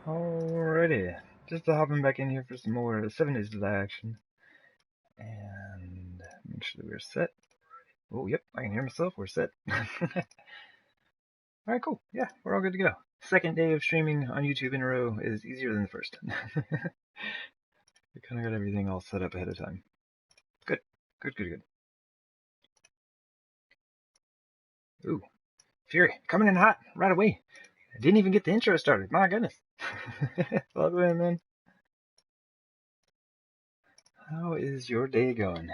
Alrighty, just hopping back in here for some more 7 Days to Die action. And make sure that we're set. Oh, yep, I can hear myself, we're set. Alright, cool, yeah, we're all good to go. Second day of streaming on YouTube in a row is easier than the first. We kinda got everything all set up ahead of time. Good, good, good, good. Ooh, Fury, coming in hot, right away. I didn't even get the intro started, my goodness. Welcome in, man. How is your day going?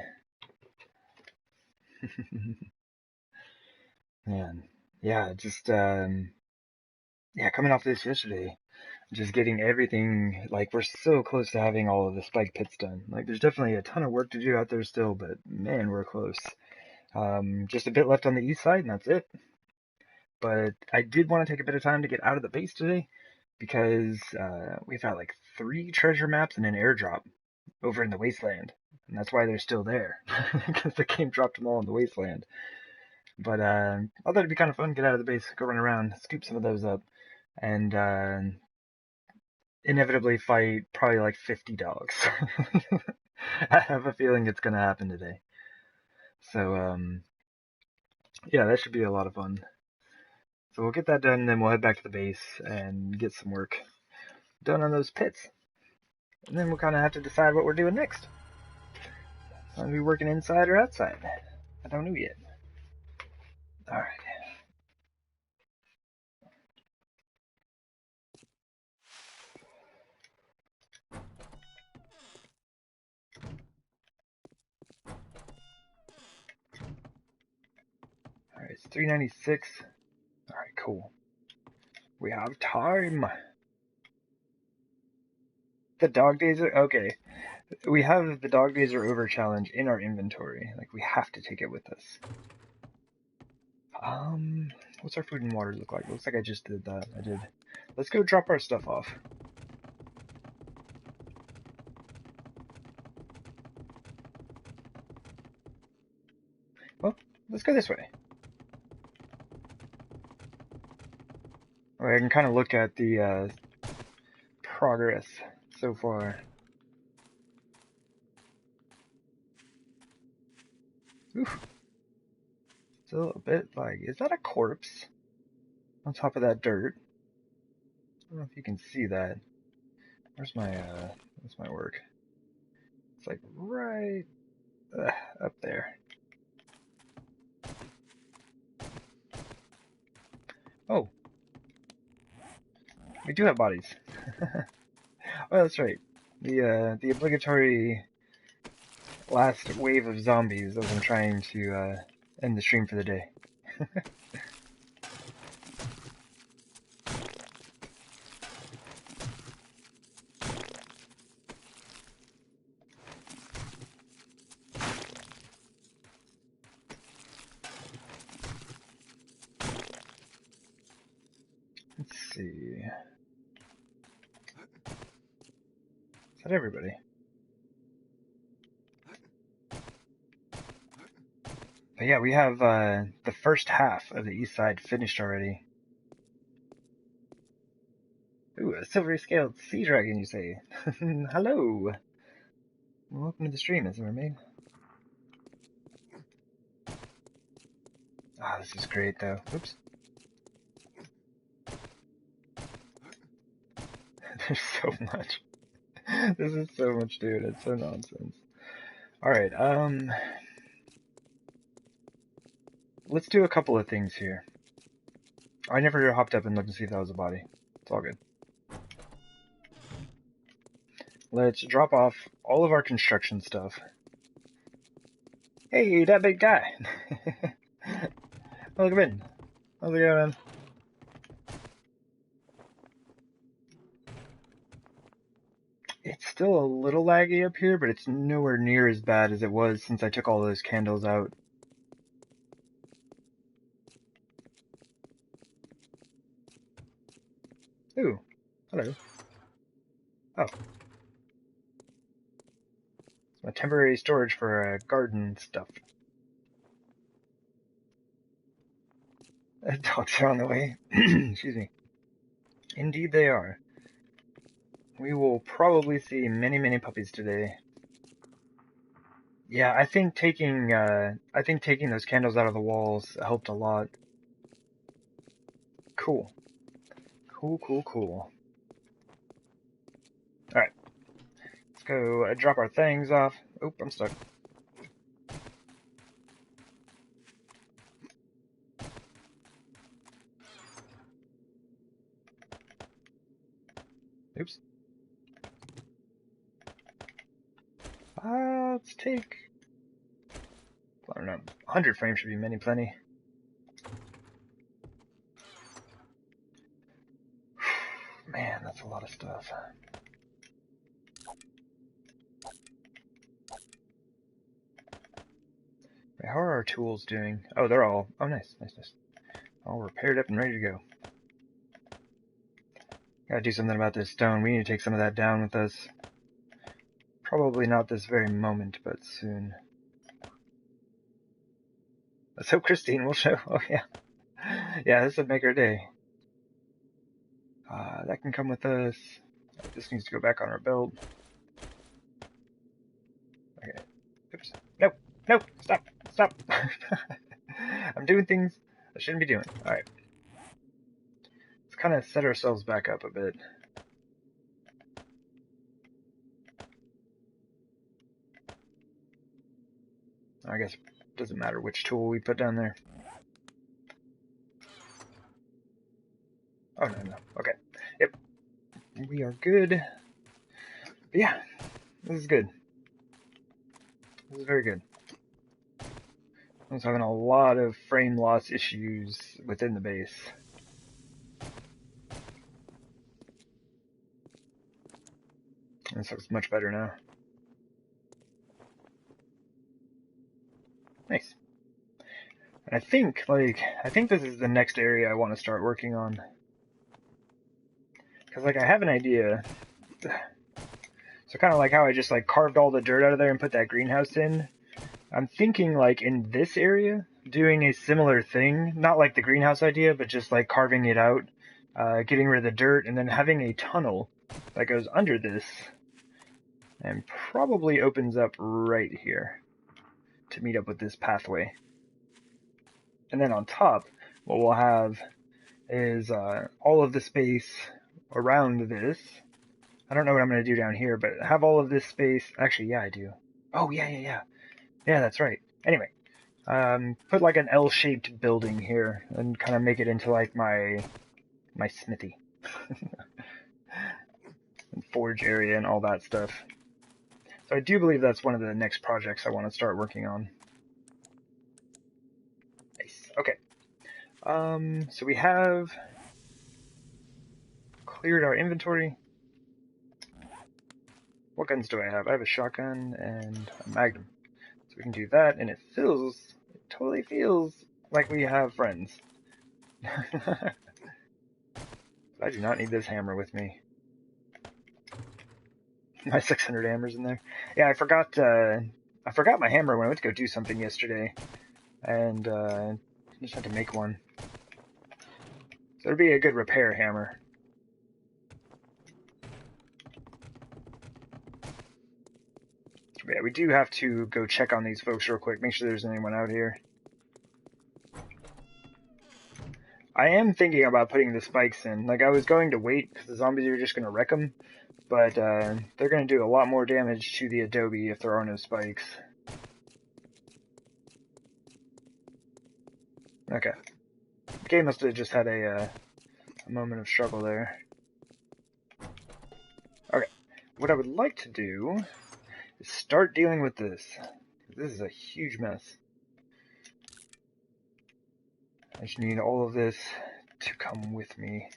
Man, yeah, just, yeah, coming off this yesterday, just getting everything, like, we're so close to having all of the spike pits done. Like, there's definitely a ton of work to do out there still, but man, we're close. Just a bit left on the east side, and that's it. But I did want to take a bit of time to get out of the base today, because we've had like 3 treasure maps and an airdrop over in the wasteland. And that's why they're still there, because the game dropped them all in the wasteland. But I thought it'd be kind of fun, get out of the base, go run around, scoop some of those up, and inevitably fight probably like 50 dogs. I have a feeling it's gonna happen today. So yeah, that should be a lot of fun. So we'll get that done, and then we'll head back to the base and get some work done on those pits. And then we'll kind of have to decide what we're doing next. Are we working inside or outside? I don't know yet. Alright. Alright, it's 396. Alright, cool. We have time. The dog days are okay. We have the dog days are over challenge in our inventory. Like, we have to take it with us. What's our food and water look like? Looks like I just did that. I did. Let's go drop our stuff off. Well, let's go this way. I can kind of look at the progress so far. Oof. Still a bit like, is that a corpse on top of that dirt? I don't know if you can see that. Where's my work? It's like right up there. Oh, we do have bodies. Oh, that's right. The obligatory last wave of zombies as I'm trying to end the stream for the day. Let's see. Is that everybody? But yeah, we have the first half of the east side finished already. Ooh, a silvery scaled sea dragon, you say? Hello! Welcome to the stream, Miss Mermaid. Ah, this is great though. Oops. There's so much. This is so much, dude. It's so nonsense. Alright, let's do a couple of things here. I never hopped up and looked to see if that was a body. It's all good. Let's drop off all of our construction stuff. Hey, that big guy! Welcome in. How's it going, man? It's still a little laggy up here, but it's nowhere near as bad as it was since I took all those candles out. Ooh, hello. Oh. It's my temporary storage for garden stuff. Dogs are on the way. Excuse me. Indeed they are. We will probably see many, many puppies today. Yeah, I think taking those candles out of the walls helped a lot. Cool. Cool, cool, cool. Alright. Let's go drop our things off. Oop, I'm stuck. Oops. Let's take... I don't know. 100 frames should be plenty. Man, that's a lot of stuff. Wait, how are our tools doing? Oh, they're all... Oh, nice, nice, nice. All repaired up and ready to go. Gotta do something about this stone. We need to take some of that down with us. Probably not this very moment, but soon. Let's hope Christine will show. Oh, yeah. Yeah, this would make our day. That can come with us. This needs to go back on our belt. Okay. Oops. Nope. Nope. Stop. Stop. I'm doing things I shouldn't be doing. Alright. Let's kind of set ourselves back up a bit. I guess it doesn't matter which tool we put down there. Oh, no, no. Okay. Yep. We are good. But yeah. This is good. This is very good. I was having a lot of frame loss issues within the base. This looks much better now. Nice. And I think this is the next area I want to start working on. Because, I have an idea. So kind of like how I just, carved all the dirt out of there and put that greenhouse in. I'm thinking, in this area, doing a similar thing. Not like the greenhouse idea, but just, carving it out, getting rid of the dirt, and then having a tunnel that goes under this and probably opens up right here to meet up with this pathway. And then on top, what we'll have is all of the space around this. I don't know what I'm going to do down here, but have all of this space. Actually, yeah, I do. Oh, yeah. Yeah, that's right. Anyway, put an L-shaped building here and kind of make it into my smithy. And forge area and all that stuff. So I do believe that's one of the next projects I want to start working on. Nice. Okay. So we have cleared our inventory. What guns do I have? I have a shotgun and a magnum. So we can do that, and it totally feels like we have friends. I do not need this hammer with me. My 600 hammers in there. Yeah, I forgot my hammer when I went to go do something yesterday, and I just had to make one. So it'd be a good repair hammer. Yeah, we do have to go check on these folks real quick, make sure there's anyone out here. I am thinking about putting the spikes in. I was going to wait because the zombies are just going to wreck them, but they're going to do a lot more damage to the adobe if there are no spikes. Okay. The game must have just had a moment of struggle there. Okay. What I would like to do is start dealing with this. This is a huge mess. I just need all of this to come with me.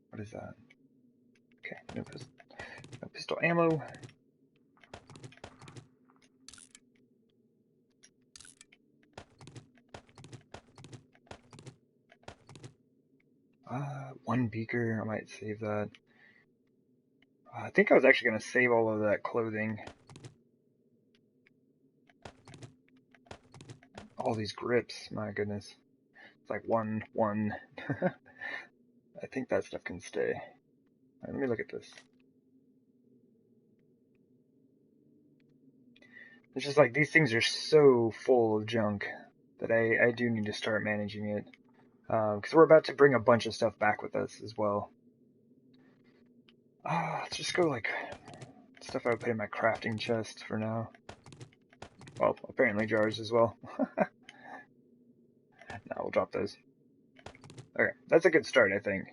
What is that? Okay, no pistol ammo. One beaker, I might save that. I think I was actually going to save all of that clothing. All these grips, my goodness. It's like one. I think that stuff can stay. Right, let me look at this. It's just like these things are so full of junk that I do need to start managing it. Because we're about to bring a bunch of stuff back with us as well. Let's just go like stuff I would put in my crafting chest for now. Well, apparently jars as well. No, we'll drop those. Okay, that's a good start, I think.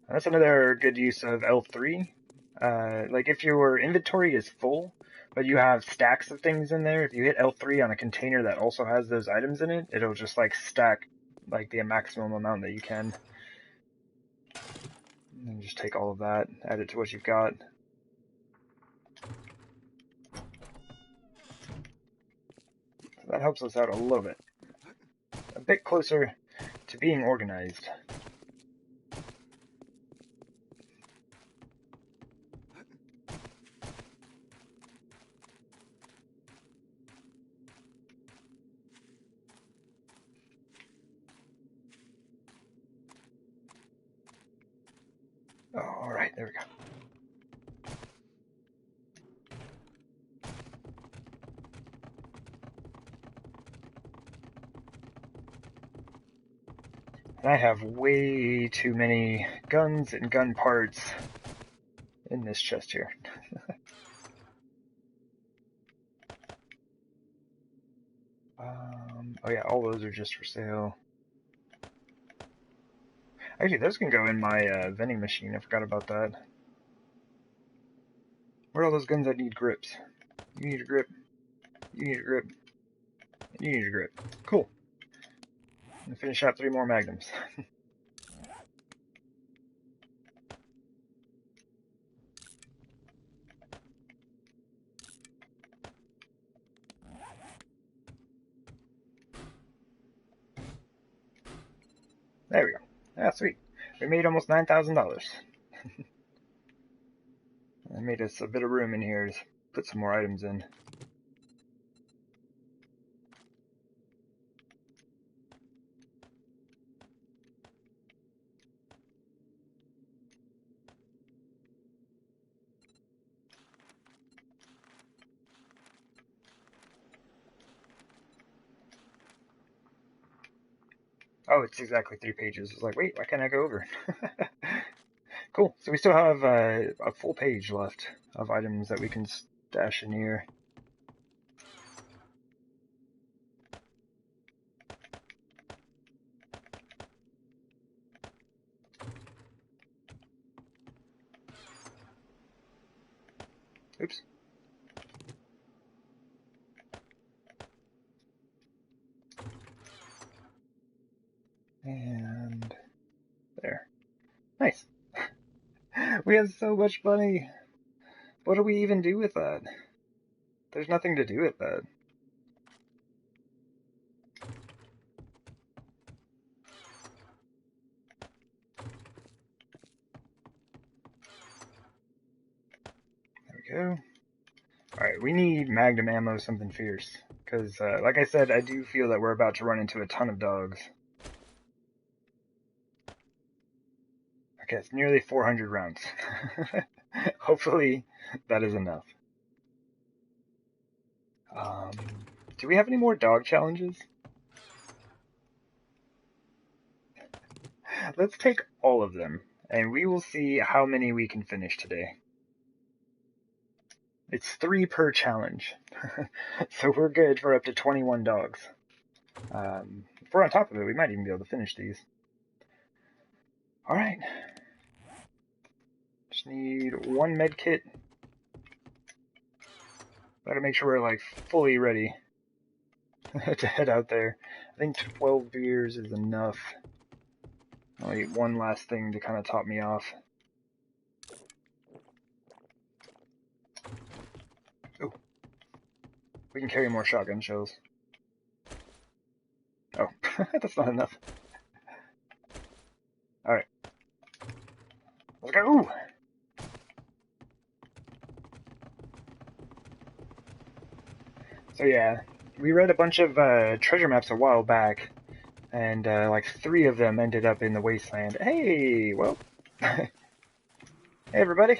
That's another good use of L3. Like if your inventory is full, but you have stacks of things in there, if you hit L3 on a container that also has those items in it, it'll just like stack like the maximum amount that you can. And just take all of that, add it to what you've got. So that helps us out a little bit. A bit closer to being organized. Oh, alright, there we go. And I have way too many guns and gun parts in this chest here. Oh yeah, all those are just for sale. Actually, those can go in my vending machine. I forgot about that. Where are all those guns that need grips? You need a grip. You need a grip. You need a grip. Cool. I'm gonna finish out 3 more magnums. There we go. Ah, sweet. We made almost $9,000. I made us a bit of room in here to put some more items in. Oh, it's exactly 3 pages. I was like, wait, why can't I go over? Cool. So we still have a full page left of items that we can stash in here. Oops. And there. Nice. We have so much money. What do we even do with that? There's nothing to do with that. There we go. Alright, we need Magnum ammo, something fierce. Because, like I said, I do feel that we're about to run into a ton of dogs. Okay, it's nearly 400 rounds. Hopefully, that is enough. Do we have any more dog challenges? Let's take all of them, and we will see how many we can finish today. It's 3 per challenge, so we're good for up to 21 dogs. If we're on top of it, we might even be able to finish these. Alright. Just need 1 med kit. Gotta make sure we're like fully ready to head out there. I think 12 beers is enough. I'll eat one last thing to kind of top me off. Oh, we can carry more shotgun shells. Oh, that's not enough. Alright. Let's go! Ooh. So yeah, we read a bunch of treasure maps a while back, and like 3 of them ended up in the wasteland. Hey, well, hey everybody.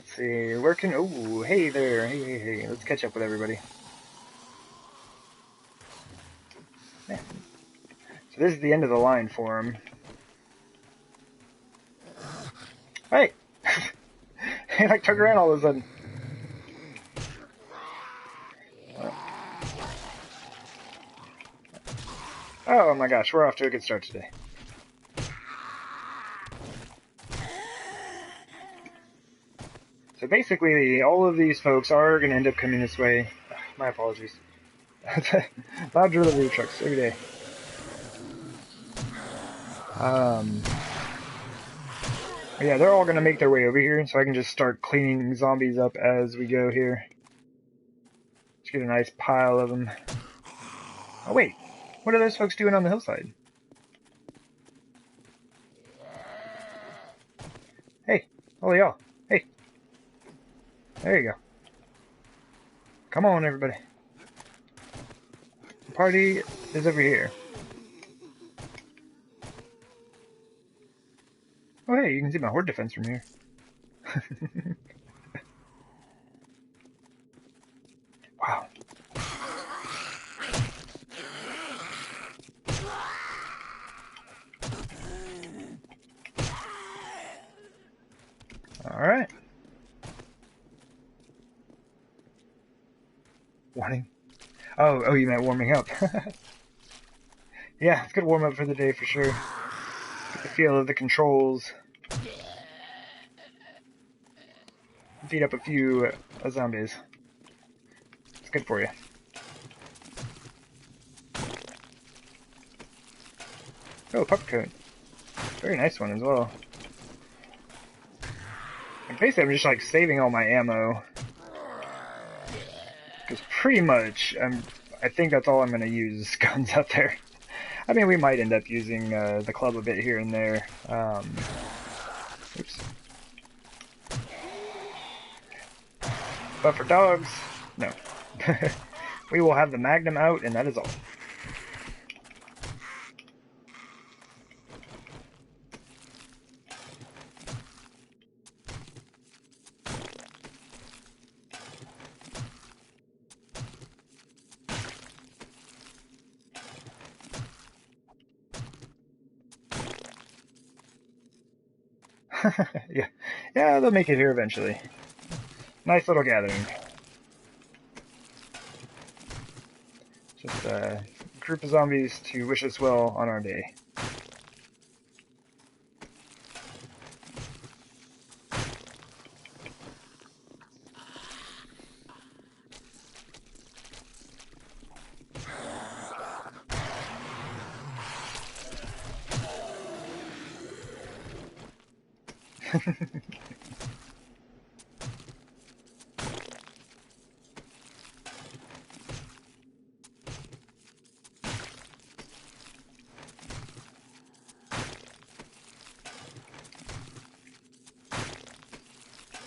Let's see, where can... Oh, hey there. Hey. Let's catch up with everybody. Yeah. So this is the end of the line for him. Hey! He like turned around all of a sudden. Oh my gosh, we're off to a good start today. So basically, all of these folks are going to end up coming this way. My apologies. Loud delivery trucks every day. Yeah, they're all going to make their way over here, so I can just start cleaning zombies up as we go here. Just get a nice pile of them. Oh wait, what are those folks doing on the hillside? Hey, all y'all. Hey. There you go. Come on, everybody. The party is over here. Oh hey, you can see my horde defense from here. Wow. Alright. Warning. Oh, you meant warming up. Yeah, it's good warm up for the day for sure. Get the feel of the controls. Beat up a few zombies. It's good for you. Oh, pupper coat. Very nice one as well. And basically, I'm just like saving all my ammo. Because pretty much, I think that's all I'm going to use guns out there. I mean, we might end up using the club a bit here and there. Oops. But for dogs, no. We will have the Magnum out, and that is all. Yeah, they'll make it here eventually. Nice little gathering. Just a group of zombies to wish us well on our day.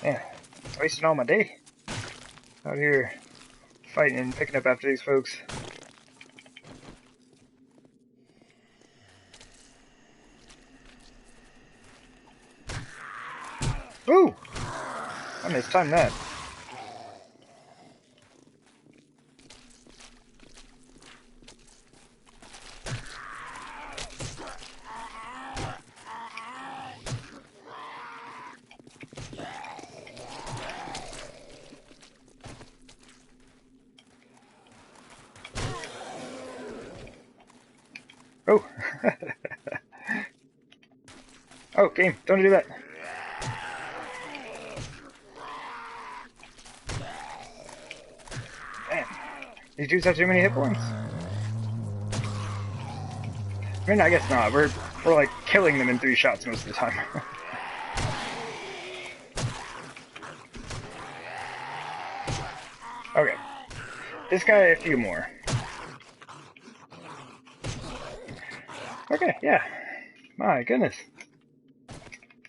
Yeah, wasting all my day out here fighting and picking up after these folks. Ooh! I mistimed that. Oh! Oh, game, don't do that. Man, these dudes have too many hit points. I mean, I guess not. We're like killing them in 3 shots most of the time. Okay. This guy, a few more. Okay, yeah. My goodness.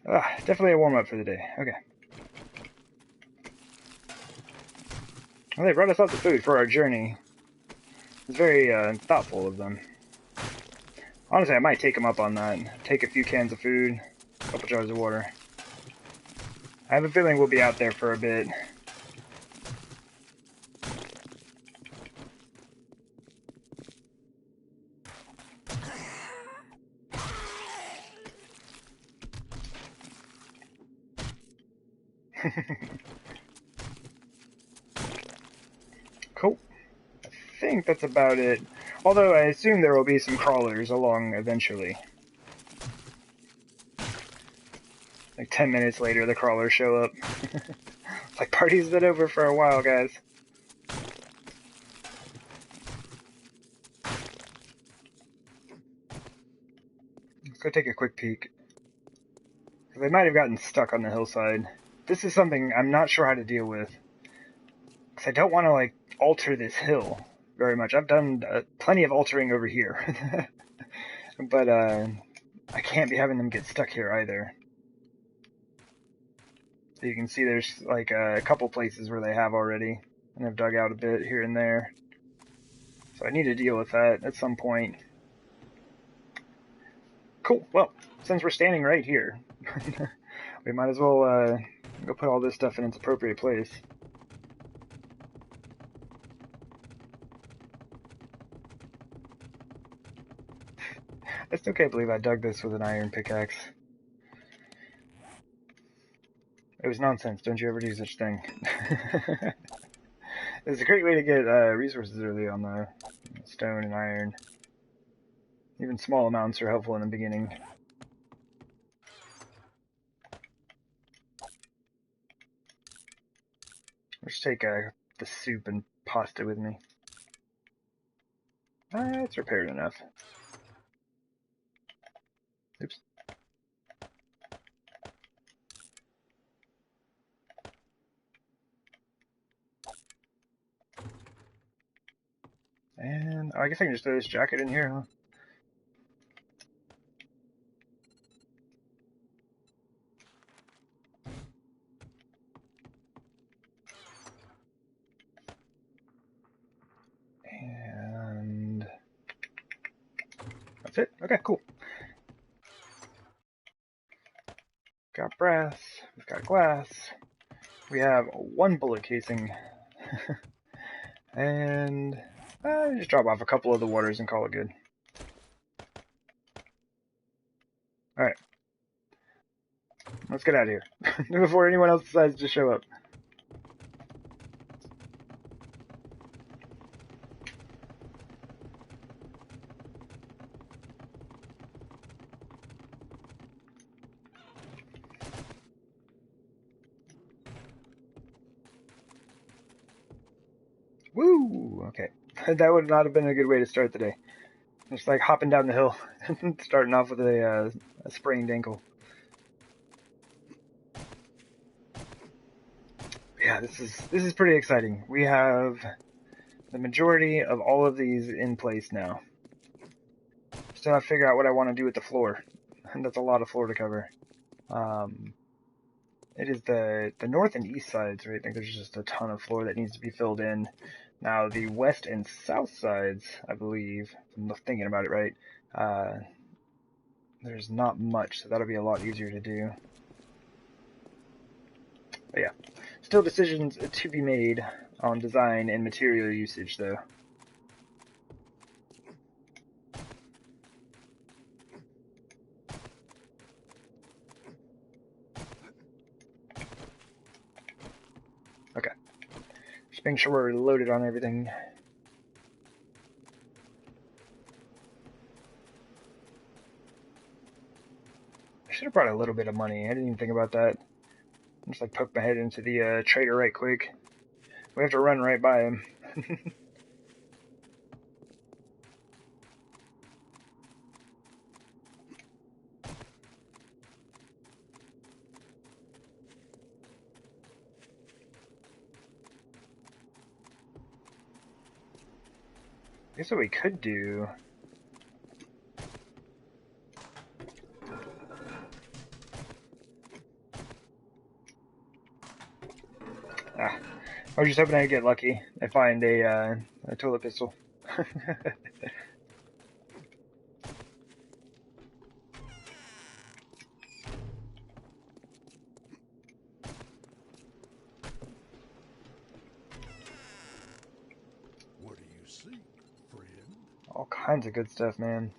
Definitely a warm-up for the day. Okay. Well, they brought us out the food for our journey. It's very thoughtful of them. Honestly, I might take them up on that. Take a few cans of food, a couple jars of water. I have a feeling we'll be out there for a bit. Cool. I think that's about it. Although I assume there will be some crawlers along eventually. Like 10 minutes later, the crawlers show up. It's like, party's been over for a while, guys. Let's go take a quick peek. They might have gotten stuck on the hillside. This is something I'm not sure how to deal with. Because I don't want to, like, alter this hill very much. I've done plenty of altering over here. But I can't be having them get stuck here either. So you can see there's like a couple places where they have already, and I've dug out a bit here and there. So I need to deal with that at some point. Cool. Well, since we're standing right here, we might as well go put all this stuff in its appropriate place. I still can't believe I dug this with an iron pickaxe. It was nonsense. Don't you ever do such thing. It's a great way to get resources early on the stone and iron. Even small amounts are helpful in the beginning. I'll just take the soup and pasta with me. It's repaired enough. Oops. And I guess I can just throw this jacket in here, huh? And that's it. Okay, cool. Got brass. We've got glass. We have one bullet casing. And just drop off a couple of the waters and call it good. Alright. Let's get out of here. Before anyone else decides to show up. Woo! Okay. That would not have been a good way to start the day. Just like hopping down the hill and starting off with a sprained ankle. Yeah, this is pretty exciting. We have the majority of all of these in place now. Still have to figure out what I want to do with the floor. That's a lot of floor to cover. It is the north and east sides, right? I think there's just a ton of floor that needs to be filled in. Now, the west and south sides, I believe, if I'm thinking about it right, there's not much, so that'll be a lot easier to do. But yeah, still decisions to be made on design and material usage, though. Okay. Just making sure we're loaded on everything. I should have brought a little bit of money. I didn't even think about that. I just like poke my head into the trader right quick. We have to run right by him. I guess what we could do... I was just hoping I'd get lucky and find a toilet pistol. kinds of good stuff, man.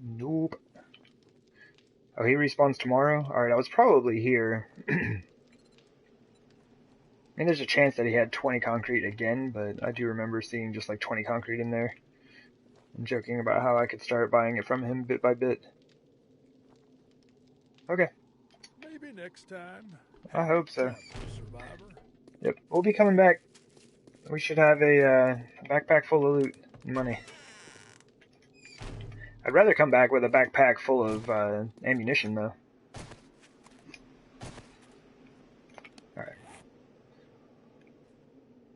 Nope. Oh, he respawns tomorrow? Alright, I was probably here. I mean, there's a chance that he had 20 concrete again, but I do remember seeing just like 20 concrete in there. I'm joking about how I could start buying it from him bit by bit. Okay. Maybe next time. I hope so. Survivor. Yep, we'll be coming back. We should have a backpack full of loot and money. I'd rather come back with a backpack full of ammunition, though. Alright.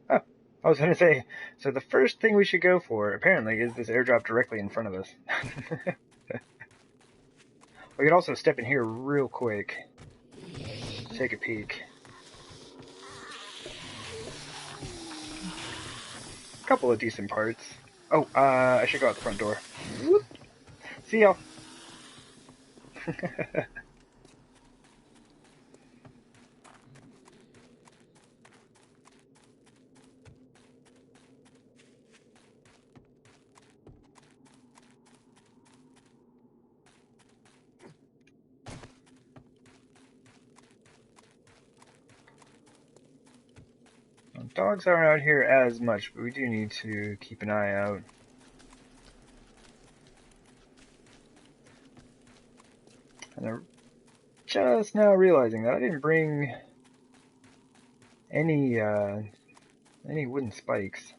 Oh, I was gonna say, so the first thing we should go for, apparently, is this airdrop directly in front of us. We could also step in here real quick. Take a peek. A couple of decent parts. Oh, I should go out the front door. Whoop. See y'all. Dogs aren't out here as much, but we do need to keep an eye out. And I'm just now realizing that I didn't bring any wooden spikes.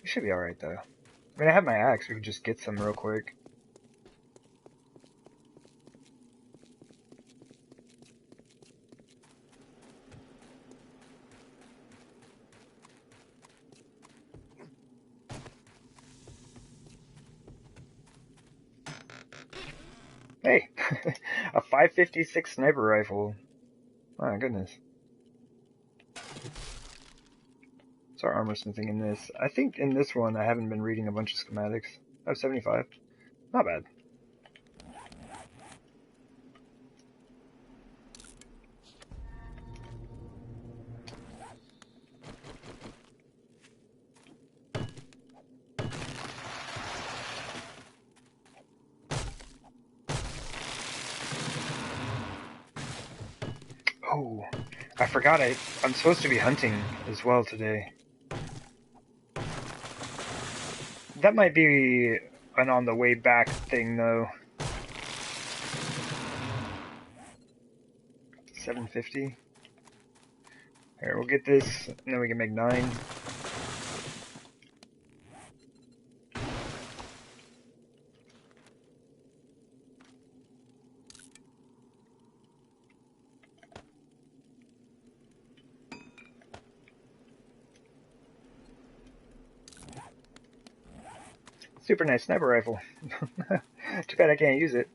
We should be alright though. I mean, I have my axe, we could just get some real quick. Hey! A 5.56 sniper rifle. My goodness. What's our armor smithing in this? I think in this one I haven't been reading a bunch of schematics. Oh, 75. Not bad. Oh, I forgot I'm supposed to be hunting as well today. That might be an on the way back thing though. 750. Here, we'll get this, and then we can make 9. Super nice sniper rifle. Too bad I can't use it.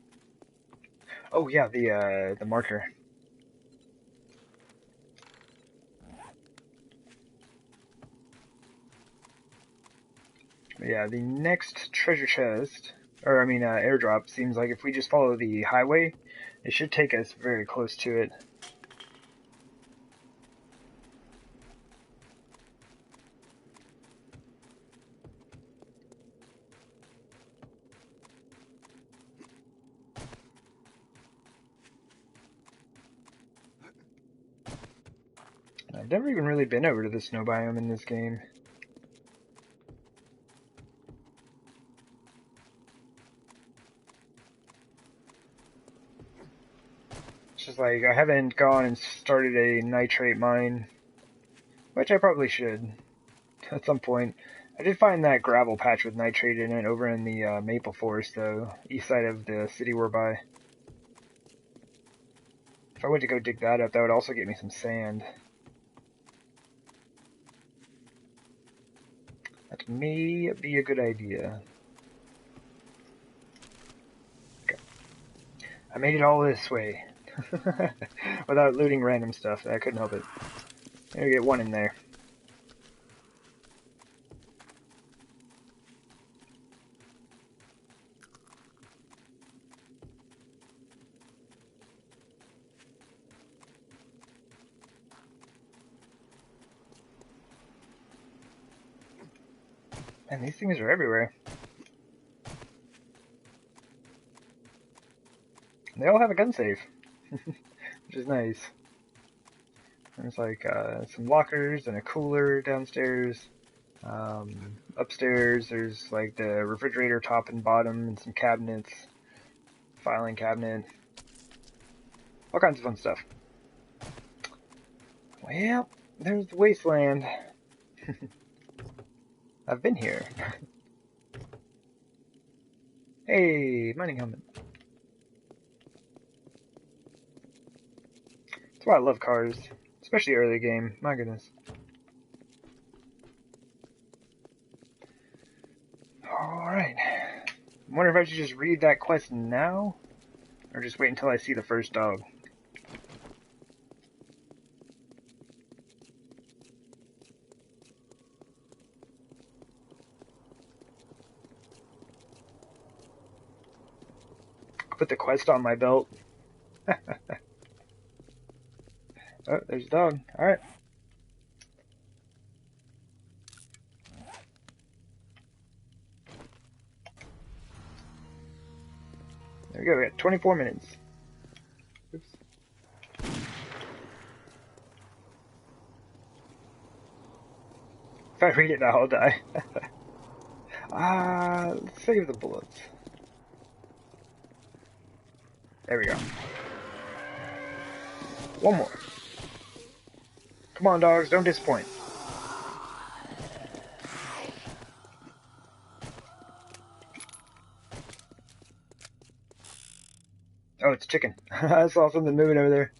Oh yeah, the marker. Yeah, the next treasure chest, or I mean airdrop, seems like if we just follow the highway, it should take us very close to it. I've never even really been over to the snow biome in this game. It's just like, I haven't gone and started a nitrate mine, which I probably should at some point. I did find that gravel patch with nitrate in it over in the maple forest, though, east side of the city we're by. If I went to go dig that up, that would also get me some sand. That may be a good idea. Okay. I made it all this way. Without looting random stuff. I couldn't help it. Maybe get one in there. And these things are everywhere. They all have a gun safe, which is nice. There's like some lockers and a cooler downstairs. Upstairs, there's like the refrigerator top and bottom and some cabinets, filing cabinet, all kinds of fun stuff. Well, there's the wasteland. I've been here. Hey, mining helmet. That's why I love cars, especially early game. My goodness. Alright. I wonder if I should just read that quest now, or just wait until I see the first dog. Put the quest on my belt. Oh, there's a dog. Alright. There we go, we got 24 minutes. Oops. If I read it now, I'll die. Let's save the bullets. There we go. One more. Come on, dogs, don't disappoint. Oh, it's chicken. I saw something moving over there.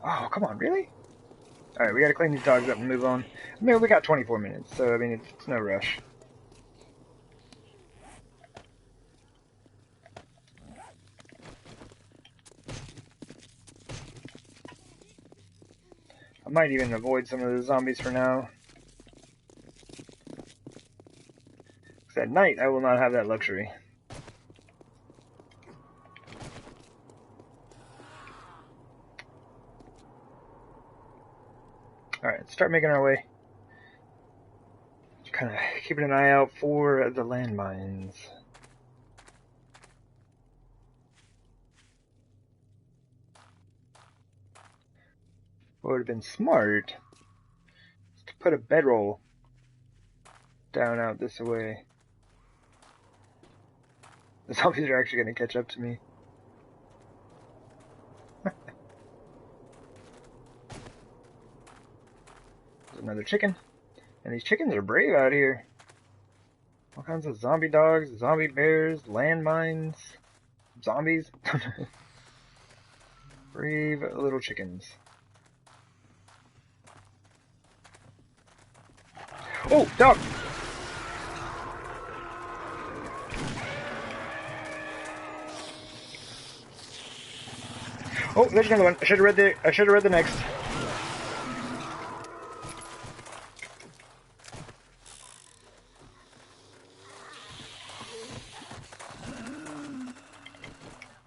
Oh, come on, really? Alright, we gotta clean these dogs up and move on. I mean, we got 24 minutes, so, I mean, it's no rush. I might even avoid some of the zombies for now. Because at night, I will not have that luxury. Alright, let's start making our way. Just kind of keeping an eye out for the landmines. What would have been smart is to put a bedroll down out this way. The zombies are actually going to catch up to me. There's another chicken. And these chickens are brave out here. All kinds of zombie dogs, zombie bears, landmines, zombies. Brave little chickens. Oh, dog! Oh, there's another one. I should have read the next.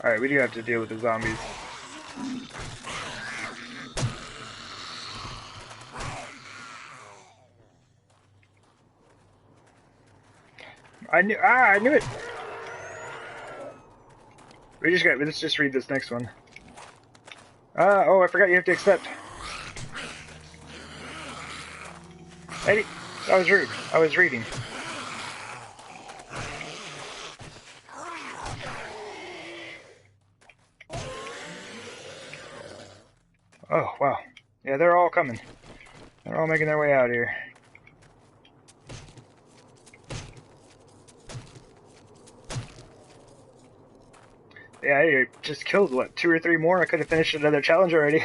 Alright, we do have to deal with the zombies. I knew it! Let's just read this next one. Oh, I forgot you have to accept. Eddie, that was rude. I was reading. Oh, wow. Yeah, they're all coming. They're all making their way out here. Yeah, I just killed, what, 2 or 3 more? I could have finished another challenge already.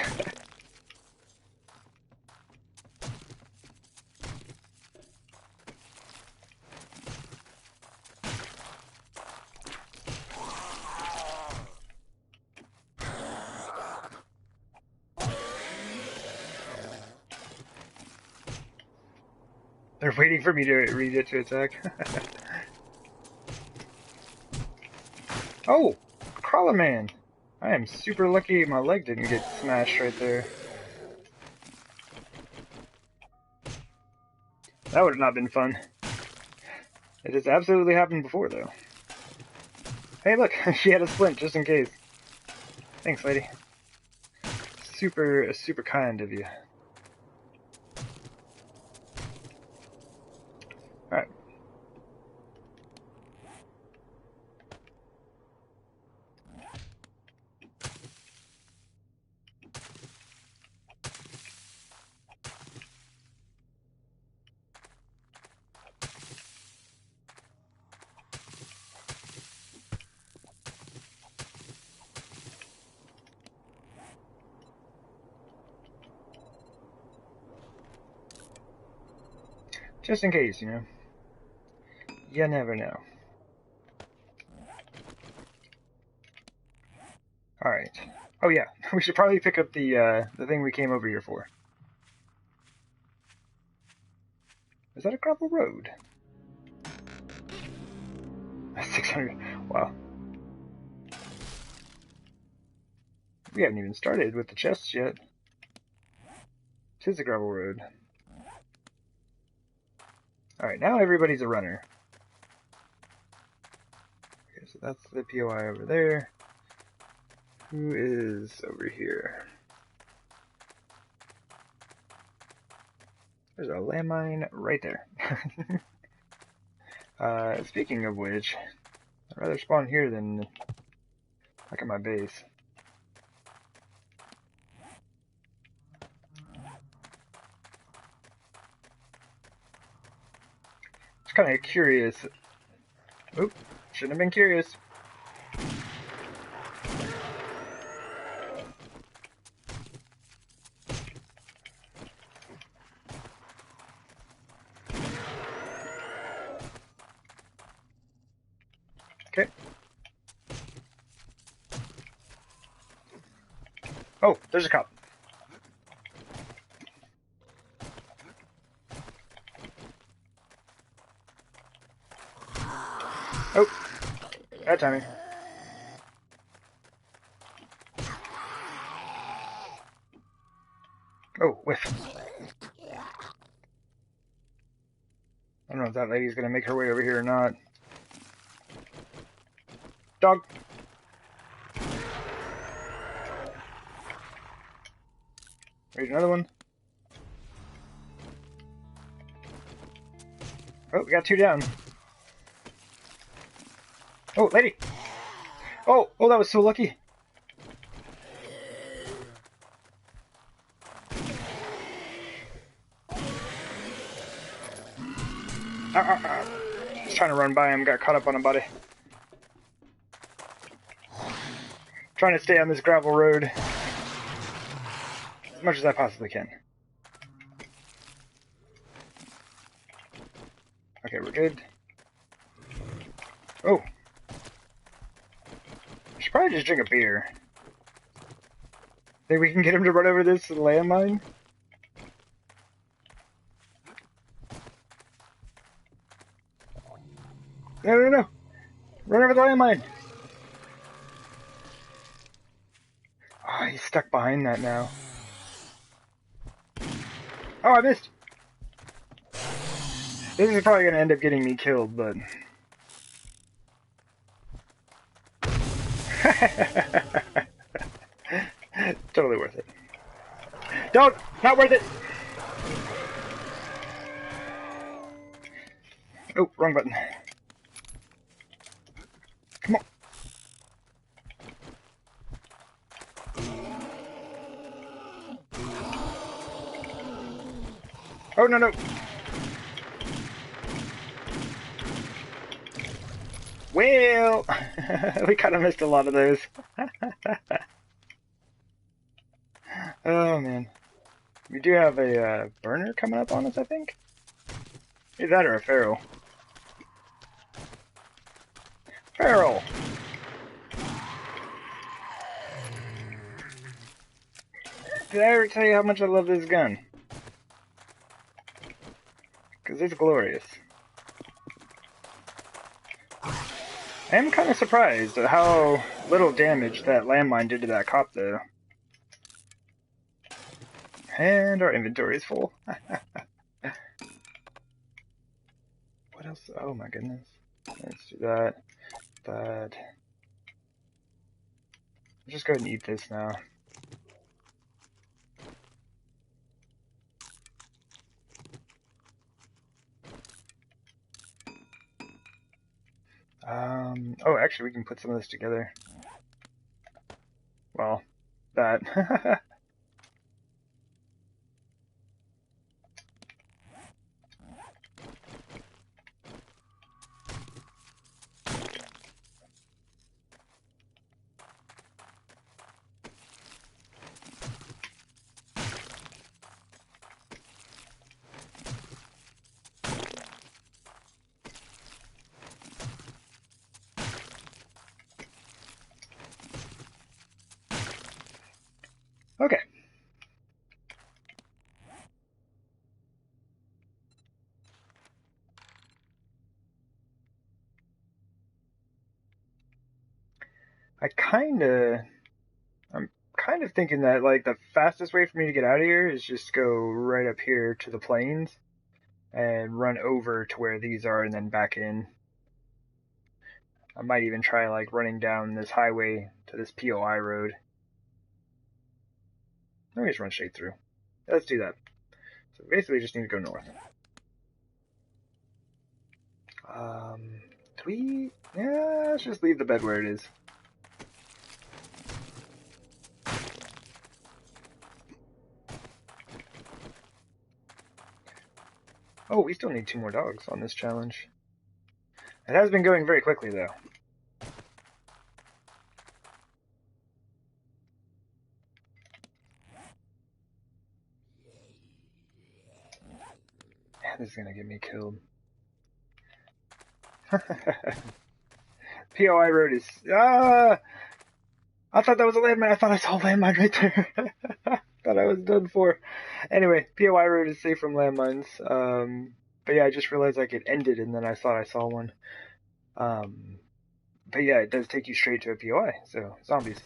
They're waiting for me to read it to attack. Oh! Crawler man! I am super lucky my leg didn't get smashed right there. That would have not been fun. It has absolutely happened before, though. Hey, look, she had a splint just in case. Thanks, lady. Super kind of you. Alright. Just in case, you know. You never know. Alright. Oh yeah, we should probably pick up the thing we came over here for. Is that a gravel road? 600. Wow. We haven't even started with the chests yet. It is a gravel road. Alright, now everybody's a runner. Okay, so that's the POI over there. Who is over here? There's a landmine right there. Speaking of which, I'd rather spawn here than back at my base. Just kind of curious. Oop, shouldn't have been curious. Okay. Oh, there's a cop. Oh, bad timing. Oh, whiff. I don't know if that lady's gonna make her way over here or not. Dog. There's another one. Oh, we got two down. Oh, lady. Oh, that was so lucky. Just trying to run by him, got caught up on a body. Trying to stay on this gravel road as much as I possibly can. Okay, we're good. Oh. I should probably just drink a beer. Think we can get him to run over this landmine? No. Run over the landmine. Oh, he's stuck behind that now. Oh, I missed. This is probably going to end up getting me killed, but... Totally worth it. Don't! Not worth it! Oh, wrong button. Come on. Oh, no. Well, we kind of missed a lot of those. Oh, man. We do have a burner coming up on us, I think. Either that or a feral. Feral! Did I ever tell you how much I love this gun? Because it's glorious. I am kind of surprised at how little damage that landmine did to that cop, though. And our inventory is full. What else? Oh my goodness. Let's do that. That. I'll just go ahead and eat this now. Oh, actually, we can put some of this together. Well, that. Okay. I'm kind of thinking that, like, the fastest way for me to get out of here is just go right up here to the plains and run over to where these are and then back in. I might even try, like, running down this highway to this POI road. Let me just run straight through. Let's do that. So basically, just need to go north. Do we? Yeah, let's just leave the bed where it is. Oh, we still need 2 more dogs on this challenge. It has been going very quickly, though. Man, this is gonna get me killed. POI road is... Ah! I thought that was a landmine. I thought I saw a landmine right there. Thought I was done for. Anyway, POI road is safe from landmines. But yeah, I just realized like it ended and then I thought I saw one. But yeah, it does take you straight to a POI, so zombies.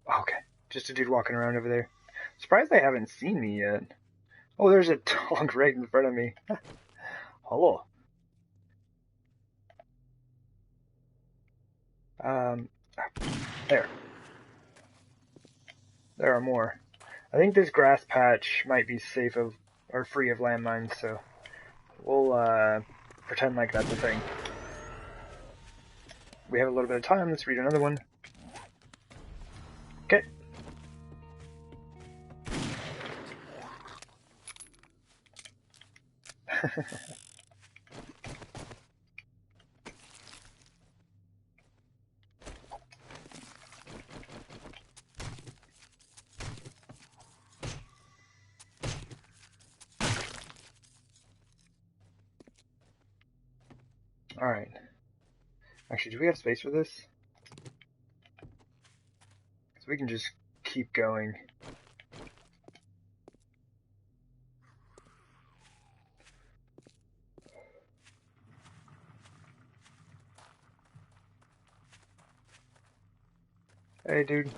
Okay, just a dude walking around over there. Surprised they haven't seen me yet. Oh, there's a dog right in front of me. Hello. Um, there. There are more. I think this grass patch might be safe of or free of landmines, so we'll pretend like that's a thing. We have a little bit of time. Let's read another one. Okay. All right. Actually, do we have space for this? So we can just keep going. Hey, dude.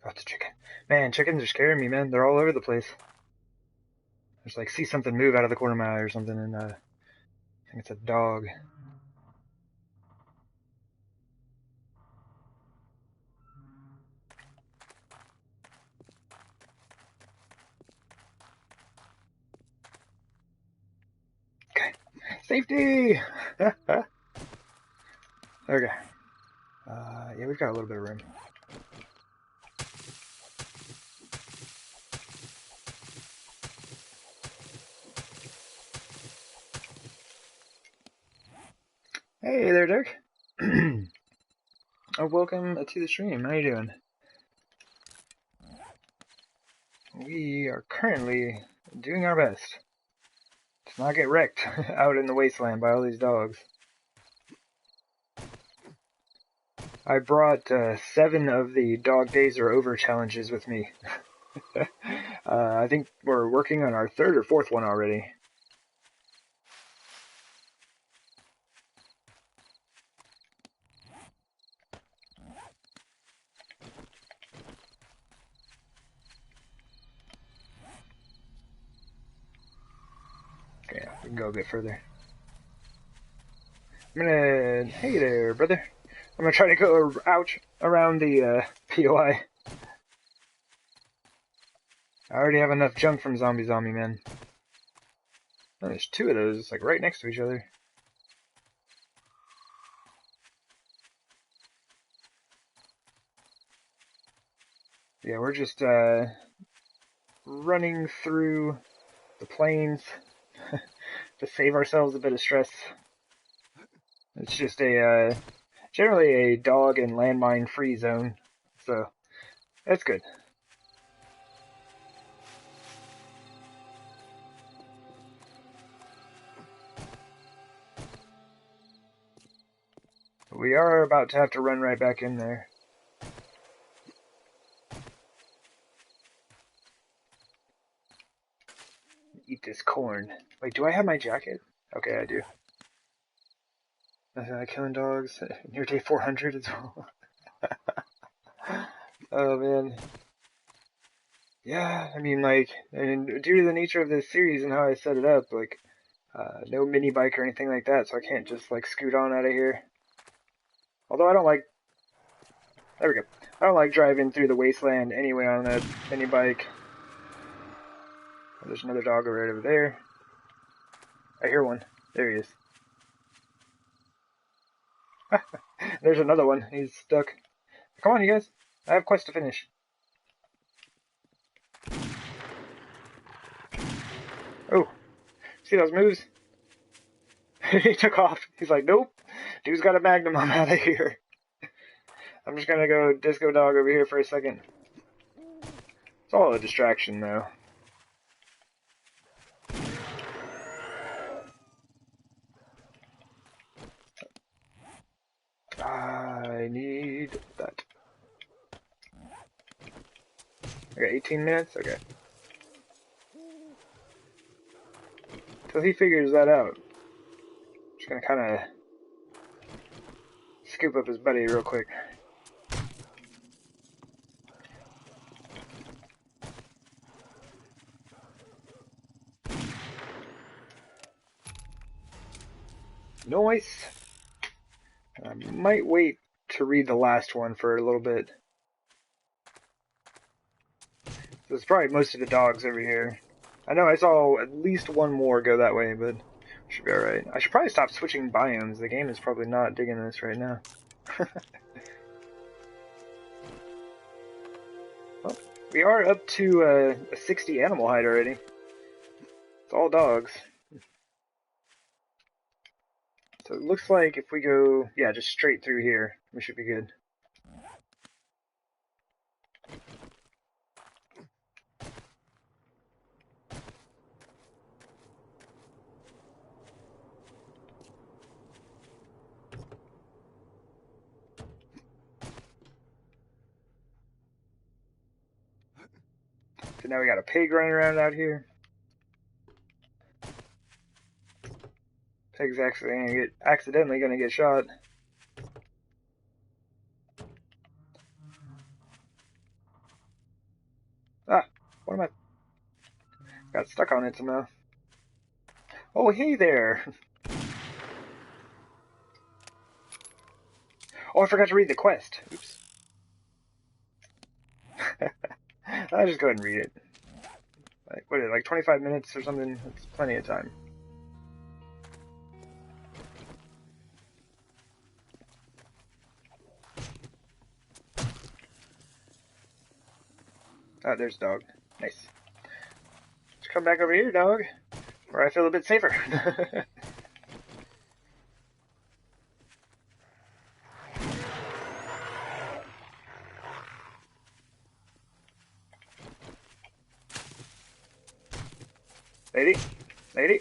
Oh, it's a chicken. Man, chickens are scaring me, man. They're all over the place. I just like see something move out of the corner of my eye or something, and I think it's a dog. Okay. Safety! Okay. Yeah, we've got a little bit of room. Hey there, Dirk. Welcome to the stream. How you doing? We are currently doing our best to not get wrecked out in the wasteland by all these dogs. I brought 7 of the Dog Days Are Over challenges with me. I think we're working on our 3rd or 4th one already. Okay, we can go a bit further. Hey there, brother. I'm gonna try to go around the POI. I already have enough junk from Zombie Man. Oh, there's 2 of those, like right next to each other. Yeah, we're just running through the plains to save ourselves a bit of stress. It's just a generally a dog and landmine free zone, so that's good. We are about to have to run right back in there. Eat this corn. Wait, do I have my jacket? Okay, I do. Nothing like killing dogs. Near day 400 as well. Oh man. Yeah, I mean, like, and due to the nature of this series and how I set it up, like, no mini bike or anything like that, so I can't just like scoot on out of here. Although I don't like. There we go. I don't like driving through the wasteland anyway on a mini bike. Oh, there's another dog right over there. I hear one. There he is. There's another one. He's stuck. Come on, you guys. I have quest to finish. Oh, see those moves? He took off. He's like, nope. Dude's got a magnum. I'm out of here. I'm just gonna go disco dog over here for a second. It's all a distraction, though. I need that. Okay, 18 minutes? Okay. Till he figures that out. Just gonna kind of scoop up his buddy real quick. Nice. I might wait to read the last one for a little bit. So it's probably most of the dogs over here. I know I saw at least one more go that way, but should be alright. I should probably stop switching biomes. The game is probably not digging this right now. Well, we are up to a 60 animal hide already. It's all dogs. So it looks like if we go, yeah, just straight through here, we should be good. So now we got a pig running around out here. Pig's accidentally gonna get shot. Ah, what am I? Got stuck on it somehow. Oh, hey there! Oh, I forgot to read the quest. Oops. I'll just go ahead and read it. Like, what is it, like 25 minutes or something? That's plenty of time. Oh, there's dog. Nice. Let's come back over here, dog, where I feel a bit safer. Lady? Lady?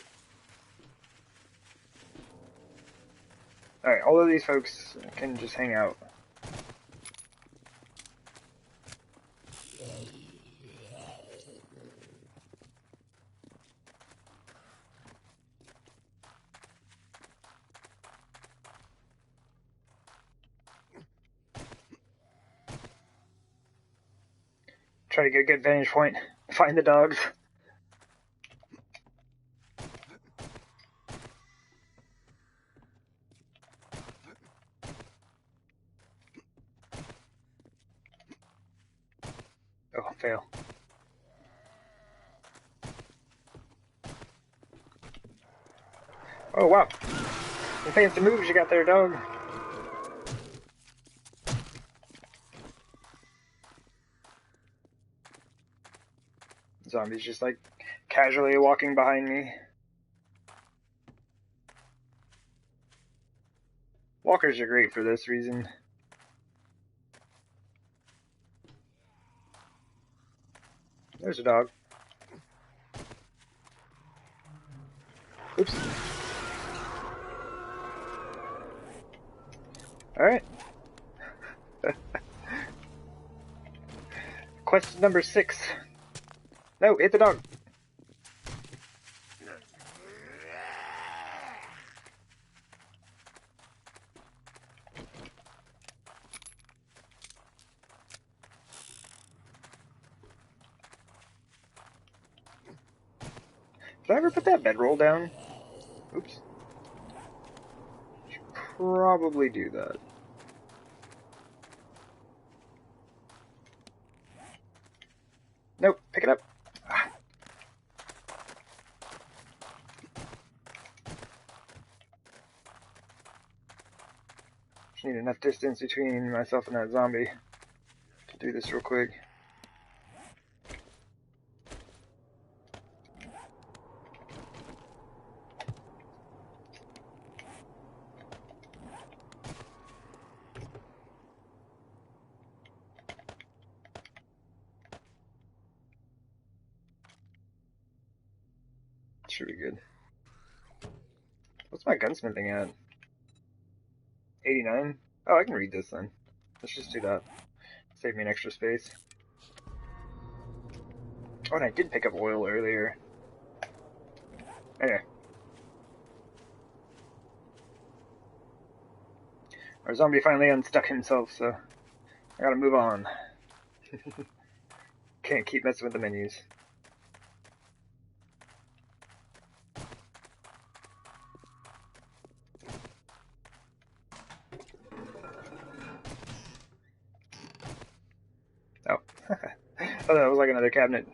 Alright, all of these folks can just hang out. Try to get a good vantage point. Find the dogs. Oh, fail. Oh, wow. Some fancy moves you got there, dog. Zombies just like casually walking behind me. Walkers are great for this reason. There's a dog. Oops. Alright. Quest number 6. No, hit the dog. Did I ever put that bedroll down? Oops. Should probably do that. Nope, pick it up. Just need enough distance between myself and that zombie to do this real quick. Should be good. What's my gunsmithing at? 89? Oh, I can read this then. Let's just do that. Save me an extra space. Oh, and I did pick up oil earlier. Anyway. Our zombie finally unstuck himself, so I gotta move on. Can't keep messing with the menus. Oh. Oh, that was like another cabinet.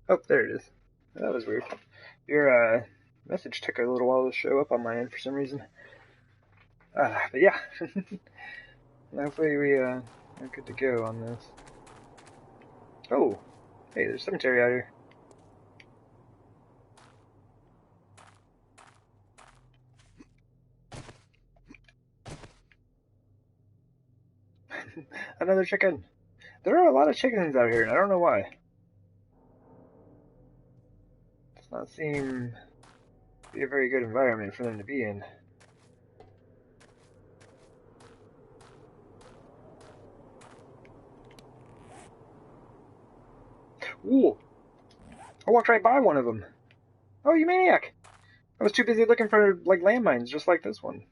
Oh, there it is. That was weird. Your message took a little while to show up on my end for some reason. But yeah. Hopefully we are good to go on this. Oh, hey, there's cemetery out here. Another chicken. There are a lot of chickens out here, and I don't know why. Does not seem to be a very good environment for them to be in. Ooh! I walked right by one of them. Oh, you maniac! I was too busy looking for, like, landmines, just like this one.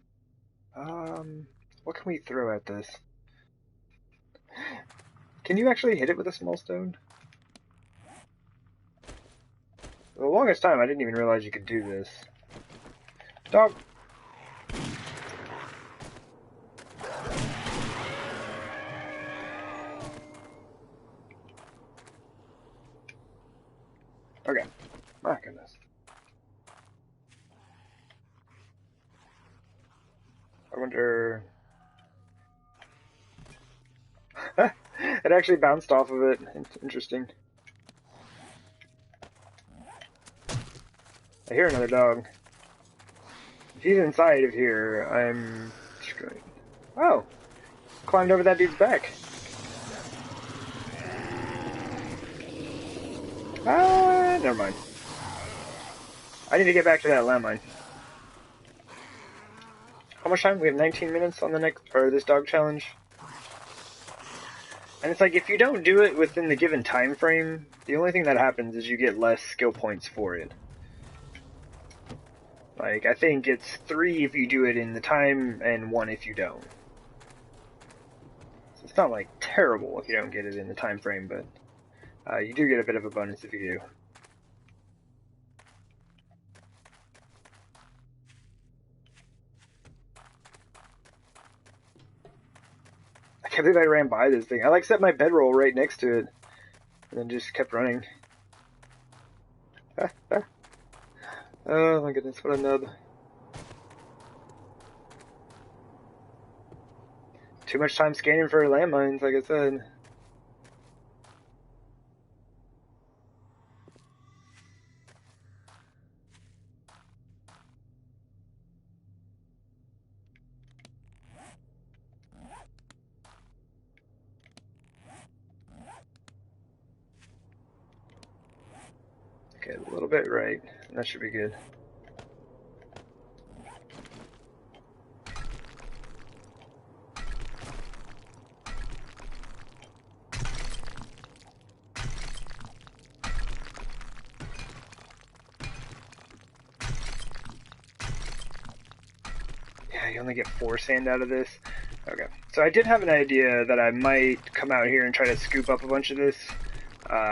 What can we throw at this? Can you actually hit it with a small stone? For the longest time, I didn't even realize you could do this. Dog! Okay. My goodness. I wonder... It actually bounced off of it. It's interesting. I hear another dog. If he's inside of here, I'm screwed. Oh! Climbed over that dude's back. Ah, never mind. I need to get back to that landmine. How much time? We have 19 minutes on the next, or this dog challenge. And it's like, if you don't do it within the given time frame, the only thing that happens is you get less skill points for it. Like, I think it's 3 if you do it in the time, and 1 if you don't. So it's not, like, terrible if you don't get it in the time frame, but you do get a bit of a bonus if you do. I can't believe I ran by this thing. I, like, set my bedroll right next to it, and then just kept running. Oh my goodness, what a nub. Too much time scanning for landmines, like I said. Okay, a little bit right. That should be good. Yeah, you only get 4 sand out of this. Okay, so I did have an idea that I might come out here and try to scoop up a bunch of this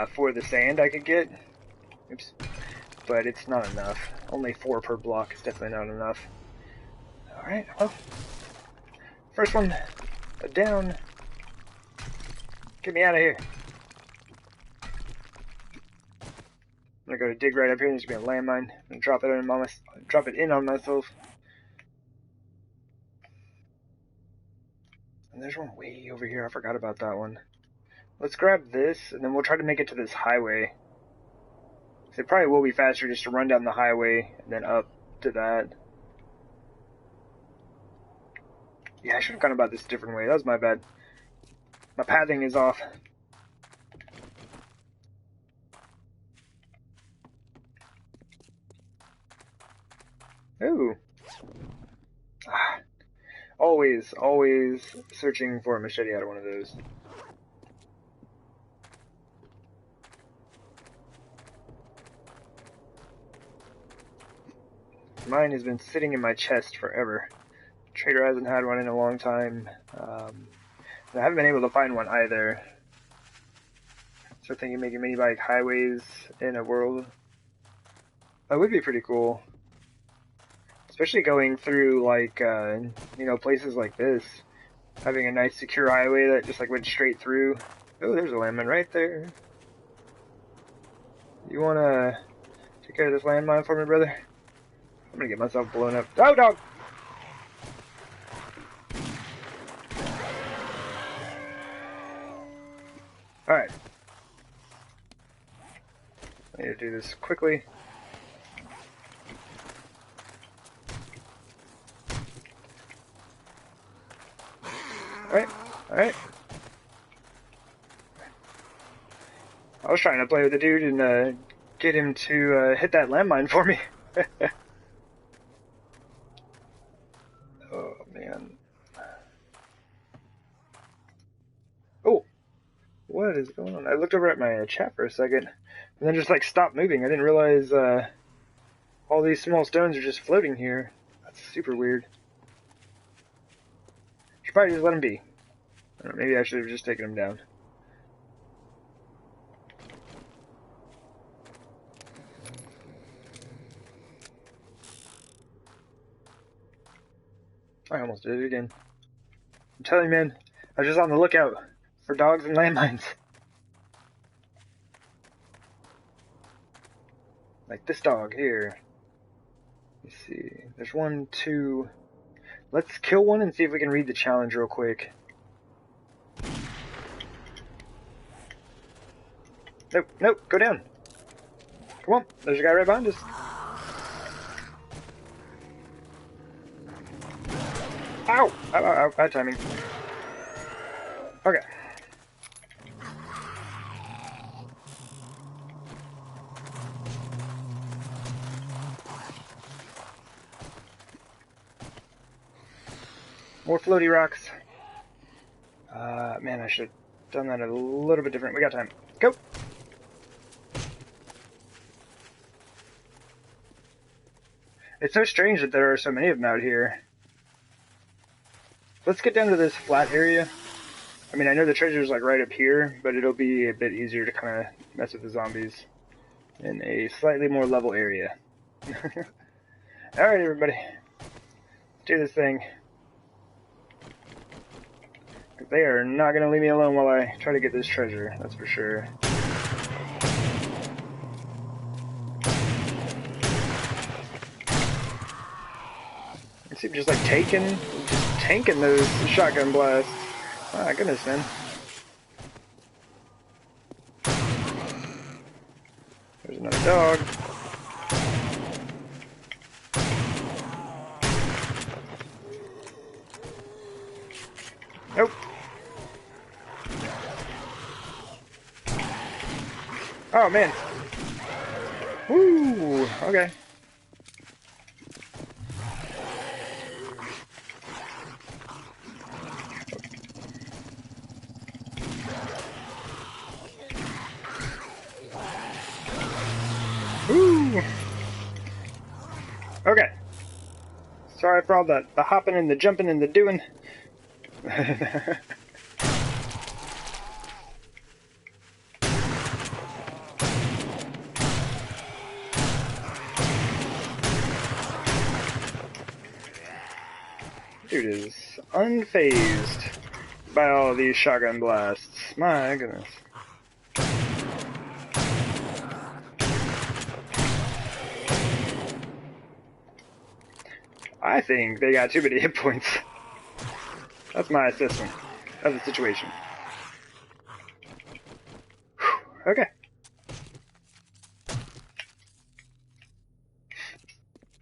for the sand I could get. Oops. But it's not enough. Only 4 per block is definitely not enough. Alright, well. First one down. Get me out of here. I'm gonna go to dig right up here. There's gonna be a landmine. I'm gonna drop it in on myself. And there's one way over here. I forgot about that one. Let's grab this, and then we'll try to make it to this highway. So it probably will be faster just to run down the highway and then up to that. Yeah, I should have gone about this a different way. That was my bad. My pathing is off. Ooh. Ah. Always searching for a machete out of one of those. Mine has been sitting in my chest forever. Trader hasn't had one in a long time. And I haven't been able to find one either. So thinking making mini bike highways in a world. That would be pretty cool. Especially going through, like, you know, places like this. Having a nice secure highway that just, like, went straight through. Oh, there's a landmine right there. You wanna take care of this landmine for me, brother? I'm gonna get myself blown up. Oh, dog! Alright. I need to do this quickly. Alright. I was trying to play with the dude and get him to hit that landmine for me. Oh, man. Oh! What is going on? I looked over at my chat for a second, and then just, like, stopped moving. I didn't realize all these small stones are just floating here. That's super weird. Should probably just let them be. Or maybe I should have just taken them down. I almost did it again. I'm telling you, man, I was just on the lookout for dogs and landmines. Like this dog here. Let's see. There's one, two. Let's kill one and see if we can read the challenge real quick. Nope, nope, go down. Come on, there's a guy right behind us. Ow! Ow, ow, ow, bad timing. Okay. More floaty rocks. Man, I should have done that a little bit different. We got time. Go! It's so strange that there are so many of them out here. Let's get down to this flat area. I mean, I know the treasure's like right up here, but it'll be a bit easier to kind of mess with the zombies in a slightly more level area. Alright, everybody. Let's do this thing. They are not going to leave me alone while I try to get this treasure, that's for sure. They seem just like tanking those shotgun blasts. Oh my goodness, man. There's another dog. Nope. Oh, man. Woo! Okay. Woo! Okay. Sorry for all the hopping and the jumping and the doing. Dude is unfazed by all these shotgun blasts. My goodness. I think they got too many hit points. That's my assessment of the situation. Whew. Okay.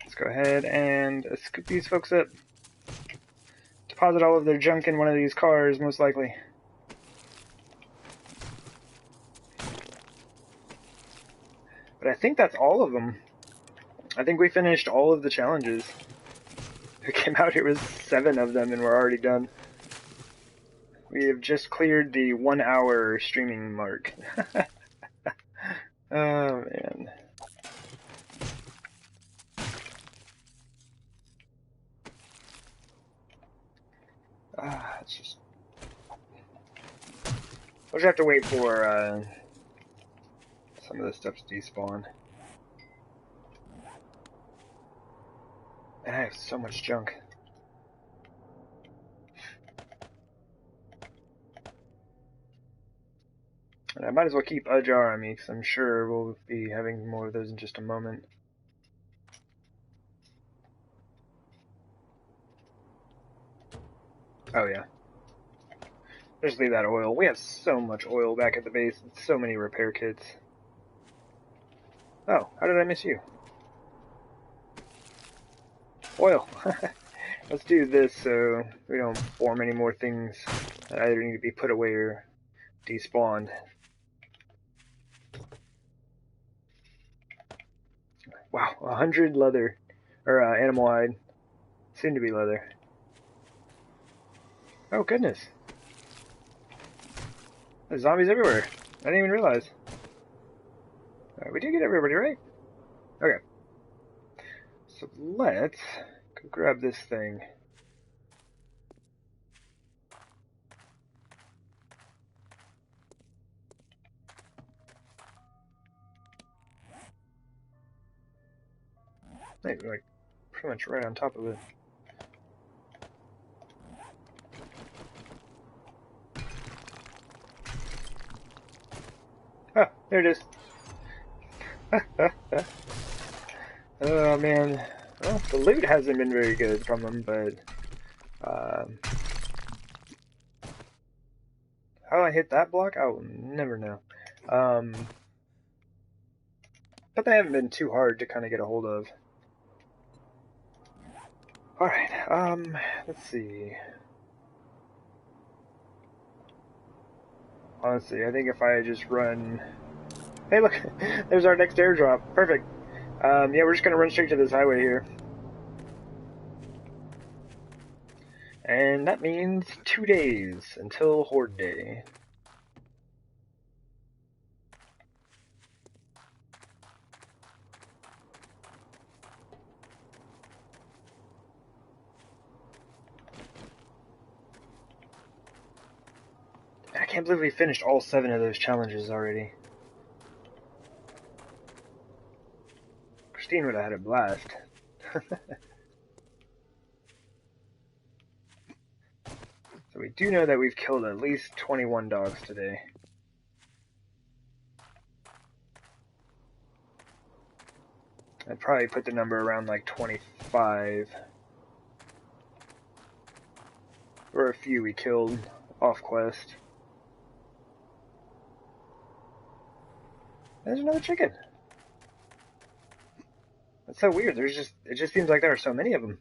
Let's go ahead and scoop these folks up. Deposit all of their junk in one of these cars, most likely. But I think that's all of them. I think we finished all of the challenges. It came out, it was 7 of them, and we're already done. We have just cleared the 1 hour streaming mark. Oh, man. It's just... We'll just have to wait for some of this stuff to despawn. And I have so much junk. And I might as well keep a jar on me, because I'm sure we'll be having more of those in just a moment. Oh yeah. Just leave that oil. We have so much oil back at the base, and so many repair kits. Oh, how did I miss you? Oil. Let's do this so we don't form any more things that either need to be put away or despawned. Wow, 100 leather, or animal hide. Soon to be leather. Oh goodness. There's zombies everywhere. I didn't even realize. We did get everybody, right? Okay. So let's go grab this thing. Like pretty much right on top of it. Oh, there it is. Oh man. Well, the loot hasn't been very good from them, but how I hit that block, I will never know. But they haven't been too hard to kind of get a hold of. All right. Let's see. Honestly, I think if I just run. Hey, look, there's our next airdrop. Perfect. Yeah, we're just gonna run straight to this highway here. And that means 2 days until Horde Day. I can't believe we finished all 7 of those challenges already. Christine would have had a blast. So we do know that we've killed at least 21 dogs today. I'd probably put the number around like 25. Or a few we killed off quest. There's another chicken. That's so weird. It just seems like there are so many of them.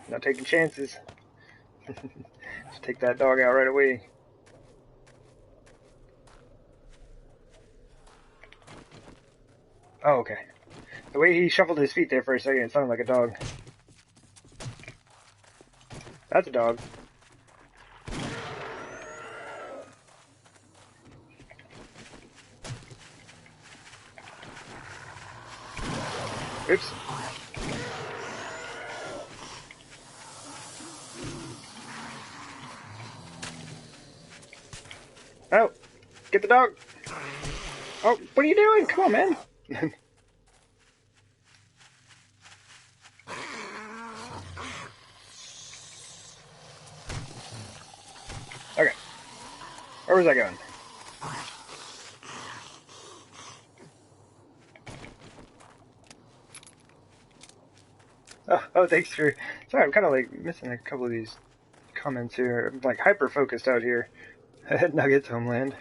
Not taking chances. Just take that dog out right away. Oh, okay. The way he shuffled his feet there for a second, it sounded like a dog. That's a dog. Oops. Oh, get the dog. Oh, what are you doing? Come on, man. Okay. Where was I going? Oh, thanks for... Sorry, I'm kind of like missing a couple of these comments here. I'm like hyper-focused out here. Nuggets Homeland.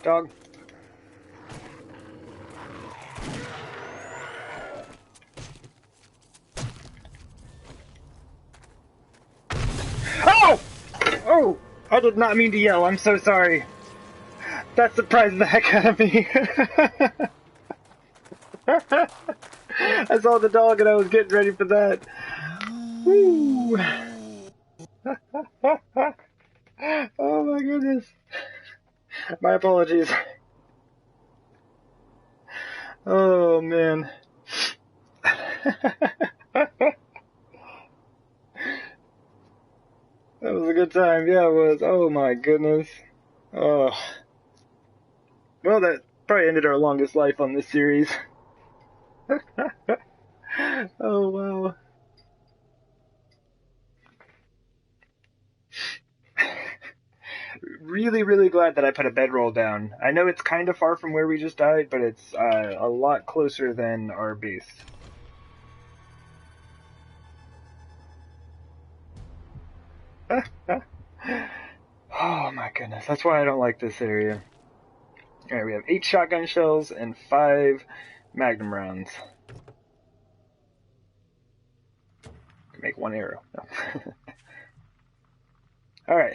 Dog. Oh! Oh! I did not mean to yell. I'm so sorry. That surprised the heck out of me. I saw the dog and I was getting ready for that. Woo! Oh my goodness. My apologies. Oh man. That was a good time. Yeah, it was. Oh my goodness. Oh. Well, that probably ended our longest life on this series. Oh wow. Really, really glad that I put a bedroll down. I know it's kind of far from where we just died, but it's a lot closer than our base. Oh my goodness, that's why I don't like this area. Alright, we have 8 shotgun shells and 5 magnum rounds. Make 1 arrow. No. Alright.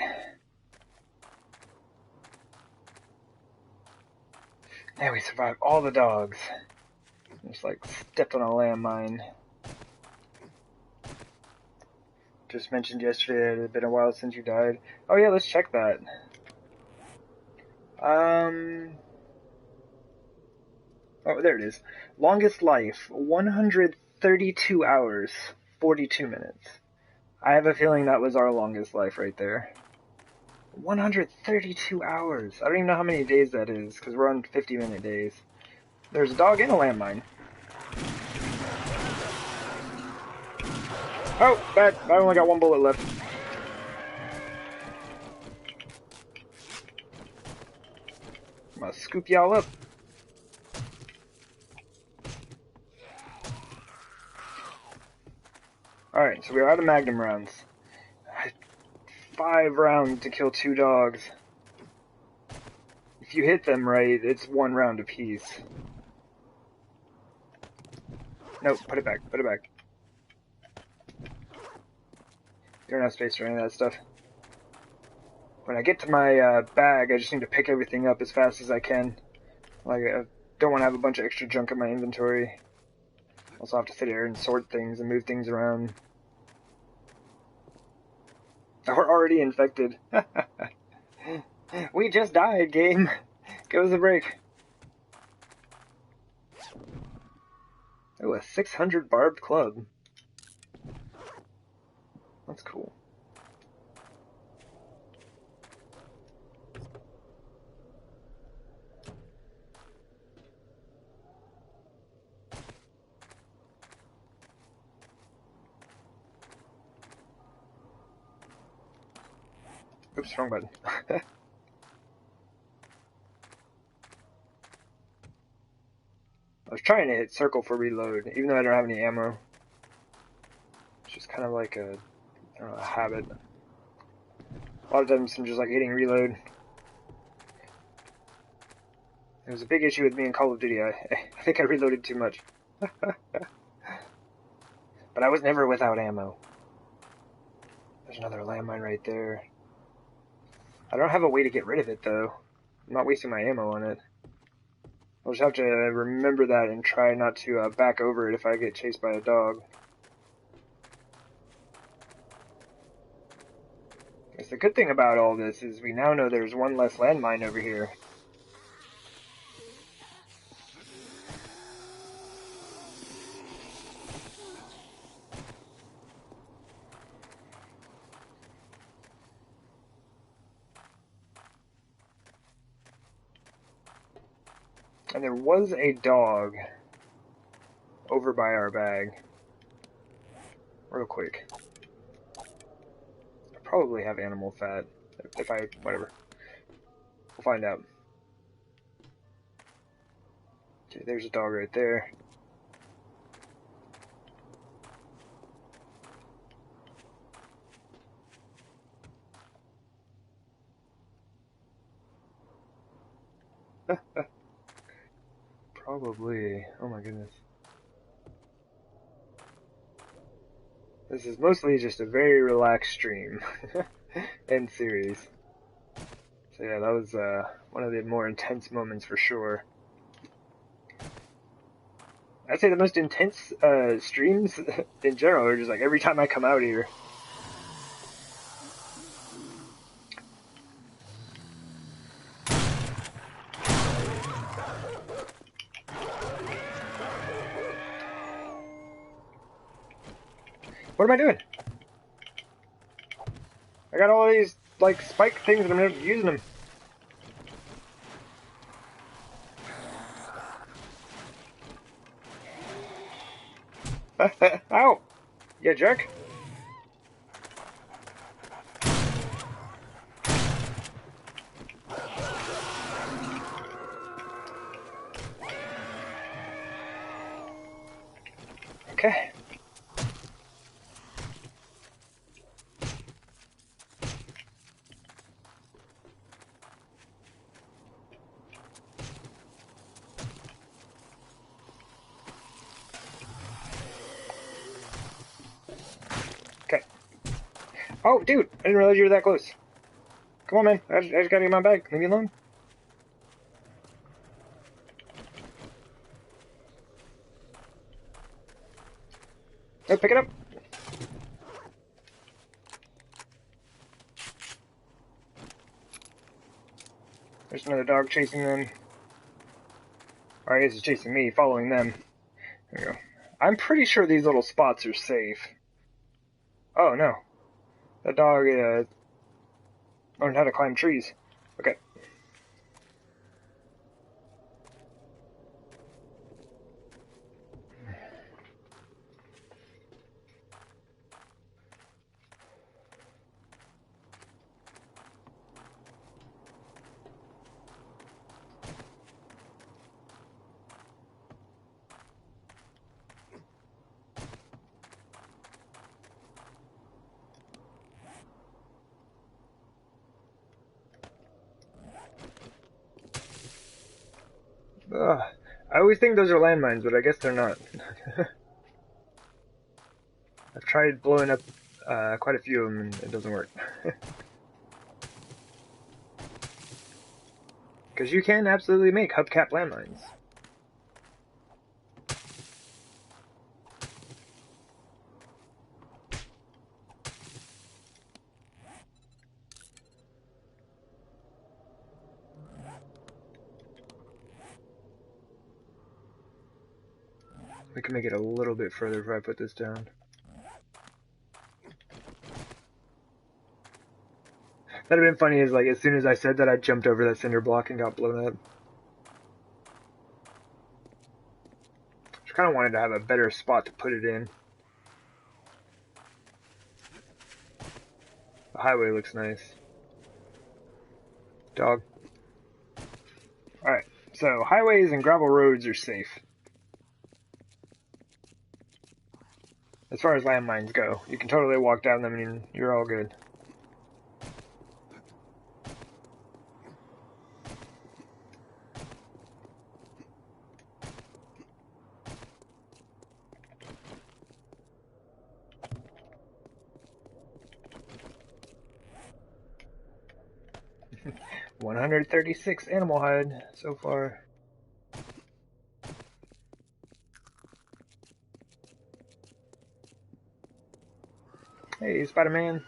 Yeah, we survived all the dogs. Just like stepped on a landmine. Just mentioned yesterday that it had been a while since you died. Oh yeah, let's check that. Oh, there it is. Longest life, 132 hours, 42 minutes. I have a feeling that was our longest life right there. 132 hours. I don't even know how many days that is, because we're on 50-minute days. There's a dog and a landmine. Oh, bad. I only got one bullet left. I'm gonna scoop y'all up. Alright, so we're out of magnum rounds. 5 rounds to kill 2 dogs. If you hit them right, it's 1 round apiece. Nope, put it back, put it back. You don't have space for any of that stuff. When I get to my bag, I just need to pick everything up as fast as I can. Like, I don't want to have a bunch of extra junk in my inventory. Also have to sit here and sort things and move things around. We're already infected. We just died, game. Give us a break. Oh, a 600 barbed club. That's cool. Oops, wrong button. I was trying to hit circle for reload, even though I don't have any ammo. It's just kind of like a, I don't know, a habit. A lot of times I'm just like hitting reload. It was a big issue with me in Call of Duty. I think I reloaded too much. But I was never without ammo. There's another landmine right there. I don't have a way to get rid of it, though. I'm not wasting my ammo on it. I'll just have to remember that and try not to back over it if I get chased by a dog. Guess the good thing about all this is we now know there's one less landmine over here. And there was a dog over by our bag. Real quick. I probably have animal fat. If I, whatever. We'll find out. Okay, there's a dog right there. Probably. Oh my goodness. This is mostly just a very relaxed stream and series. So yeah, that was one of the more intense moments for sure. I'd say the most intense streams in general are just like every time I come out here. What am I doing? I got all these, like, spike things and I'm not using them. Ow! You jerk. Okay. Okay. Oh, dude! I didn't realize you were that close. Come on, man. I just gotta get my bag. Leave me alone. Oh, pick it up. There's another dog chasing them. Or I guess it's chasing me, following them. There we go. I'm pretty sure these little spots are safe. Oh, no. That dog learned how to climb trees. Okay. Ugh. I always think those are landmines, but I guess they're not. I've tried blowing up quite a few of them and it doesn't work. Because you can absolutely make hubcap landmines. We can make it a little bit further if I put this down. That'd have been funny is like as soon as I said that I jumped over that cinder block and got blown up. Just kinda wanted to have a better spot to put it in. The highway looks nice. Dog. Alright, so highways and gravel roads are safe. As far as landmines go, you can totally walk down them and you're all good. $136 animal hide so far. Hey, Spider-Man.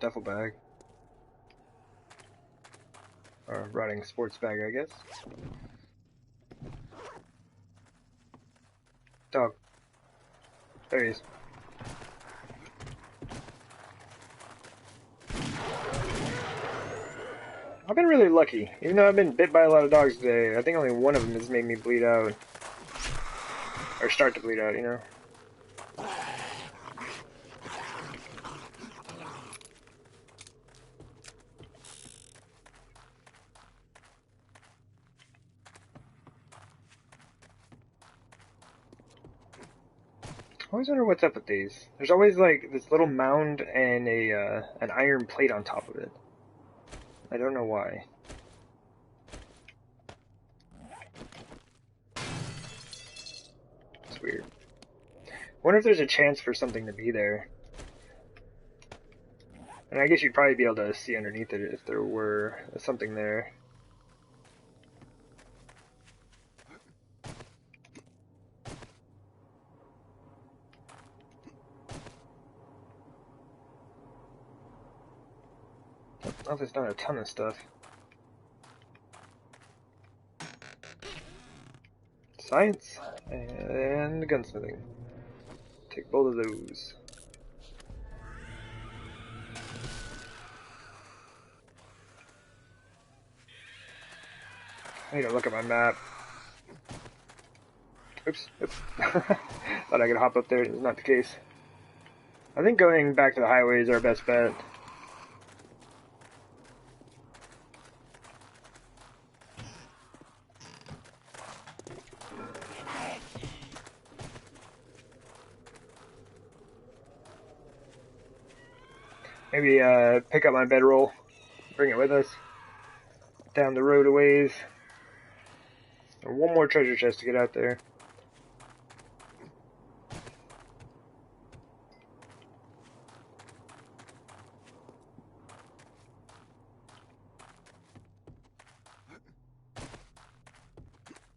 Duffel bag. Or riding sports bag, I guess. Dog. There he is. I've been really lucky. Even though I've been bit by a lot of dogs today, I think only one of them has made me bleed out. Or start to bleed out, you know? I always wonder what's up with these. There's always like this little mound and an iron plate on top of it. I don't know why. It's weird. Wonder if there's a chance for something to be there. And I guess you'd probably be able to see underneath it if there were something there. Oh, there's not a ton of stuff. Science and gunsmithing. Take both of those. I need to look at my map. Oops, oops. Thought I could hop up there. It's not the case. I think going back to the highway is our best bet. Maybe pick up my bedroll, bring it with us, down the road a ways. And one more treasure chest to get out there.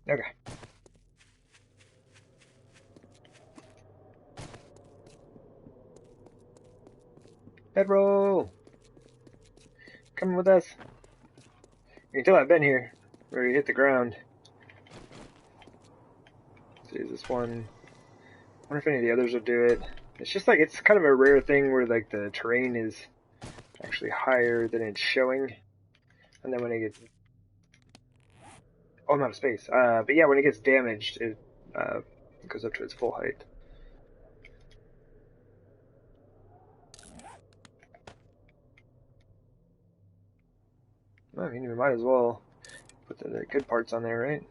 Okay. Bedroll! Coming with us. You can tell I've been here. Where you hit the ground. Let's see, is this one? I wonder if any of the others will do it. It's just like, it's kind of a rare thing where like the terrain is actually higher than it's showing. And then when it gets... Oh, I'm out of space. But yeah, when it gets damaged, it goes up to its full height. I mean, we might as well put the good parts on there, right?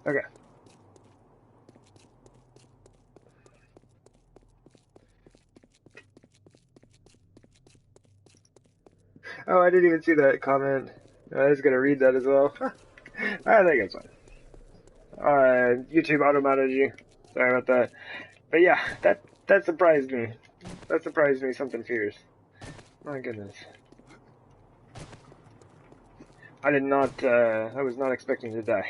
Okay. Oh, I didn't even see that comment. I was gonna read that as well. I think it's fine. YouTube automated you. Sorry about that. But yeah, that surprised me. That surprised me something fierce. My goodness. I did not, I was not expecting to die.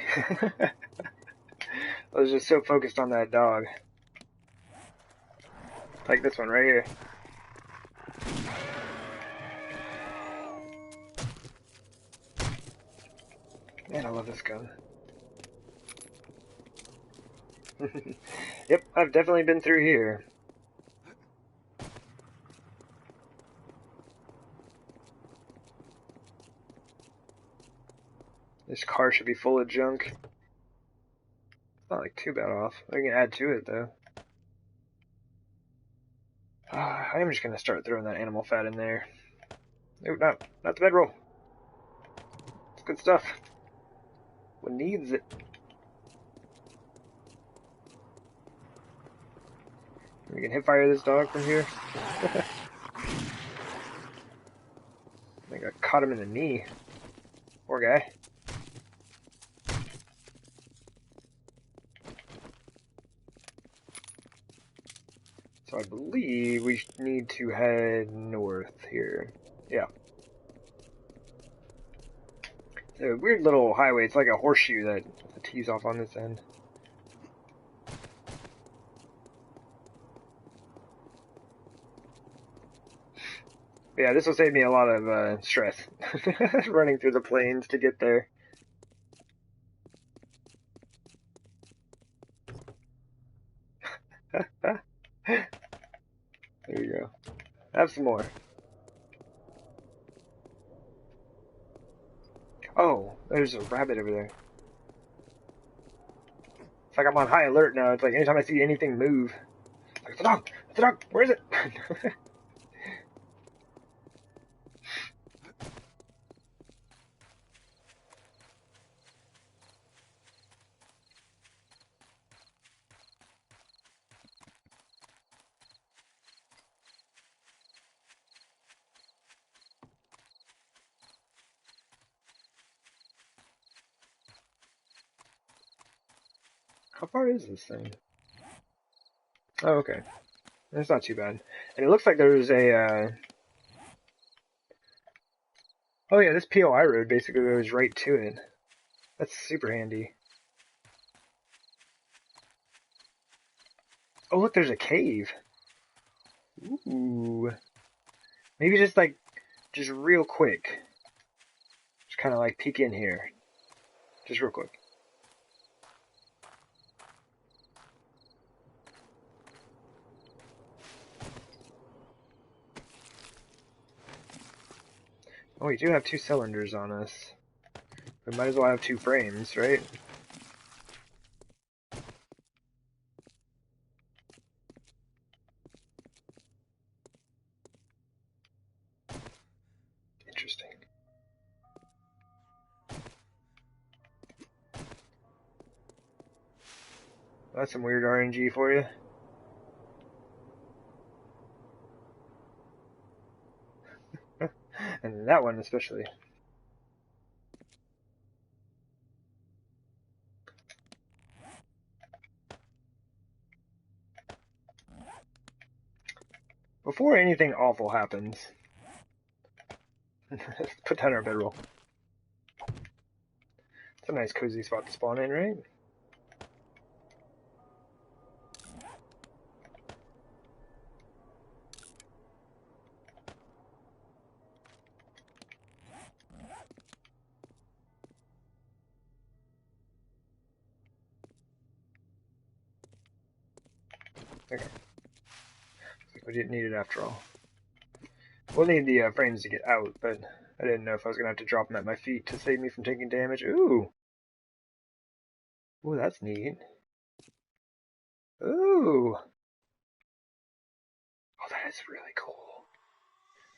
I was just so focused on that dog. Like this one right here. Man, I love this gun. Yep, I've definitely been through here. This car should be full of junk. Not like too bad off. I can add to it though. I am just gonna start throwing that animal fat in there. Nope, not the bedroll. It's good stuff. What needs it? We can hip fire this dog from here. I think I caught him in the knee. Poor guy. So I believe we need to head north here. Yeah. It's a weird little highway. It's like a horseshoe that tees off on this end. But yeah, this will save me a lot of stress. Running through the plains to get there. There you go. Have some more. Oh, there's a rabbit over there. It's like I'm on high alert now. It's like anytime I see anything move, it's like, it's a dog! It's a dog! Where is it? How far is this thing? Oh, okay. That's not too bad. And it looks like there's a, oh yeah, this POI road basically goes right to it. That's super handy. Oh look, there's a cave. Ooh. Maybe just like, just real quick. Just kind of like peek in here. Just real quick. Oh, we do have 2 cylinders on us. We might as well have 2 frames, right? Interesting. That's some weird RNG for you. And that one especially. Before anything awful happens, let's put down our bedroll. It's a nice cozy spot to spawn in, right? Okay. We didn't need it after all. We'll need the frames to get out, but I didn't know if I was going to have to drop them at my feet to save me from taking damage. Ooh! Ooh, that's neat. Ooh! Oh, that is really cool.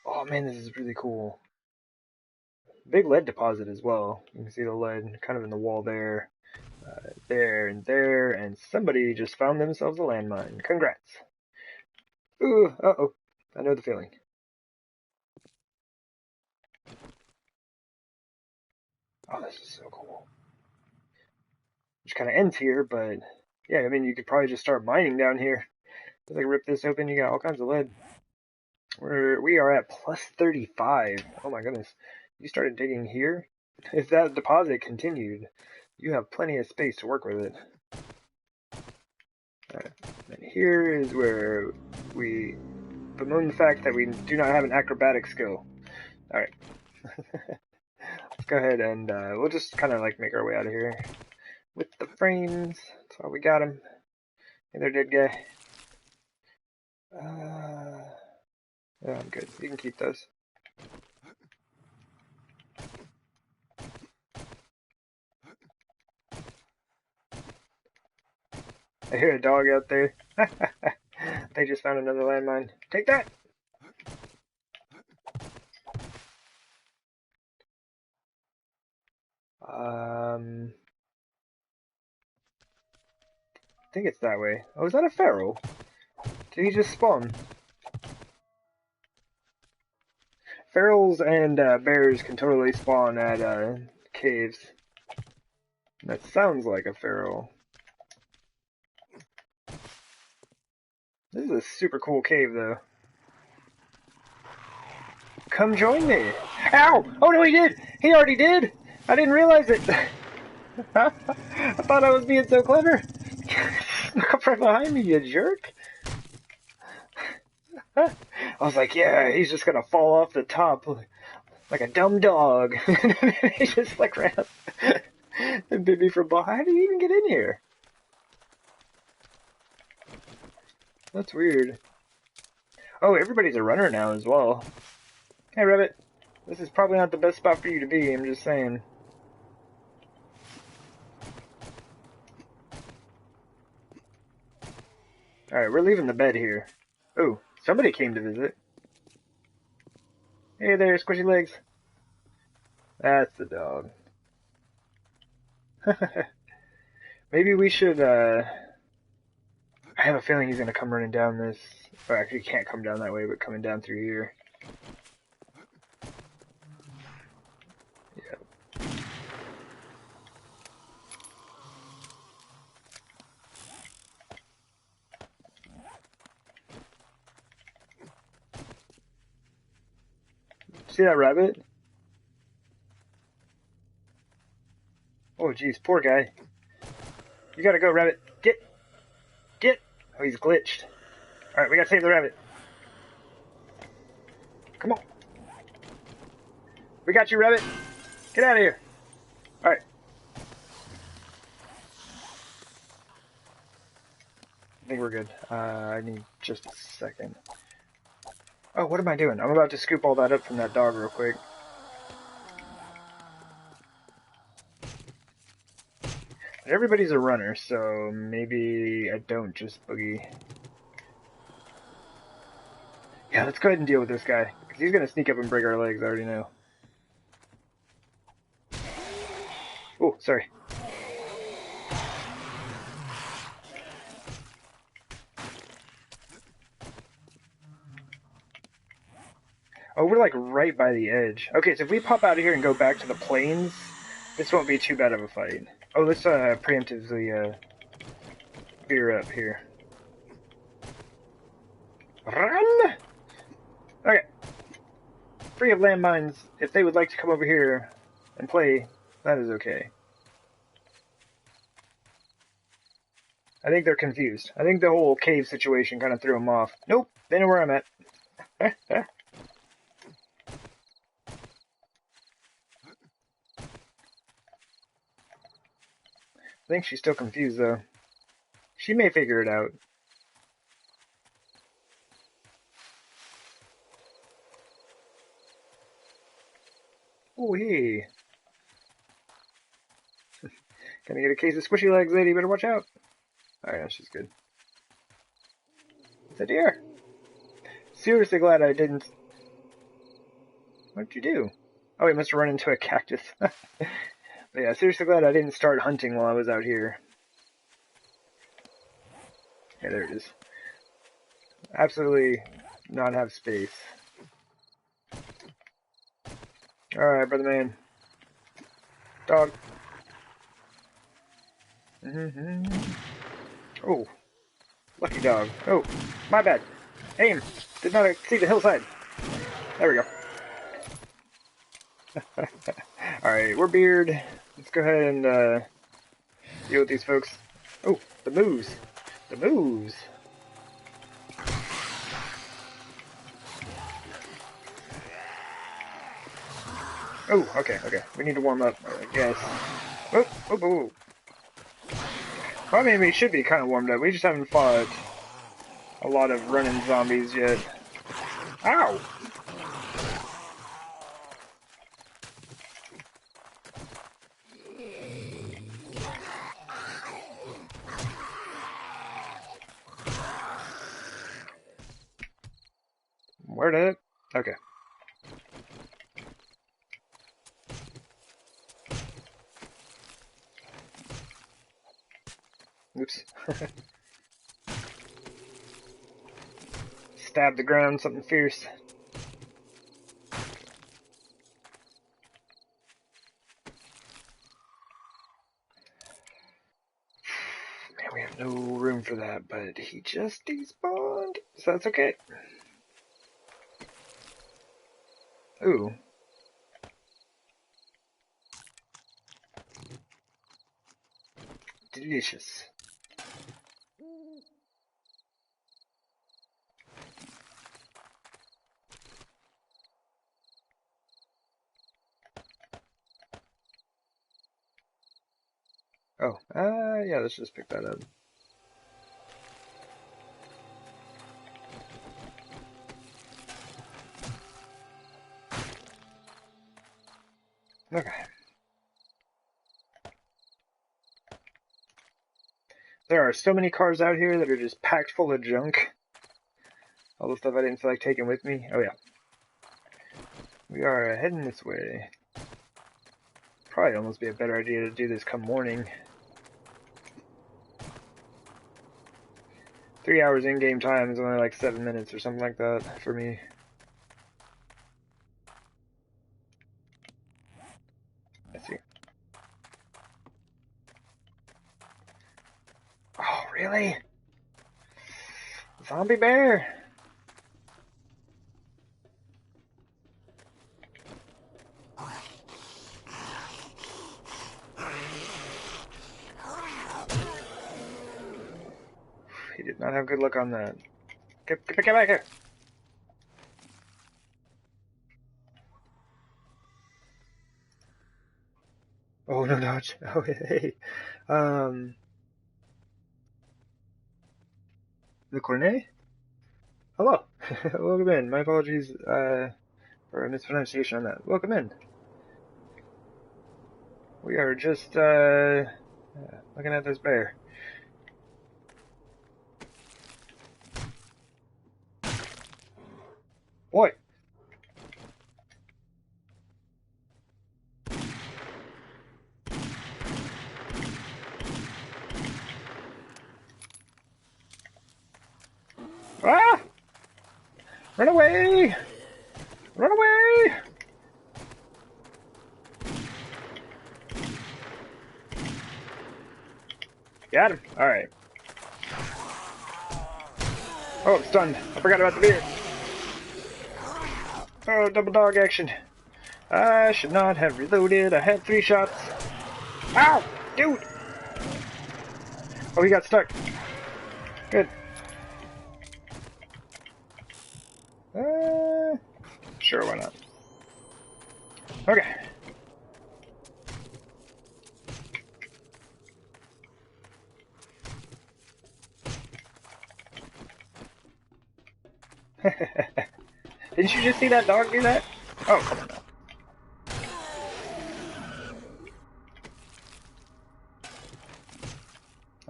Oh man, this is really cool. Big lead deposit as well. You can see the lead kind of in the wall there, there, and there, and somebody just found themselves a landmine. Congrats! Ooh, uh-oh. I know the feeling. Oh, this is so cool. Which kind of ends here, but yeah, I mean, you could probably just start mining down here. If I rip this open, you got all kinds of lead. We are at plus 35. Oh my goodness. You started digging here? If that deposit continued, you have plenty of space to work with it. And here is where we bemoan the fact that we do not have an acrobatic skill. Alright. Let's go ahead and we'll just kind of like make our way out of here. With the frames. That's why we got him. Hey there, dead guy. Yeah, I'm good. You can keep those. I hear a dog out there. They just found another landmine. Take that! I think it's that way. Oh, is that a feral? Did he just spawn? Ferals and bears can totally spawn at caves. That sounds like a feral. This is a super cool cave, though. Come join me! Ow! Oh no, he did! He already did! I didn't realize it! I thought I was being so clever! Snuck up right behind me, you jerk! I was like, yeah, he's just gonna fall off the top like a dumb dog. He just like ran up and bit me from behind. How did he even get in here? That's weird. Oh, everybody's a runner now as well. Hey, Rabbit. This is probably not the best spot for you to be, I'm just saying. Alright, we're leaving the bed here. Oh, somebody came to visit. Hey there, squishy legs. That's the dog. Maybe we should, I have a feeling he's gonna come running down this. Or actually, he can't come down that way, but coming down through here. Yeah. See that rabbit? Oh, jeez, poor guy. You gotta go, rabbit. Get! Get! Oh, he's glitched. Alright, we gotta save the rabbit. Come on. We got you, rabbit. Get out of here. Alright. I think we're good. I need just a second. Oh, what am I doing? I'm about to scoop all that up from that dog real quick. Everybody's a runner, so maybe I don't just boogie. Yeah, let's go ahead and deal with this guy. Because he's going to sneak up and break our legs, I already know. Oh, sorry. Oh, we're like right by the edge. Okay, so if we pop out of here and go back to the plains, this won't be too bad of a fight. Oh, let's preemptively veer up here. Run! Okay. Free of landmines, if they would like to come over here and play, that is okay. I think they're confused. I think the whole cave situation kind of threw them off. Nope, they know where I'm at. I think she's still confused, though. She may figure it out. Gonna get a case of squishy legs, lady. Better watch out. Oh yeah, she's good. It's a deer. Seriously glad I didn't. What did you do? Oh, he must have run into a cactus. But yeah, seriously glad I didn't start hunting while I was out here. Yeah, there it is. Absolutely not have space. Alright, brother man. Dog. Oh, lucky dog. Oh, my bad. Aim. Did not see the hillside. There we go. Alright, we're Beard. Let's go ahead and deal with these folks. Oh, the moose. The moose. Oh, okay. We need to warm up, I guess. Oh. Well, I mean, we should be kind of warmed up. We just haven't fought a lot of running zombies yet. Ow! Where did it? Okay. Oops. Stab the ground, something fierce. Man, we have no room for that, but he just despawned, so that's okay. Ooh. Delicious. Oh, yeah, let's just pick that up. Okay. There are so many cars out here that are just packed full of junk. All the stuff I didn't feel like taking with me. Oh, yeah. We are heading this way. Probably almost be a better idea to do this come morning. 3 hours in-game time is only like 7 minutes or something like that for me. Let's see. Oh, really? Zombie bear? He did not have good luck on that. Get back here! Oh, no dodge. Oh, hey. The Cornet? Hello. Welcome in. My apologies for a mispronunciation on that. Welcome in. We are just looking at this bear. Boy! Ah! Run away! Run away! Got him. Alright. Oh, I'm stunned. I forgot about the beard. Oh, double dog action. I should not have reloaded. I had 3 shots. Ow! Dude! Oh, he got stuck. Good. Sure, why not? Okay. Didn't you just see that dog do that? Oh, come on now.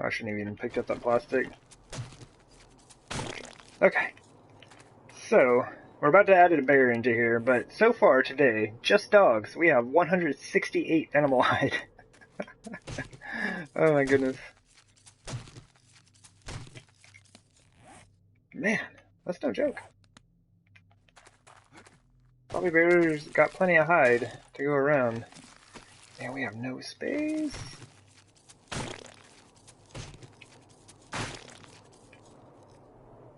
I shouldn't have even picked up that plastic. Okay. So, we're about to add a bear into here, but so far today, just dogs, we have 168 animal hide. Oh my goodness. Man, that's no joke. Probably bears got plenty of hide to go around. Man, we have no space.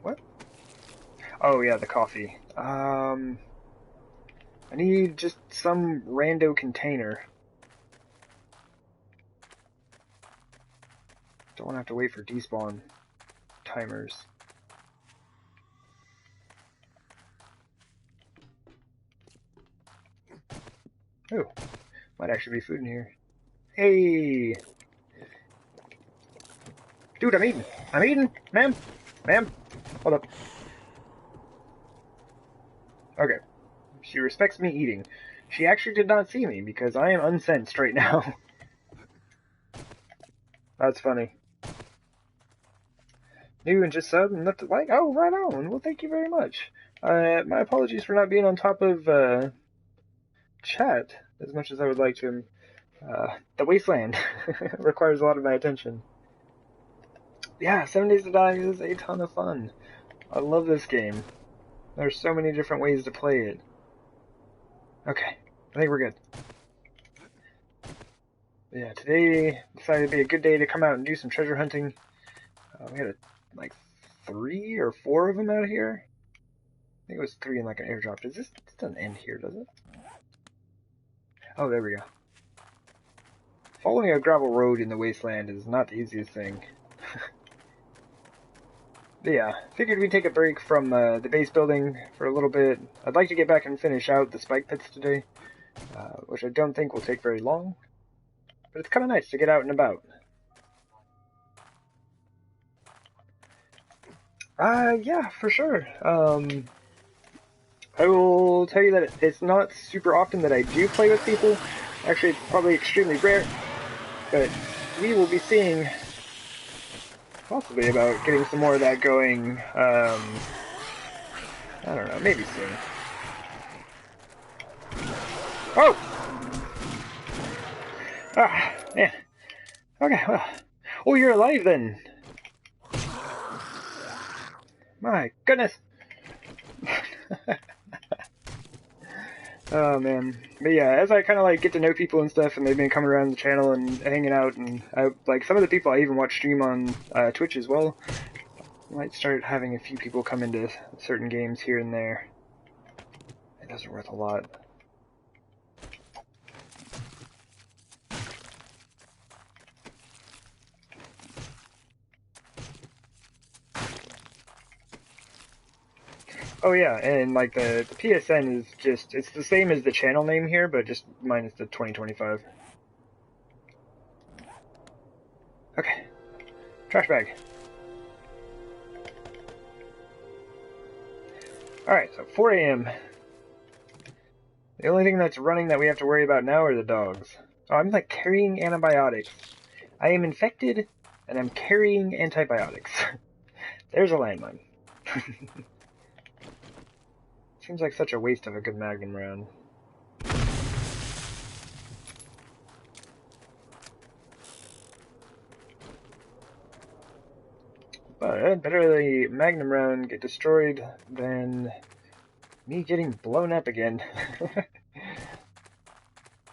What? Oh yeah, the coffee. I need just some rando container. Don't want to have to wait for despawn timers. Oh, might actually be food in here. Hey! Dude, I'm eating! I'm eating! Ma'am! Ma'am! Hold up. Okay. She respects me eating. She actually did not see me because I am unsensed right now. That's funny. New and just sub and nothing like. Oh, right on. Well, thank you very much. My apologies for not being on top of chat as much as I would like to. The Wasteland requires a lot of my attention. Yeah, 7 Days to Die is a ton of fun. I love this game. There's so many different ways to play it. Okay, I think we're good. Yeah, today decided to be a good day to come out and do some treasure hunting. We had like 3 or 4 of them out here. I think it was 3 in like an airdrop. This doesn't end here, does it? Oh, there we go. Following a gravel road in the wasteland is not the easiest thing. But yeah, figured we'd take a break from the base building for a little bit. I'd like to get back and finish out the spike pits today, which I don't think will take very long. But it's kind of nice to get out and about. Yeah, for sure. I will tell you that it's not super often that I do play with people. Actually, it's probably extremely rare. But we will be seeing possibly about getting some more of that going. I don't know, maybe soon. Oh! Ah, man. Okay, well. Oh, you're alive then. My goodness. Oh man, but yeah, as I kind of like get to know people and stuff, and they've been coming around the channel and hanging out, and I like some of the people I even watch stream on Twitch as well. I might start having a few people come into certain games here and there. It doesn't worth a lot. Oh yeah, and like the PSN is just, it's the same as the channel name here, but just minus the 2025. Okay. Trash bag. Alright, so 4 a.m. The only thing that's running that we have to worry about now are the dogs. Oh, I'm like carrying antibiotics. I am infected, and I'm carrying antibiotics. There's a landmine. Seems like such a waste of a good magnum round. But better the magnum round get destroyed than me getting blown up again.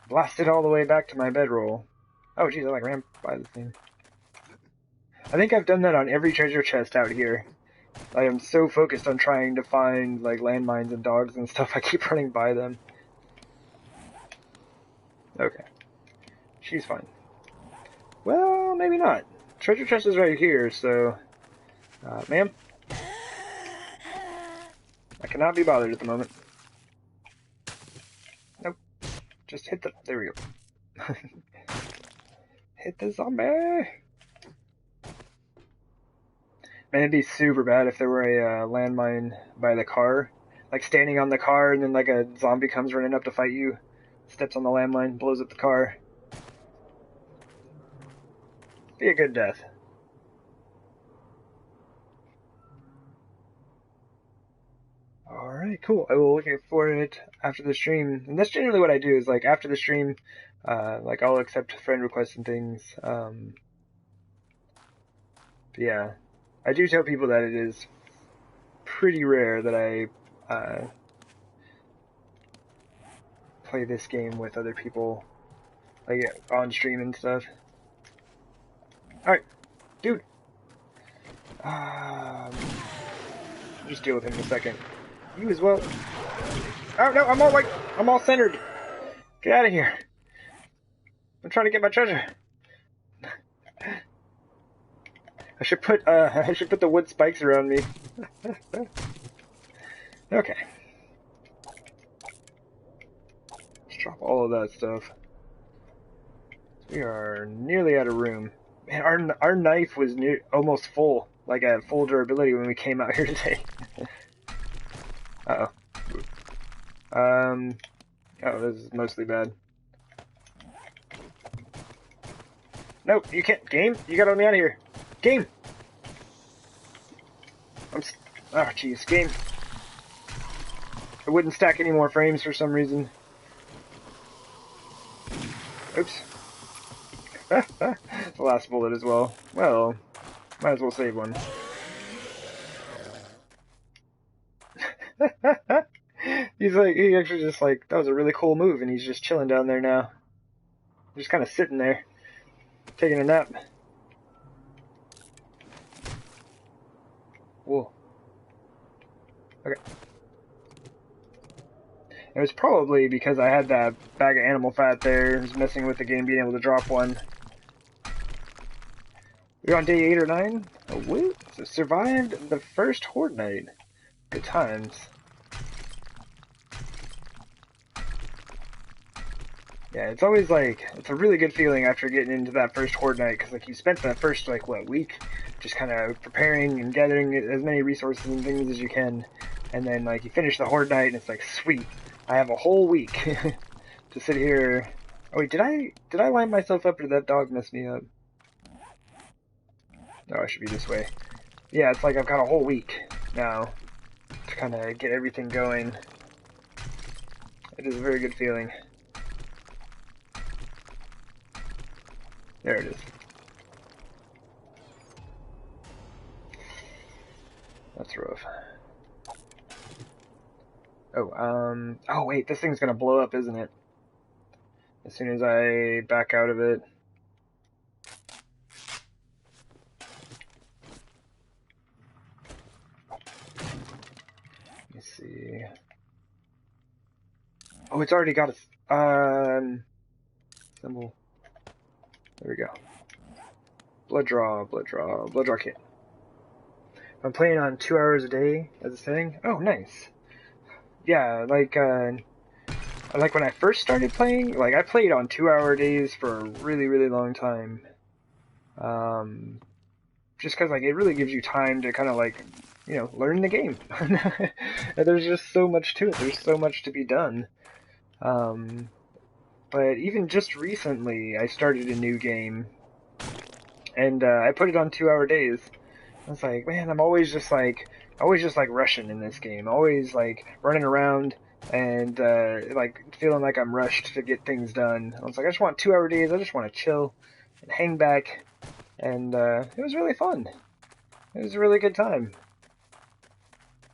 Blasted all the way back to my bedroll. Oh jeez, I like ran by the thing. I think I've done that on every treasure chest out here. I am so focused on trying to find like landmines and dogs and stuff, I keep running by them. Okay. She's fine. Well, maybe not. Treasure chest is right here, so... ma'am? I cannot be bothered at the moment. Nope. Just hit the... There we go. Hit the zombie! Man, it'd be super bad if there were a landmine by the car. Like standing on the car and then like a zombie comes running up to fight you. Steps on the landmine, blows up the car. Be a good death. Alright, cool. I will look for it after the stream. And that's generally what I do is like after the stream, like I'll accept friend requests and things. But yeah, I do tell people that it is pretty rare that I play this game with other people, like on stream and stuff. Alright, dude. Just deal with him in a second. You as well. Oh no, I'm all centered. Get out of here. I'm trying to get my treasure. I should put the wood spikes around me. Okay. Let's drop all of that stuff. We are nearly out of room. Man, our knife was almost full, like at full durability when we came out here today. Uh-oh. Oh, this is mostly bad. Nope, you can't. Game? You gotta let me out of here. Game! Oh, jeez. Game. It wouldn't stack any more frames for some reason. Oops. The last bullet as well. Well, might as well save one. He actually just like, that was a really cool move, and he's just chilling down there now. Just kind of sitting there, taking a nap. Whoa. Okay. It was probably because I had that bag of animal fat there. It was messing with the game being able to drop one. We're on day 8 or 9? Oh, what? So survived the first horde night. Good times. Yeah, it's always like, it's a really good feeling after getting into that first horde night, because like you spent the first like, what, week just kind of preparing and gathering as many resources and things as you can, and then like you finish the horde night and it's like, sweet, I have a whole week to sit here. Oh wait, did I line myself up or did that dog mess me up? No, I should be this way. Yeah, it's like I've got a whole week now to kind of get everything going. It is a very good feeling. There it is. That's rough. Oh, oh wait, this thing's gonna blow up, isn't it? As soon as I back out of it. Let me see. Oh, it's already got a, symbol. There we go. Blood draw kit. I'm playing on 2 hours a day as a setting. Oh, nice. Yeah, like when I first started playing, like I played on 2 hour days for a really, really long time. Just because like it really gives you time to kind of like, you know, learn the game. There's just so much to it. There's so much to be done. But even just recently, I started a new game, and I put it on 2 hour days. I was like, man, I'm always just like rushing in this game. Always like running around and like feeling like I'm rushed to get things done. I was like, I just want 2 hour days. I just want to chill and hang back, and it was really fun. It was a really good time.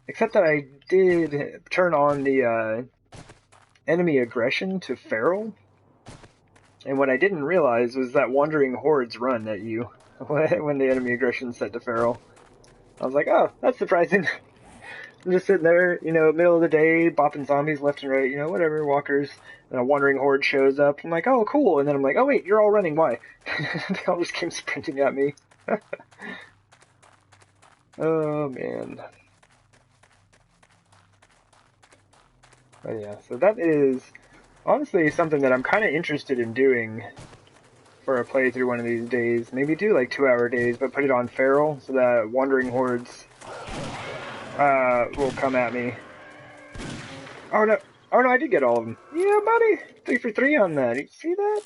Except that I did turn on the enemy aggression to feral, and what I didn't realize was that wandering hordes run at you when the enemy aggression is set to feral. I was like, oh, that's surprising. I'm just sitting there, you know, middle of the day, bopping zombies left and right, you know, whatever, walkers, and a wandering horde shows up. I'm like, oh, cool. And then I'm like, oh, wait, you're all running. Why? They all just came sprinting at me. Oh, man. But yeah, so that is honestly something that I'm kind of interested in doing for a playthrough one of these days. Maybe do like 2 hour days, but put it on feral so that wandering hordes will come at me. Oh no, I did get all of them. Yeah, buddy, 3 for 3 on that. You see that?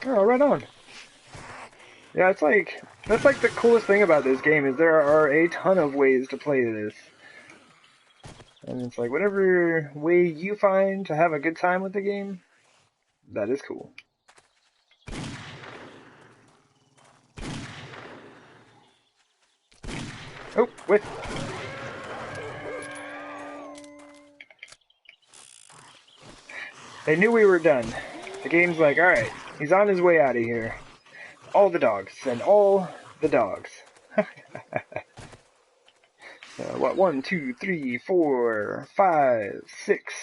Oh, right on. Yeah, it's like that's like the coolest thing about this game is there are a ton of ways to play this. And it's like whatever way you find to have a good time with the game, that is cool. Oh, wait. They knew we were done. The game's like, alright, he's on his way out of here. All the dogs, and all the dogs. What, 1, 2, 3, 4, 5, 6.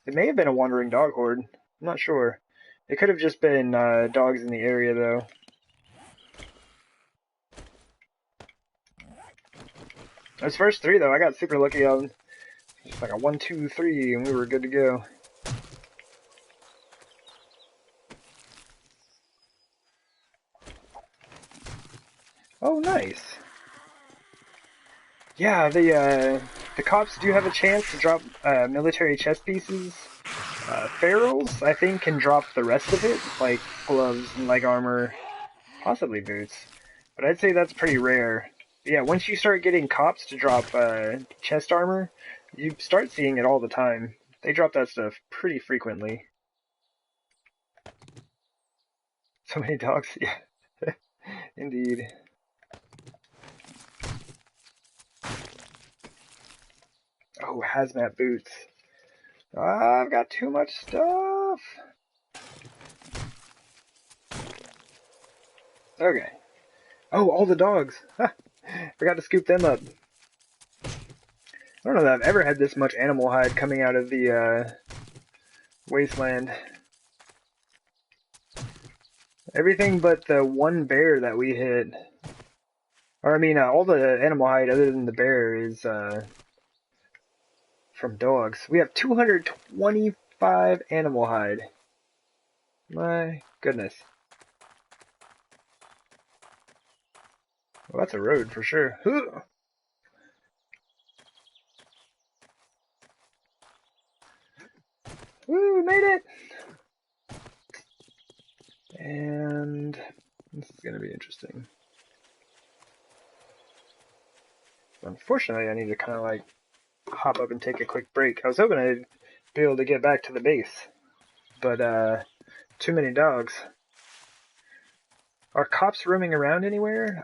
It may have been a wandering dog horde. I'm not sure. It could have just been dogs in the area, though. Those first 3, though, I got super lucky on. Just like a 1, 2, 3, and we were good to go. Oh, nice. Yeah, the cops do have a chance to drop military chess pieces. Ferals, I think, can drop the rest of it, like gloves and leg armor, possibly boots. But I'd say that's pretty rare. But yeah, once you start getting cops to drop chest armor, you start seeing it all the time. They drop that stuff pretty frequently. So many dogs, yeah. Indeed. Oh, hazmat boots. I've got too much stuff. Okay. Oh, all the dogs. Forgot to scoop them up. I don't know that I've ever had this much animal hide coming out of the wasteland. Everything but the one bear that we hit. Or, I mean, all the animal hide other than the bear is from dogs. We have 225 animal hide. My goodness. Well, that's a road for sure. Woo, we made it! And this is going to be interesting. Unfortunately, I need to kind of like hop up and take a quick break. I was hoping I'd be able to get back to the base, but too many dogs. Are cops roaming around anywhere?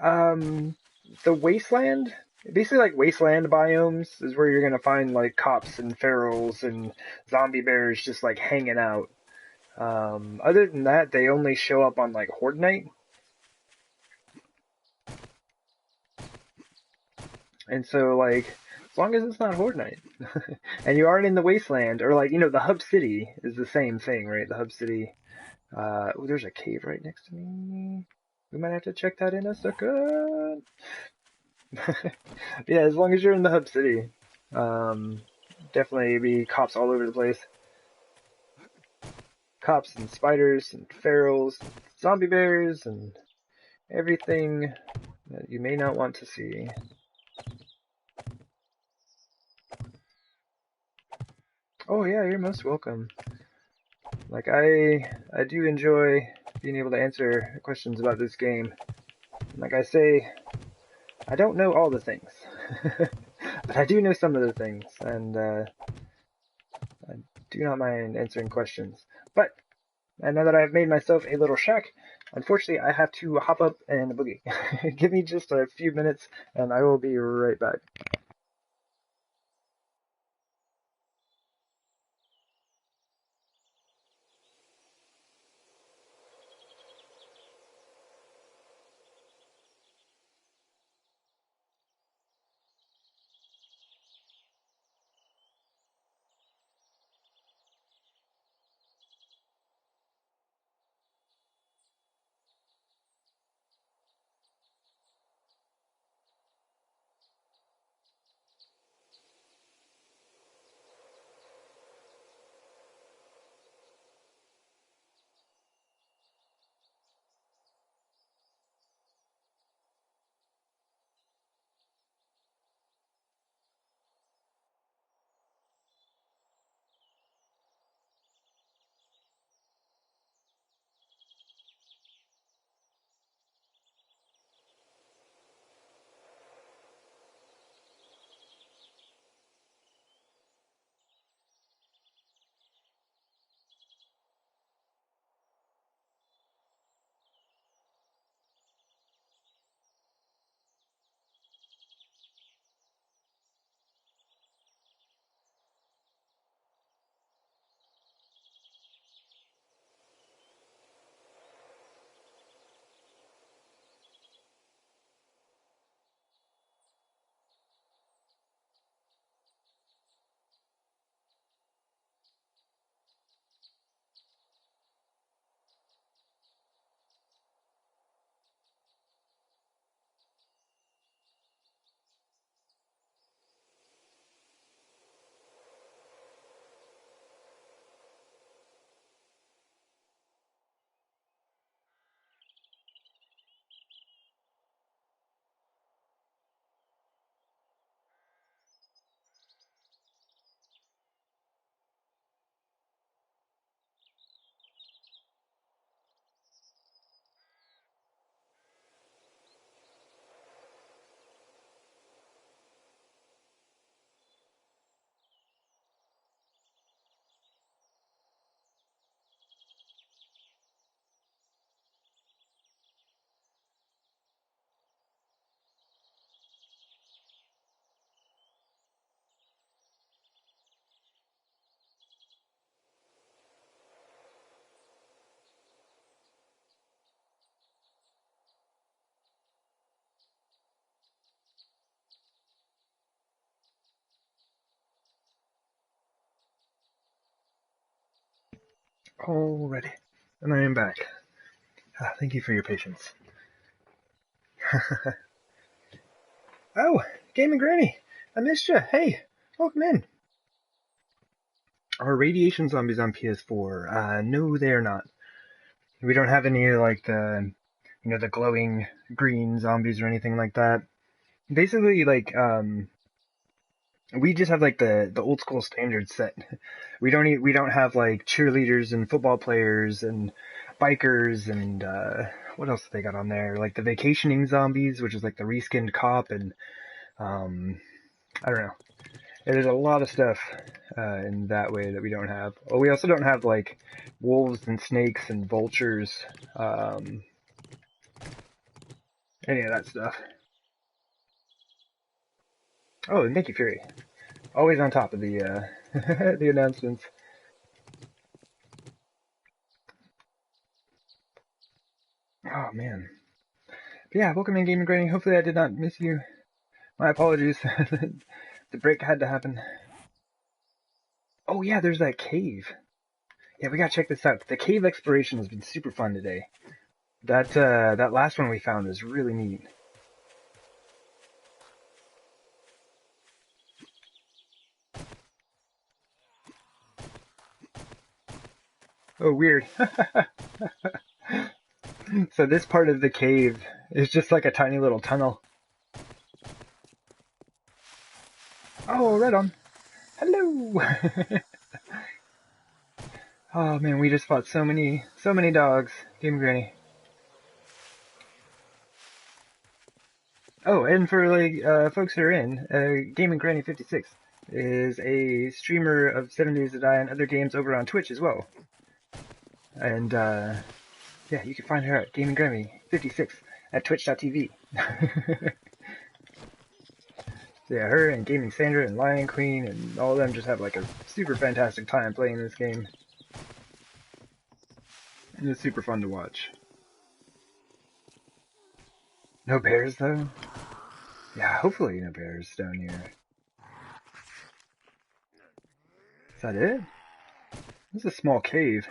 The wasteland, basically like wasteland biomes, is where you're gonna find like cops and ferals and zombie bears just like hanging out. Other than that, they only show up on like Horde Night. And so like, as long as it's not Horde Night, and you aren't in the wasteland, or like, the hub city is the same thing, right? The hub city. Oh, there's a cave right next to me. We might have to check that in a second. Yeah, as long as you're in the hub city, definitely be cops all over the place. Cops and spiders and ferals, and zombie bears, and everything that you may not want to see. Oh yeah, you're most welcome. Like I do enjoy being able to answer questions about this game. Like I say, I don't know all the things, but I do know some of the things, and I do not mind answering questions. But and now that I've made myself a little shack, unfortunately I have to hop up and boogie. Give me just a few minutes, and I will be right back. Alrighty. And I am back. Thank you for your patience. Oh, Gaming Granny! I missed you. Hey, welcome in. Are radiation zombies on PS4? No, they are not. We don't have any like the glowing green zombies or anything like that. Basically, like we just have like the old school standard set. We don't have like cheerleaders and football players and bikers and what else have they got on there? Like the vacationing zombies, which is like the reskinned cop and I don't know. There's a lot of stuff in that way that we don't have. Well, we also don't have like wolves and snakes and vultures, any of that stuff. Oh, and thank you, Fury. Always on top of the the announcements. Oh man. But yeah, welcome in, Gaming Granny. Hopefully, I did not miss you. My apologies. The break had to happen. Oh yeah, there's that cave. Yeah, we gotta check this out. The cave exploration has been super fun today. That last one we found was really neat. Oh, weird. So this part of the cave is just like a tiny little tunnel. Oh, right on. Hello. Oh man, we just fought so many dogs. Game Granny. Oh, and for like folks that are in, Gaming Granny 56 is a streamer of 7 Days to Die and other games over on Twitch as well. And yeah, you can find her at Gaming Granny 56 at twitch.tv. So yeah, her and Gaming Sandra and Lion Queen and all of them just have like a super fantastic time playing this game. And it's super fun to watch. No bears though? Yeah, hopefully no bears down here. Is that it? This is a small cave.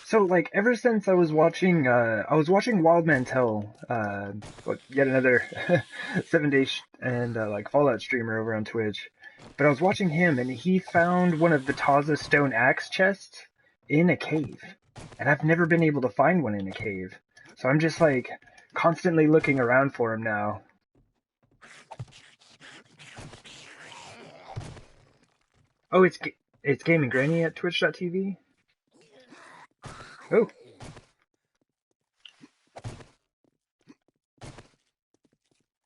So like ever since I was watching Wild Man Tell, yet another 7 Day and like Fallout streamer over on Twitch. But I was watching him and he found one of the Taza stone axe chests in a cave. And I've never been able to find one in a cave. So I'm just like constantly looking around for him now. Oh, it's Gaming Granny at twitch.tv? Oh.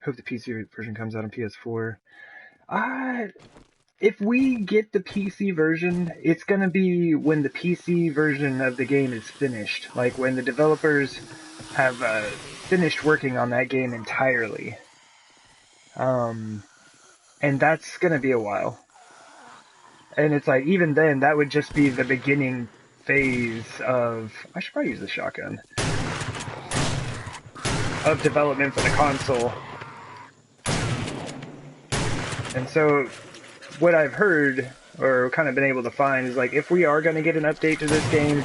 Hope the PC version comes out on PS4. If we get the PC version, it's gonna be when the PC version of the game is finished. Like when the developers have finished working on that game entirely. And that's gonna be a while. And it's like, even then, that would just be the beginning phase of... I should probably use the shotgun. Of development for the console. And so, what I've heard, or kind of been able to find, is like, if we are going to get an update to this game,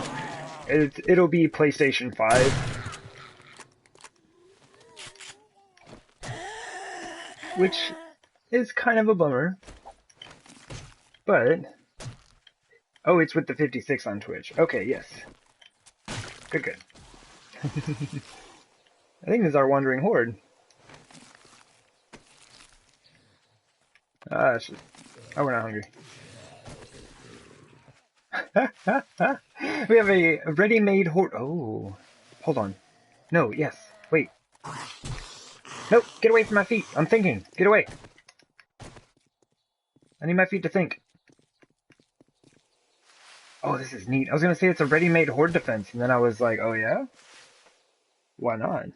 it'll be PlayStation 5. Which is kind of a bummer. But... Oh, it's with the 56 on Twitch. Okay, yes. Good. I think this is our Wandering Horde. Oh, we're not hungry. We have a ready-made horde. Oh, hold on. No, yes. Wait. Nope, get away from my feet. I'm thinking. Get away. I need my feet to think. Oh, this is neat. I was gonna say it's a ready-made horde defense, and then I was like, oh yeah? Why not?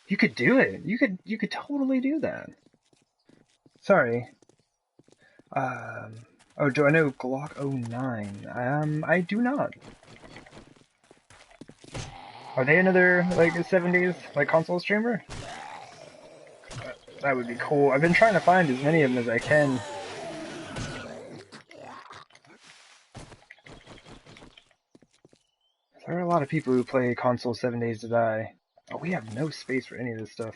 You could do it. You could totally do that. Sorry. Oh, do I know Glock 09? I do not. Are they another, like, 7 Days, like, console streamer? That would be cool. I've been trying to find as many of them as I can. lot of people who play console 7 Days to Die. Oh, we have no space for any of this stuff.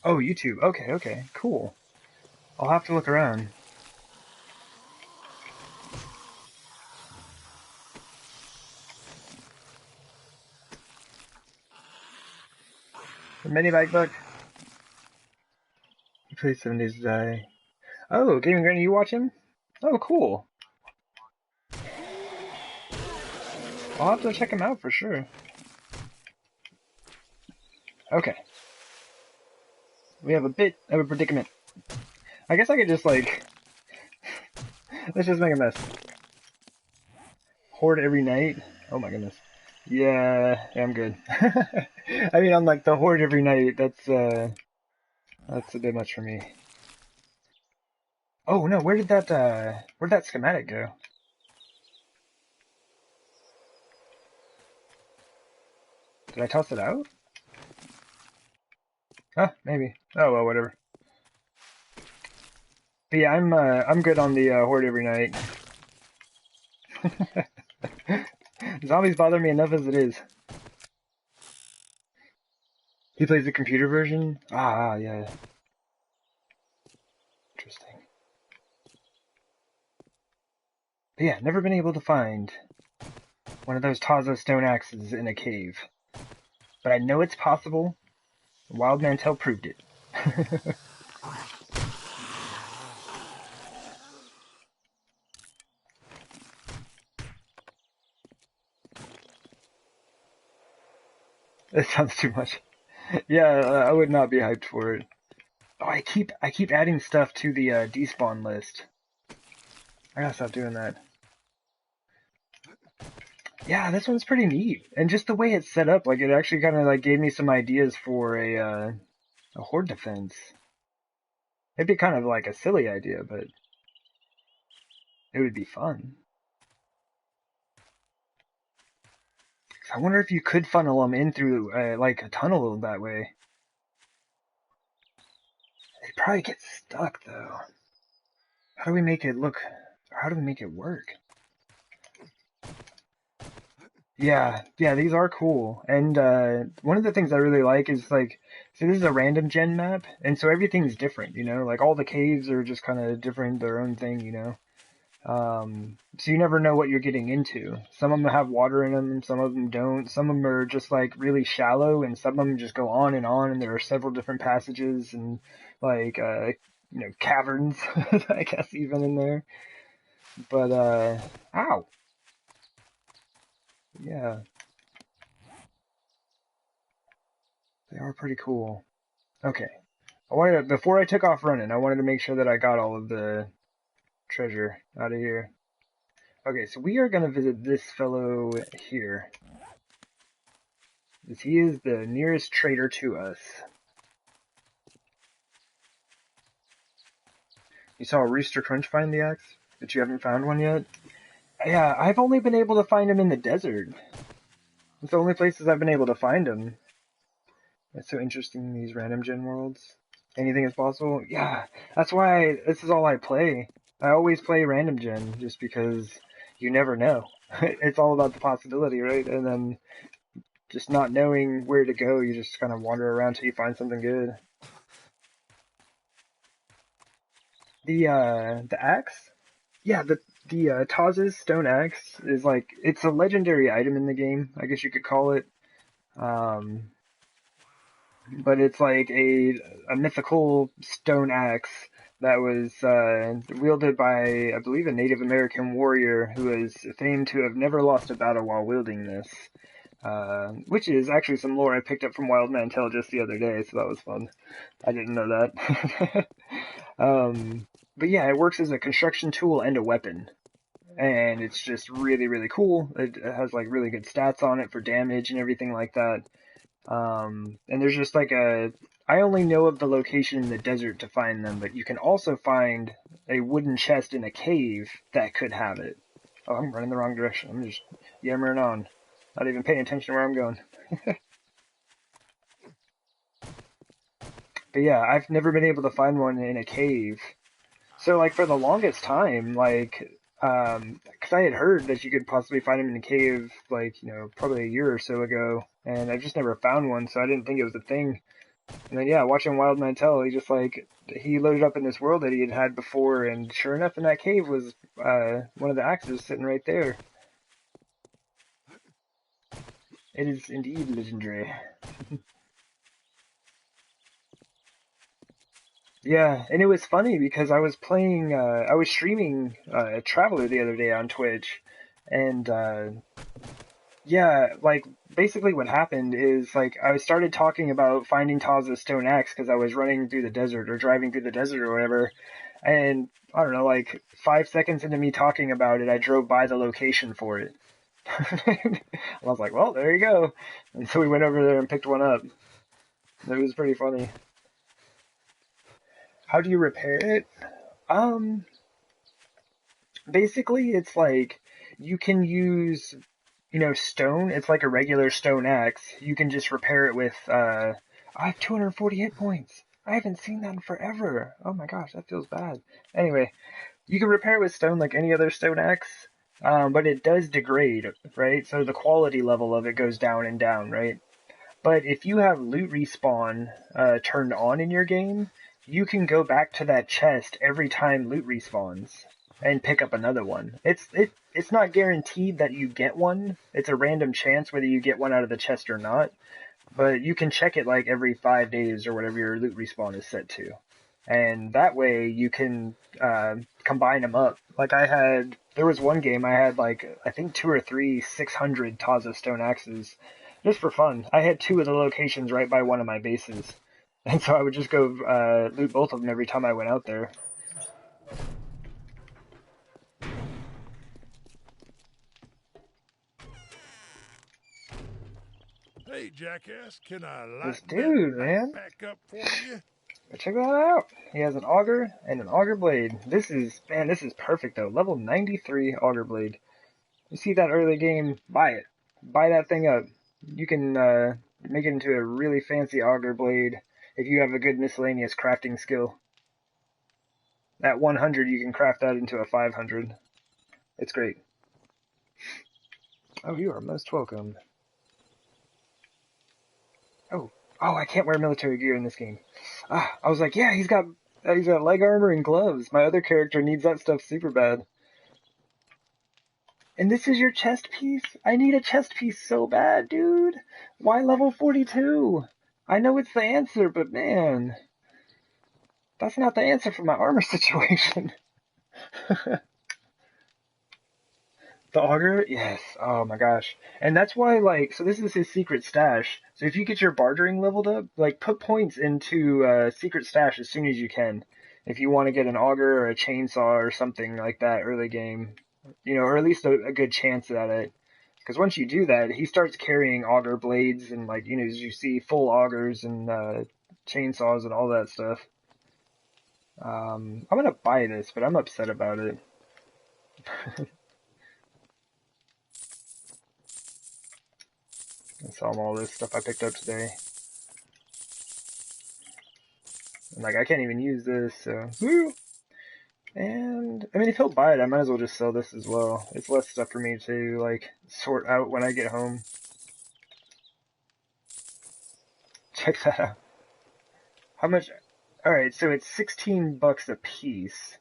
Oh, YouTube. Okay, okay, cool. I'll have to look around. The mini bike book. He plays 7 Days to Die. Oh, Gaming Granny, you watch him? Oh, cool. I'll have to check him out for sure. Okay. We have a bit of a predicament. I guess I could just, like... let's just make a mess. Horde every night? Oh my goodness. Yeah, I'm good. I mean, on, like, the horde every night, that's a bit much for me. Oh, no, where'd that schematic go? Did I toss it out? Huh, maybe. Oh, well, whatever. But yeah, I'm good on the, horde every night. Zombies bother me enough as it is. He plays the computer version? Ah, yeah. Interesting. But yeah, never been able to find one of those Taza stone axes in a cave. But I know it's possible. Wild Mantel proved it. That sounds too much. Yeah, I would not be hyped for it. Oh, I keep adding stuff to the despawn list. I gotta stop doing that. Yeah, this one's pretty neat, and just the way it's set up, like it actually kind of like gave me some ideas for a horde defense. It'd be kind of like a silly idea, but it would be fun. I wonder if you could funnel them in through like a tunnel that way. They probably get stuck though. How do we make it look? How do we make it work? Yeah, yeah, these are cool. And one of the things I really like is like, so this is a random gen map, and so everything's different, you know? Like all the caves are just kind of different, their own thing, you know? So you never know what you're getting into. Some of them have water in them, some of them don't. Some of them are just like really shallow, and some of them just go on, and there are several different passages and like, you know, caverns, I guess, even in there. But, ow! Yeah, they are pretty cool. Okay. Before I took off running, I wanted to make sure that I got all of the treasure out of here. Okay, so we are gonna visit this fellow here. As he is the nearest trader to us. You saw Rooster Crunch find the axe? But you haven't found one yet? Yeah, I've only been able to find him in the desert. It's the only places I've been able to find him. That's so interesting, these random gen worlds. Anything is possible? Yeah, that's why this is all I play. I always play random gen, just because you never know. It's all about the possibility, right? And then just not knowing where to go, you just kind of wander around till you find something good. The axe? Yeah, the Taz's stone axe is like, it's a legendary item in the game, I guess you could call it. Um, but it's like a mythical stone axe that was wielded by, I believe, a Native American warrior who is famed to have never lost a battle while wielding this. Which is actually some lore I picked up from Wild Mantel just the other day, so that was fun. I didn't know that. But yeah, it works as a construction tool and a weapon. And it's just really, really cool. It has like really good stats on it for damage and everything like that. And there's just like I only know of the location in the desert to find them, but you can also find a wooden chest in a cave that could have it. Oh, I'm running the wrong direction. I'm just yammering on. Not even paying attention to where I'm going. But yeah, I've never been able to find one in a cave. So like for the longest time, like, 'cause I had heard that you could possibly find him in a cave, like, probably a year or so ago, and I just never found one, so I didn't think it was a thing. And then yeah, watching Wild Man Tell, he loaded up in this world that he had had before, and sure enough, in that cave was one of the axes sitting right there. It is indeed legendary. Yeah, and it was funny because I was streaming Traveler the other day on Twitch, and yeah, like basically what happened is like I started talking about finding Taz's stone axe because I was running through the desert or driving through the desert or whatever, and I don't know, like 5 seconds into me talking about it, I drove by the location for it. I was like, well, there you go. And so we went over there and picked one up. It was pretty funny. How do you repair it? Um, Basically, it's like you can use, stone. It's like a regular stone axe. You can just repair it with, I have 240 hit points. I haven't seen that in forever. Oh my gosh, that feels bad. Anyway, you can repair it with stone like any other stone axe, but it does degrade, right? So the quality level of it goes down and down, right? But if you have loot respawn turned on in your game, you can go back to that chest every time loot respawns and pick up another one. It's not guaranteed that you get one. It's a random chance whether you get one out of the chest or not. But you can check it like every 5 days or whatever your loot respawn is set to. And that way you can combine them up. There was one game I had like, I think two or three 600 Taza stone axes just for fun. I had two of the locations right by one of my bases. And so I would just go loot both of them every time I went out there. Hey, jackass, can I This lighten that dude, man. backpack up for you? But check that out. He has an auger and an auger blade. This is perfect though. Level 93 auger blade. You see that early game, buy it. Buy that thing up. You can make it into a really fancy auger blade if you have a good miscellaneous crafting skill. At 100, you can craft that into a 500. It's great. Oh, you are most welcome. Oh, I can't wear military gear in this game. I was like, yeah, he's got leg armor and gloves. My other character needs that stuff super bad. And this is your chest piece? I need a chest piece so bad, dude. Why level 42? I know it's the answer, but man, that's not the answer for my armor situation. The auger? Yes. Oh my gosh. And that's why, like, so this is his secret stash. So if you get your bartering leveled up, like, put points into secret stash as soon as you can. If you want to get an auger or a chainsaw or something like that early game, or at least a good chance at it. Because once you do that, he starts carrying auger blades and, like, as you see, full augers and chainsaws and all that stuff. I'm gonna buy this, but I'm upset about it. I saw all this stuff I picked up today. And, like, I can't even use this, so. Woo! And, I mean, if he'll buy it, I might as well just sell this as well. It's less stuff for me to, like, sort out when I get home. Check that out. How much? Alright, so it's 16 bucks a piece.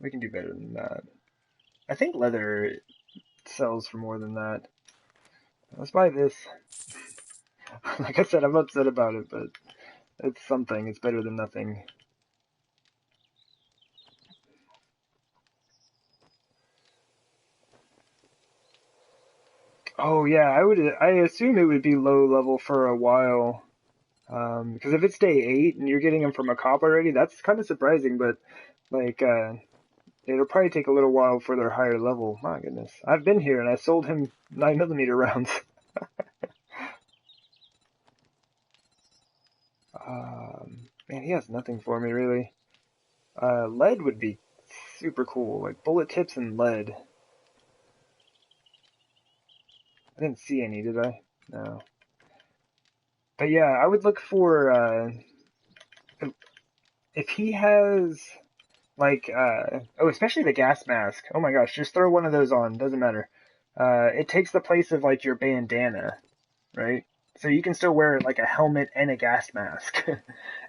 We can do better than that. I think leather sells for more than that. Let's buy this. Like I said, I'm upset about it, but it's something. It's better than nothing. Oh yeah, I assume it would be low level for a while. Because if it's day 8 and you're getting them from a cop already, that's kind of surprising, but like, it'll probably take a little while for their higher level. My goodness. I've been here and I sold him 9mm rounds. Man, he has nothing for me really. Lead would be super cool, like bullet tips and lead. I didn't see any, did I? No. But yeah, I would look for, if he has, Like, oh, especially the gas mask. Oh my gosh, just throw one of those on. Doesn't matter. It takes the place of like your bandana, right? So you can still wear like a helmet and a gas mask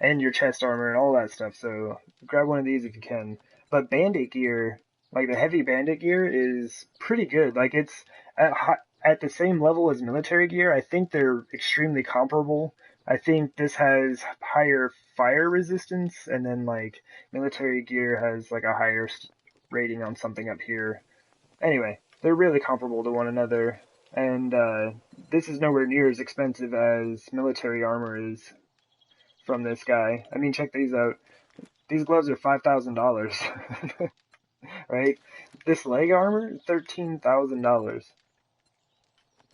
and your chest armor and all that stuff. So grab one of these if you can. But bandit gear, like the heavy bandit gear is pretty good. Like it's at the same level as military gear. I think they're extremely comparable. I think this has higher fire resistance and then like military gear has like a higher rating on something up here. Anyway, they're really comparable to one another, and this is nowhere near as expensive as military armor is from this guy. I mean, check these out. These gloves are $5,000, right? This leg armor, $13,000.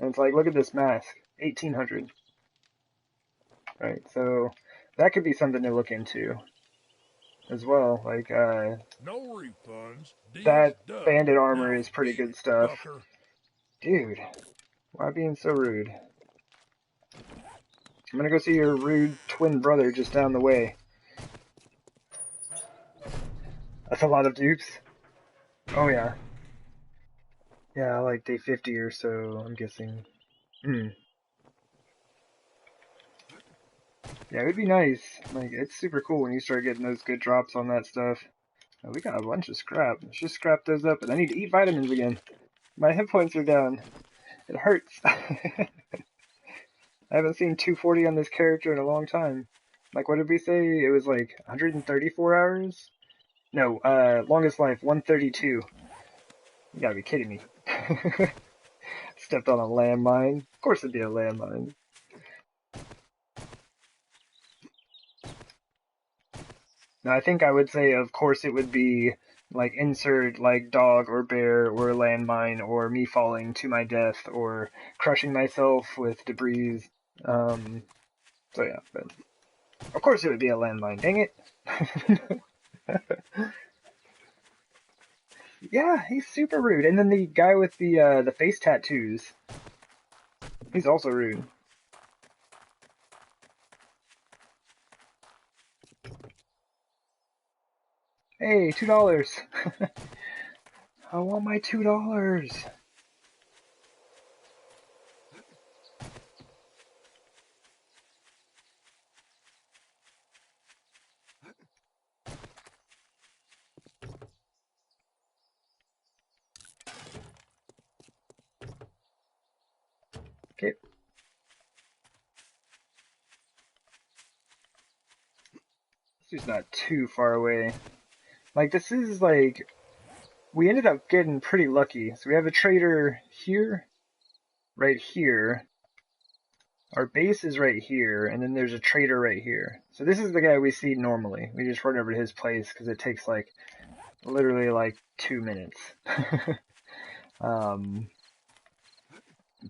And it's like, look at this mask, 1,800, right? So that could be something to look into as well. Like, No refunds. Deal's that done. bandit armor Now is pretty beat good it, stuff. fucker. Dude, why being so rude? I'm gonna go see your rude twin brother just down the way. That's a lot of dupes. Oh yeah. Yeah, like day 50 or so, I'm guessing. Hmm. Yeah, it would be nice. Like, it's super cool when you start getting those good drops on that stuff. Oh, we got a bunch of scrap. Let's just scrap those up, and I need to eat vitamins again. My hit points are down. It hurts. I haven't seen 240 on this character in a long time. Like, what did we say? It was like 134 hours? No, longest life, 132. You gotta be kidding me. Stepped on a landmine. Of course it'd be a landmine. Now I think I would say, of course it would be like insert like dog or bear or landmine or me falling to my death or crushing myself with debris. Um, so yeah, but of course it would be a landmine. Dang it. Yeah, he's super rude. And then the guy with the face tattoos, he's also rude. Hey, $2. I want my $2. Okay. This is not too far away. Like, this is like, we ended up getting pretty lucky. So we have a trader here, right here. Our base is right here, and then there's a trader right here. So this is the guy we see normally. We just run over to his place because it takes like, literally like 2 minutes. um,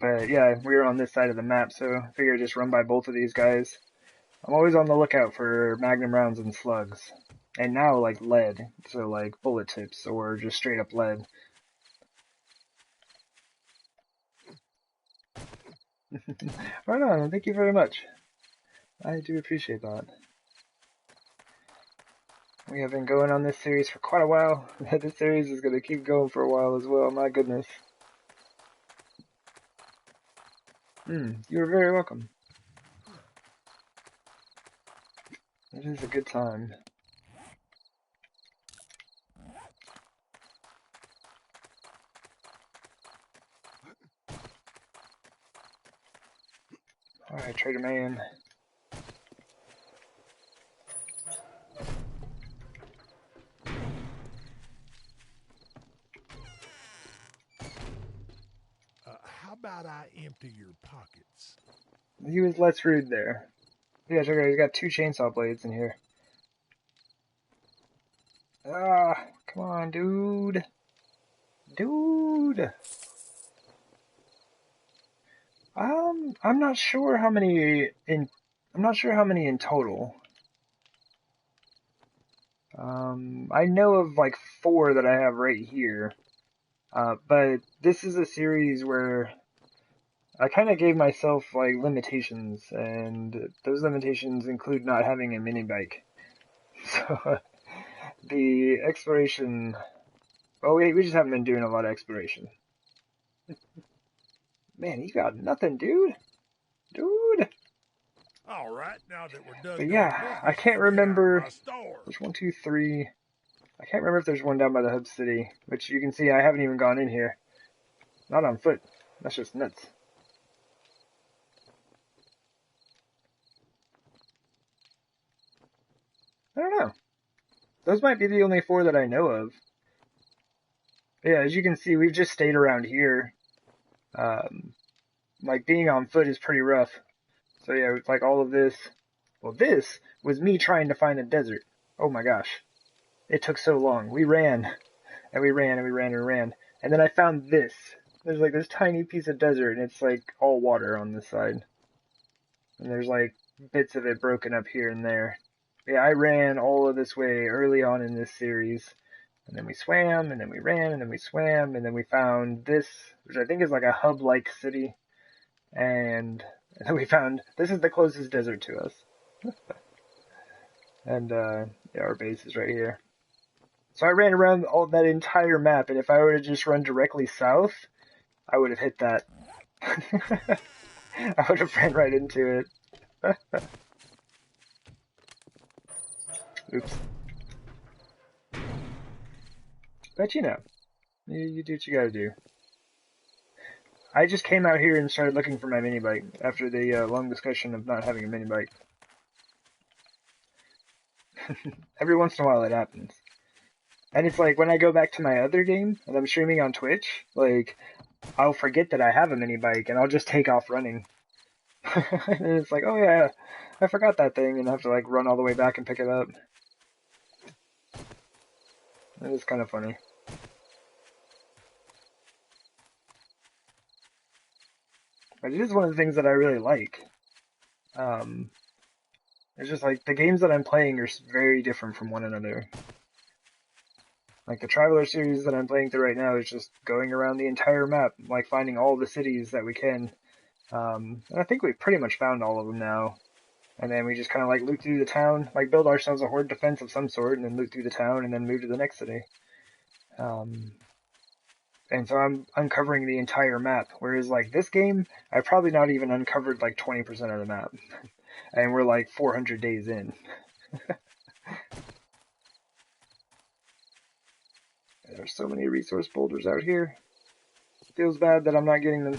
but yeah, we were on this side of the map, so I figured I'd just run by both of these guys. I'm always on the lookout for magnum rounds and slugs. And now, like, lead. So, like, bullet tips or just straight up lead. Right on, thank you very much. I do appreciate that. We have been going on this series for quite a while. This series is going to keep going for a while as well, my goodness. You're very welcome. It is a good time. Alright, Trader Man. How about I empty your pockets? He was less rude there. Yeah, check out, he's got 2 chainsaw blades in here. Ah, come on, dude. Dude. I'm not sure how many in. I'm not sure how many in total. I know of like 4 that I have right here. But this is a series where I kind of gave myself like limitations, and those limitations include not having a mini bike. So, the exploration. Oh, we just haven't been doing a lot of exploration. Man, you got nothing, dude. Dude. All right, now that we're done But doing yeah, I business, can't get out of remember. my store. There's one, two, three. I can't remember if there's one down by the hub city, which you can see I haven't even gone in here. Not on foot. That's just nuts. I don't know. Those might be the only four that I know of. Yeah, as you can see, we've just stayed around here. Um, like being on foot is pretty rough. So yeah, it's like all of this. Well, this was me trying to find a desert. Oh my gosh. It took so long. We ran, and we ran, and we ran, and we ran. And then I found this. There's like this tiny piece of desert, and it's like all water on this side. And there's like bits of it broken up here and there. Yeah, I ran all of this way early on in this series. And then we swam, and then we ran, and then we swam, and then we found this, which I think is like a hub-like city. And then we found, this is the closest desert to us. And yeah, our base is right here. So I ran around all that entire map, and if I were to just run directly south, I would have hit that. I would have ran right into it. Oops. But you know, you do what you gotta do. I just came out here and started looking for my mini bike after the long discussion of not having a mini bike. Every once in a while it happens. And it's like when I go back to my other game and I'm streaming on Twitch, like I'll forget that I have a mini bike and I'll just take off running. And it's like, oh yeah, I forgot that thing, and I have to like run all the way back and pick it up. It is kind of funny. But it is one of the things that I really like. Um, it's just like the games that I'm playing are very different from one another. Like the Traveler series that I'm playing through right now is just going around the entire map, like finding all the cities that we can. And I think we've pretty much found all of them now. And then we just kind of like loot through the town, like build ourselves a horde defense of some sort, and then loot through the town, and then move to the next city. Um, and so I'm uncovering the entire map. Whereas like this game, I probably not even uncovered like 20% of the map, and we're like 400 days in. There's so many resource boulders out here. Feels bad that I'm not getting them,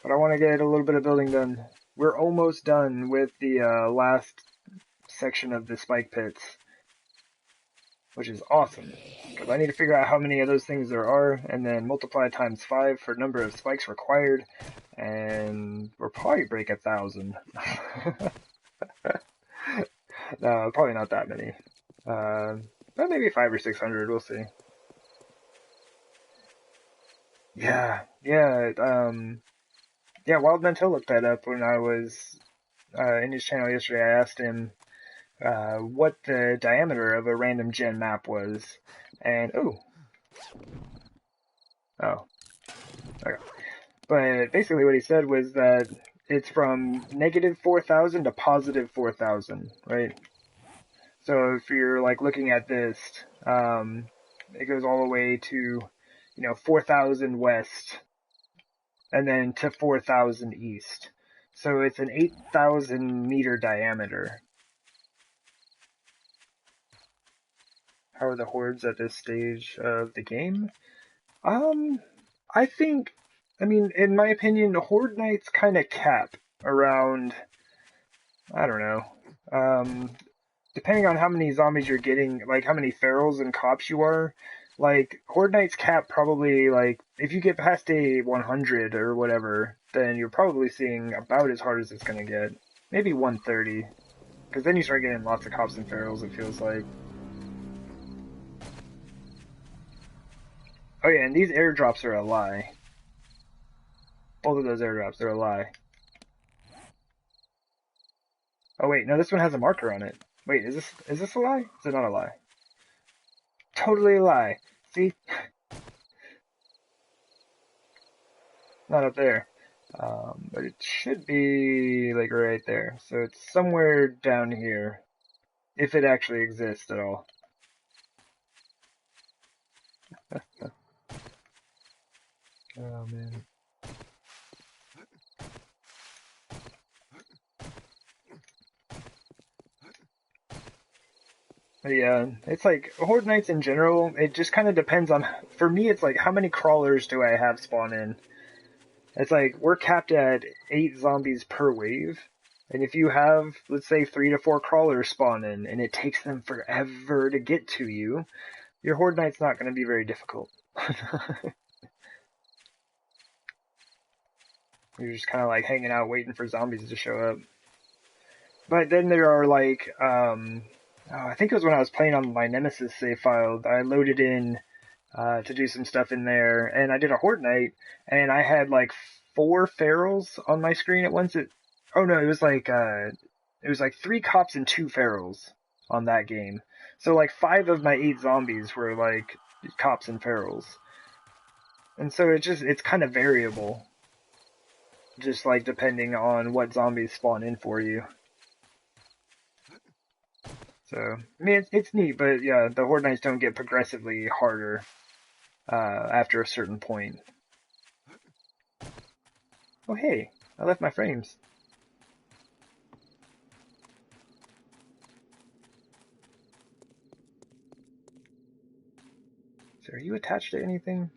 but I want to get a little bit of building done. We're almost done with the last section of the spike pits, which is awesome, because I need to figure out how many of those things there are, and then multiply times 5 for number of spikes required, and we'll probably break 1,000. No, probably not that many. But maybe 500 or 600, we'll see. Yeah, yeah, yeah, Wild Mental looked that up when I was in his channel yesterday. I asked him what the diameter of a random gen map was, and oh, okay. But basically what he said was that it's from negative 4,000 to positive 4,000, right? So if you're like looking at this, it goes all the way to, 4,000 west and then to 4,000 east. So it's an 8,000 meter diameter. How are the hordes at this stage of the game? Um, I think, I mean, in my opinion, Horde Knights kind of cap around, I don't know, depending on how many zombies you're getting, like how many ferals and cops you are, like Horde Knights cap probably, like, if you get past a 100 or whatever, then you're probably seeing about as hard as it's going to get. Maybe 130, because then you start getting lots of cops and ferals, it feels like. Oh yeah, and these airdrops are a lie. Both of those airdrops are a lie. Oh wait, no, this one has a marker on it. Wait, is this a lie? Is it not a lie? Totally a lie. See? Not up there. But it should be like right there. So it's somewhere down here. if it actually exists at all. Oh man. But yeah, it's like Horde Nights in general, it just kind of depends on, for me, it's like how many crawlers do I have spawn in? It's like we're capped at 8 zombies per wave. And if you have, let's say, 3 to 4 crawlers spawn in, and it takes them forever to get to you, your Horde Night's not going to be very difficult. You're just kind of like hanging out waiting for zombies to show up. But then there are like, I think it was when I was playing on my Nemesis save file, I loaded in to do some stuff in there, and I did a Horde Night, and I had like 4 ferals on my screen at once. Oh no, it was like 3 cops and 2 ferals on that game. So like 5 of my 8 zombies were like cops and ferals. And so it's kind of variable. Just like depending on what zombies spawn in for you. So, I mean, it's neat, but yeah, the Horde Nights don't get progressively harder after a certain point. Oh hey, I left my frames. So are you attached to anything?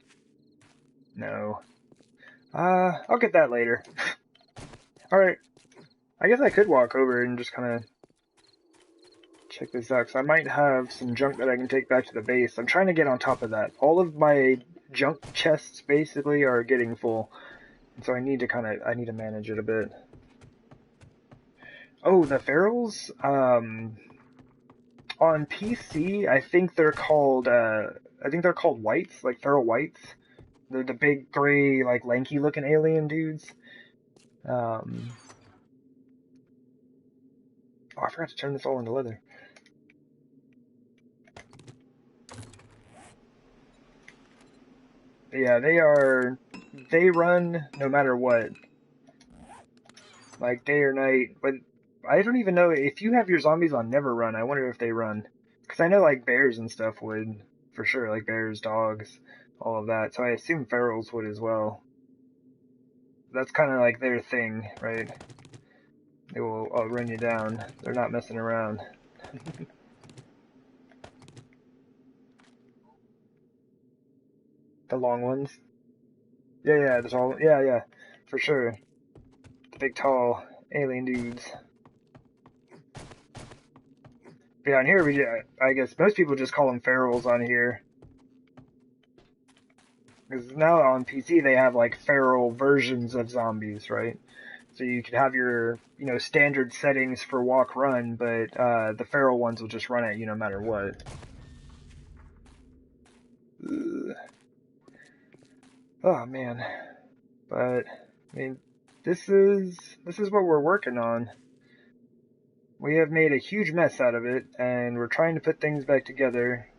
No. I'll get that later. Alright, I guess I could walk over and just kind of check this out, because I might have some junk that I can take back to the base. I'm trying to get on top of that. All of my junk chests basically are getting full, and so I need to manage it a bit. Oh, the ferals? On PC, I think they're called whites, like feral whites. They're the big gray, like lanky looking alien dudes. Um, oh, I forgot to turn this all into leather. But yeah, they run no matter what, like day or night. But I don't even know if you have your zombies on never run. I wonder if they run, because I know like bears and stuff would for sure, like bears, dogs, all of that. So I assume ferals would as well. That's kind of like their thing, right? They will run you down. They're not messing around. The long ones. Yeah, yeah, the tall. Yeah, yeah, for sure. The big, tall alien dudes. But yeah, on here I guess most people just call them ferals on here. Because now on PC they have like feral versions of zombies, right? So you could have your, standard settings for walk run, but the feral ones will just run at you no matter what. Ugh. Oh man. But I mean, this is what we're working on. We have made a huge mess out of it, and we're trying to put things back together.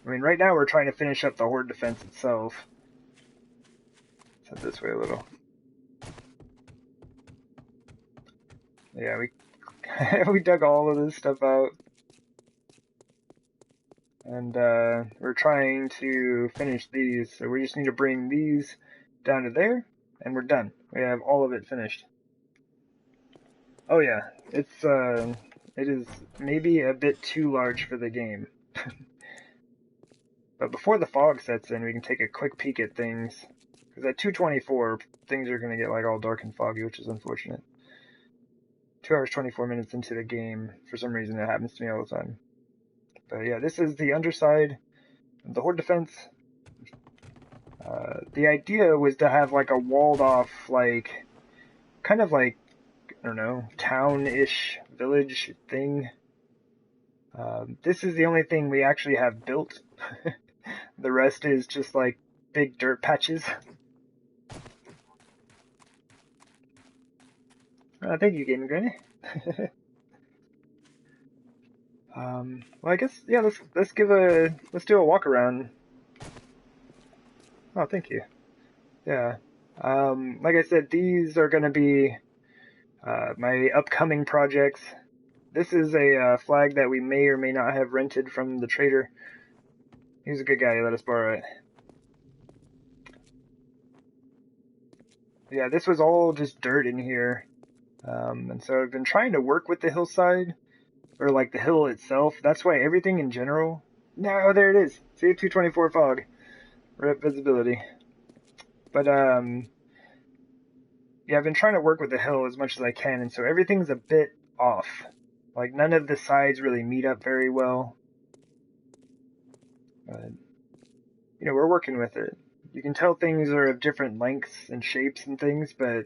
I mean, right now we're trying to finish up the horde defense itself. Set this way a little. Yeah, we we dug all of this stuff out, and we're trying to finish these. So we just need to bring these down to there, and we're done. We have all of it finished. Oh yeah, it is maybe a bit too large for the game. But before the fog sets in, we can take a quick peek at things. Because at 2:24, things are going to get like all dark and foggy, which is unfortunate. 2 hours 24 minutes into the game, for some reason it happens to me all the time. But yeah, this is the underside of the horde defense. The idea was to have like a walled off, like, kind of like, I don't know, town-ish village thing. This is the only thing we actually have built. The rest is just like big dirt patches. Thank you, Gaming Granny. Well, I guess yeah. Let's do a walk around. Oh, thank you. Yeah. Like I said, these are gonna be my upcoming projects. This is a flag that we may or may not have rented from the trader. He was a good guy, he let us borrow it. Yeah, this was all just dirt in here. And so I've been trying to work with the hillside, or like the hill itself. That's why everything in general... No, there it is. See, 224 fog. Rip visibility. But, yeah, I've been trying to work with the hill as much as I can, and so everything's a bit off. Like, none of the sides really meet up very well. But, you know, we're working with it. You can tell things are of different lengths and shapes and things, but,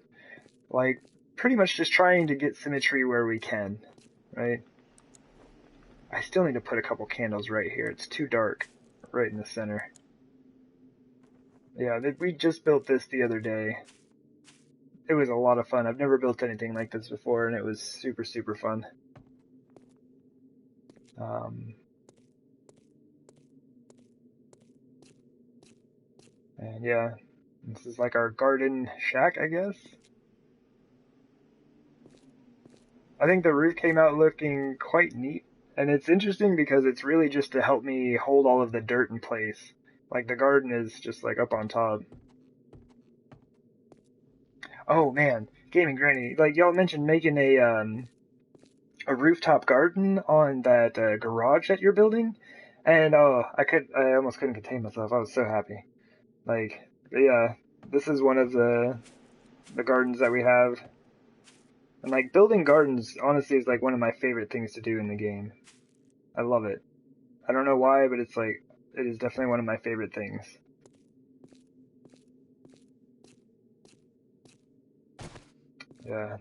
like, pretty much just trying to get symmetry where we can, right? I still need to put a couple candles right here. It's too dark right in the center. Yeah, we just built this the other day. It was a lot of fun. I've never built anything like this before, and it was super, super fun. And yeah, this is like our garden shack, I guess. I think the roof came out looking quite neat. And it's interesting because it's really just to help me hold all of the dirt in place. Like the garden is just like up on top. Oh man, Gaming Granny, like y'all mentioned making a rooftop garden on that garage that you're building, and oh, I almost couldn't contain myself. I was so happy. Like, yeah, this is one of the gardens that we have, and like building gardens honestly is like one of my favorite things to do in the game. I love it. I don't know why, but it's like it is definitely one of my favorite things. Yeah.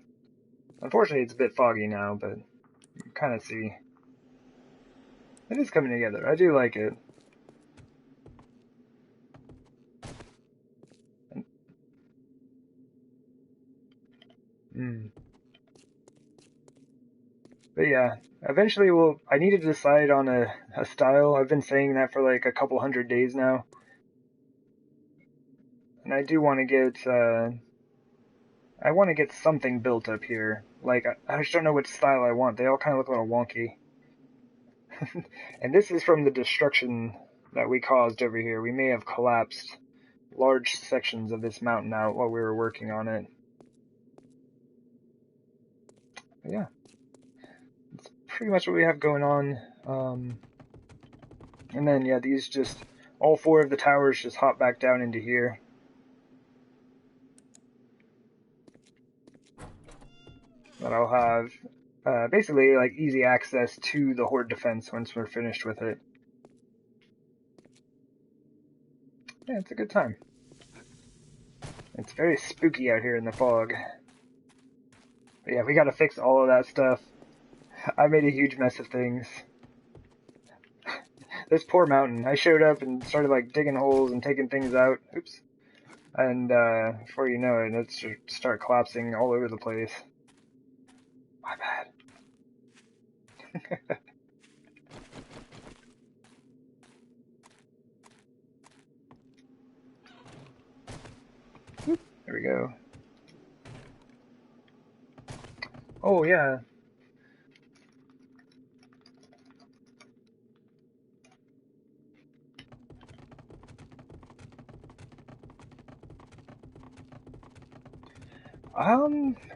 Unfortunately, it's a bit foggy now, but you can kind of see it is coming together. I do like it. Mm. But yeah, eventually I need to decide on a style. I've been saying that for like a couple 100 days now. And I do want to I want to get something built up here. Like, I just don't know which style I want. They all kind of look a little wonky. And this is from the destruction that we caused over here. We may have collapsed large sections of this mountain out while we were working on it. But yeah, it's pretty much what we have going on. And then, yeah, these just, all four of the towers just hop back down into here. But I'll have basically like easy access to the horde defense once we're finished with it. Yeah, it's a good time. It's very spooky out here in the fog. But yeah, we gotta fix all of that stuff. I made a huge mess of things. This poor mountain. I showed up and started like digging holes and taking things out. Oops. And before you know it, it's just start collapsing all over the place. My bad. There we go. Oh yeah.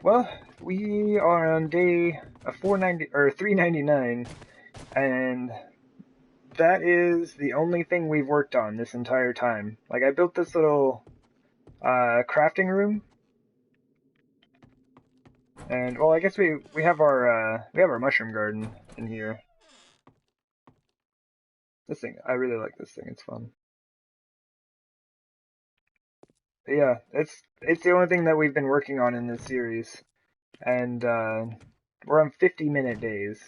Well, we are on day 490 or 399, and that is the only thing we've worked on this entire time. Like I built this little crafting room, and well, I guess we have our mushroom garden in here. This thing, I really like this thing. It's fun. But yeah, it's the only thing that we've been working on in this series, and we're on 50-minute days,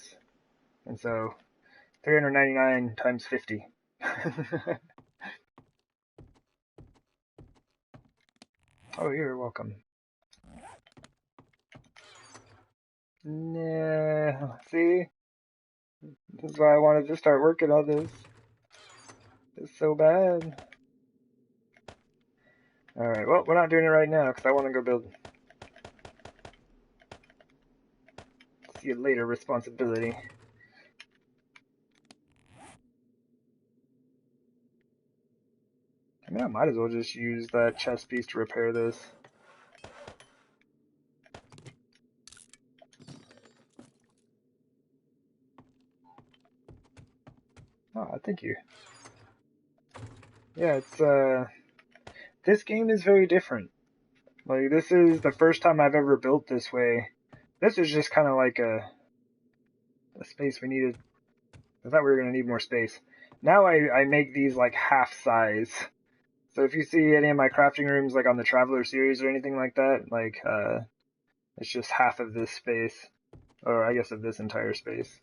and so 399 times 50. Oh, you're welcome. Nah, see? This is why I wanted to start working on this. It's so bad. Alright, well, we're not doing it right now because I want to go build. See you later, responsibility. I mean, I might as well just use that chest piece to repair this. Oh, thank you. Yeah, this game is very different. Like, this is the first time I've ever built this way. This was just kind of like a space we needed. I thought we were going to need more space. Now I make these like half size. So if you see any of my crafting rooms like on the Traveler series or anything like that, like, it's just half of this space. Or I guess of this entire space.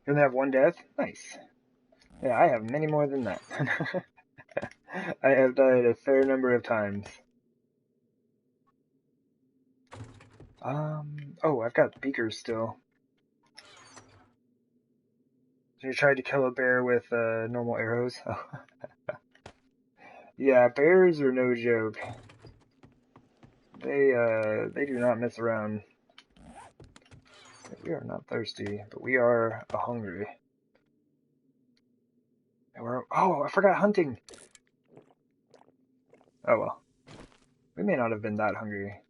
You only have one death? Nice. Yeah, I have many more than that. I have died a fair number of times. Oh, I've got beakers still. So you tried to kill a bear with normal arrows? Yeah, bears are no joke. They do not mess around. We are not thirsty, but we are hungry. And oh, I forgot hunting! Oh well. We may not have been that hungry.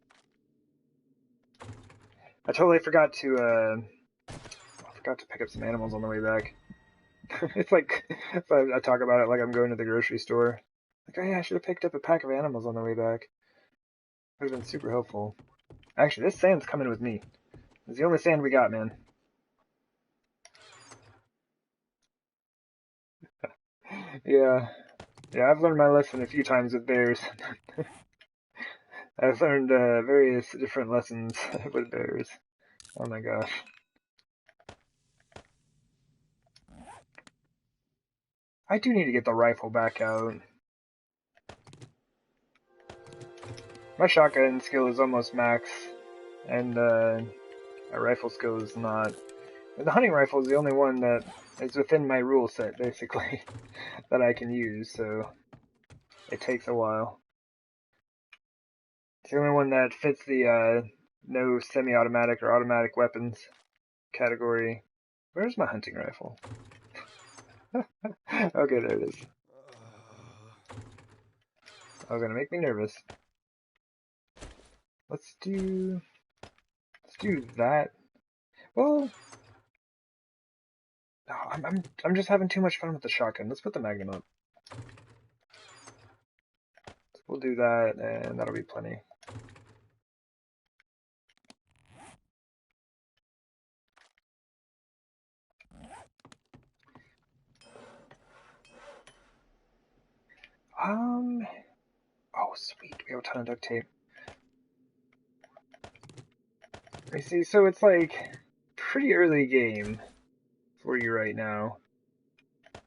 I totally forgot to pick up some animals on the way back. It's like, I talk about it like I'm going to the grocery store. Like, oh yeah, I should have picked up a pack of animals on the way back. Would have been super helpful. Actually, this sand's coming with me. It's the only sand we got, man. Yeah. Yeah, I've learned my lesson a few times with bears. I've learned various different lessons with bears. Oh my gosh. I do need to get the rifle back out. My shotgun skill is almost max, and my rifle skill is not. And the hunting rifle is the only one that is within my rule set, basically, that I can use, so it takes a while. It's the only one that fits the no semi-automatic or automatic weapons category. Where's my hunting rifle? Okay, there it is. Oh, gonna make me nervous. Let's do that. Well, no, I'm just having too much fun with the shotgun. Let's put the Magnum up. We'll do that, and that'll be plenty. Oh sweet, we have a ton of duct tape. I see, so it's like pretty early game for you right now. I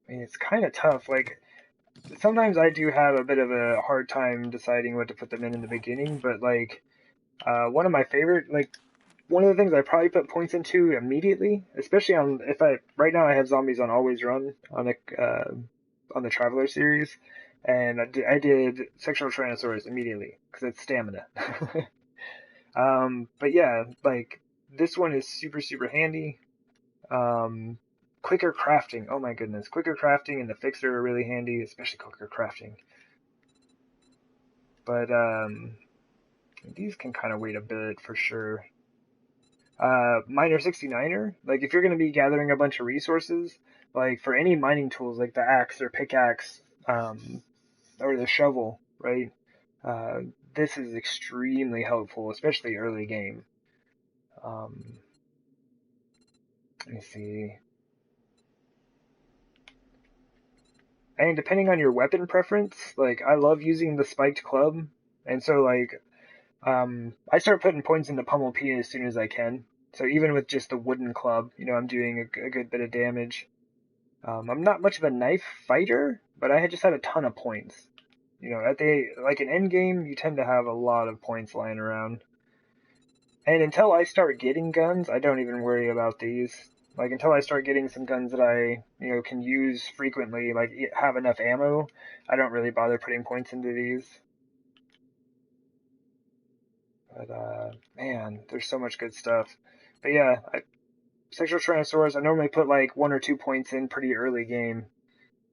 mean, it's kind of tough. Like, sometimes I do have a bit of a hard time deciding what to put them in the beginning, but like, one of my favorite, like, one of the things I probably put points into immediately, especially right now I have zombies on Always Run on the Traveler series, and I did Sexual Tyrannosaurus immediately, because it's stamina. But yeah, like, this one is super, super handy. Quicker crafting, oh my goodness, quicker crafting and the fixer are really handy, especially quicker crafting. But, these can kind of wait a bit for sure. Miner 69er, like if you're going to be gathering a bunch of resources, like for any mining tools like the axe or pickaxe, or the shovel, right? This is extremely helpful, especially early game. Let me see. And depending on your weapon preference, like I love using the spiked club, and so like I start putting points into pummel P as soon as I can. So even with just the wooden club, I'm doing a good bit of damage. I'm not much of a knife fighter, but I had just had a ton of points. Like an end game, you tend to have a lot of points lying around. And until I start getting guns, I don't even worry about these. Like until I start getting some guns that I, can use frequently, like have enough ammo, I don't really bother putting points into these. But man, there's so much good stuff. But yeah, Sexual Tyrannosaurus, I normally put like 1 or 2 points in pretty early game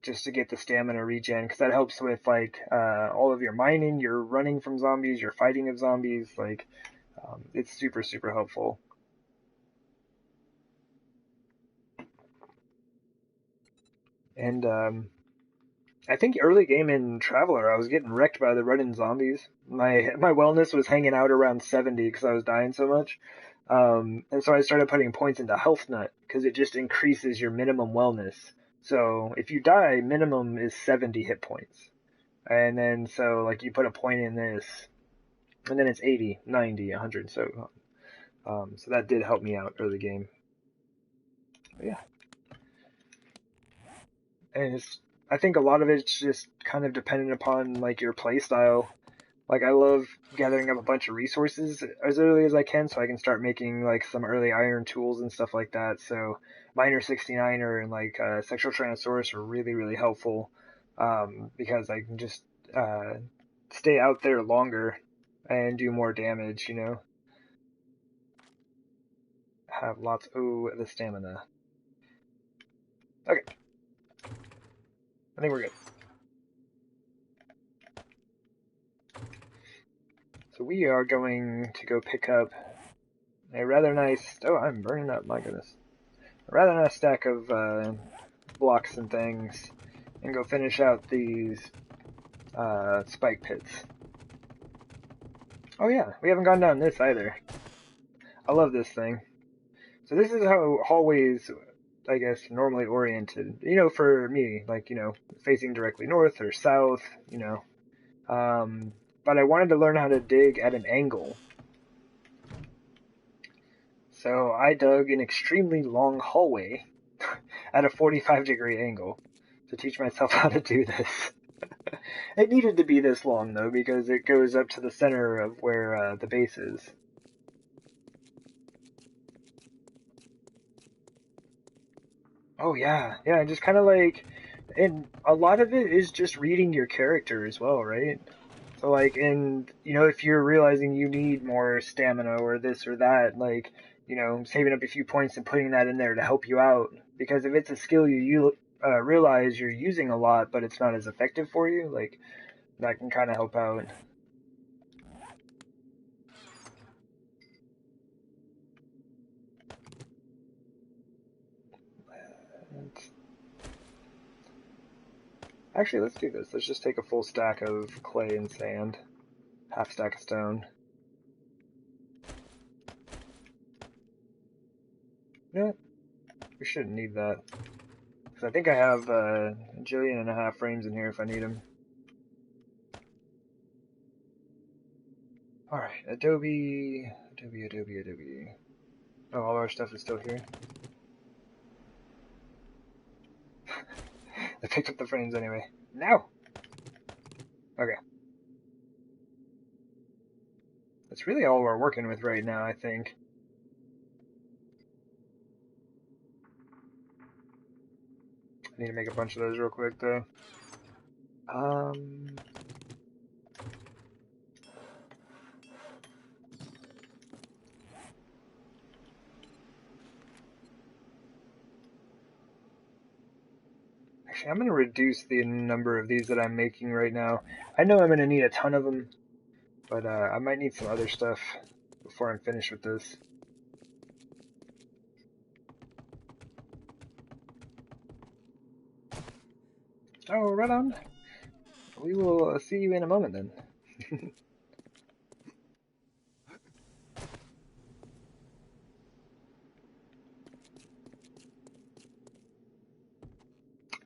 just to get the stamina regen, because that helps with like all of your mining, your running from zombies, your fighting of zombies. Like, it's super super helpful. And I think early game in Traveler, I was getting wrecked by the running zombies. My wellness was hanging out around 70 because I was dying so much. And so I started putting points into Health Nut because it just increases your minimum wellness. So if you die, minimum is 70 hit points. And then so like you put a point in this, and then it's 80, 90, 100. So that did help me out early game. But yeah, and I think a lot of it's just kind of dependent upon like your play style. Like I love gathering up a bunch of resources as early as I can so I can start making like some early iron tools and stuff like that. So Miner 69er and like Sexual Tyrannosaurus are really really helpful because I can just uh, stay out there longer and do more damage. Have lots. Oh, the stamina. Okay, I think we're good. So we are going to go pick up a rather nice. Oh, I'm burning up. My goodness. A rather nice stack of blocks and things, and go finish out these spike pits. Oh yeah, we haven't gone down this either. I love this thing. So this is how hallways, I guess, normally oriented. For me, like facing directly north or south. But I wanted to learn how to dig at an angle. So I dug an extremely long hallway at a 45-degree angle to teach myself how to do this. It needed to be this long, though, because it goes up to the center of where the base is. Oh, yeah. Yeah, just kind of like... And a lot of it is just reading your character as well, right? So, like, if you're realizing you need more stamina or this or that, like, saving up a few points and putting that in there to help you out. Because if it's a skill you realize you're using a lot, but it's not as effective for you, like, that can kind of help out. Actually, let's do this. Let's just take a full stack of clay and sand. Half stack of stone. No, we shouldn't need that. Because I think I have a jillion and a half frames in here if I need them. Alright, Adobe. Oh, all our stuff is still here. I picked up the frames anyway. Now! Okay. That's really all we're working with right now, I think. I need to make a bunch of those real quick, though. Actually, I'm going to reduce the number of these that I'm making right now. I know I'm going to need a ton of them, but I might need some other stuff before I'm finished with this. Oh, right on. We will see you in a moment then.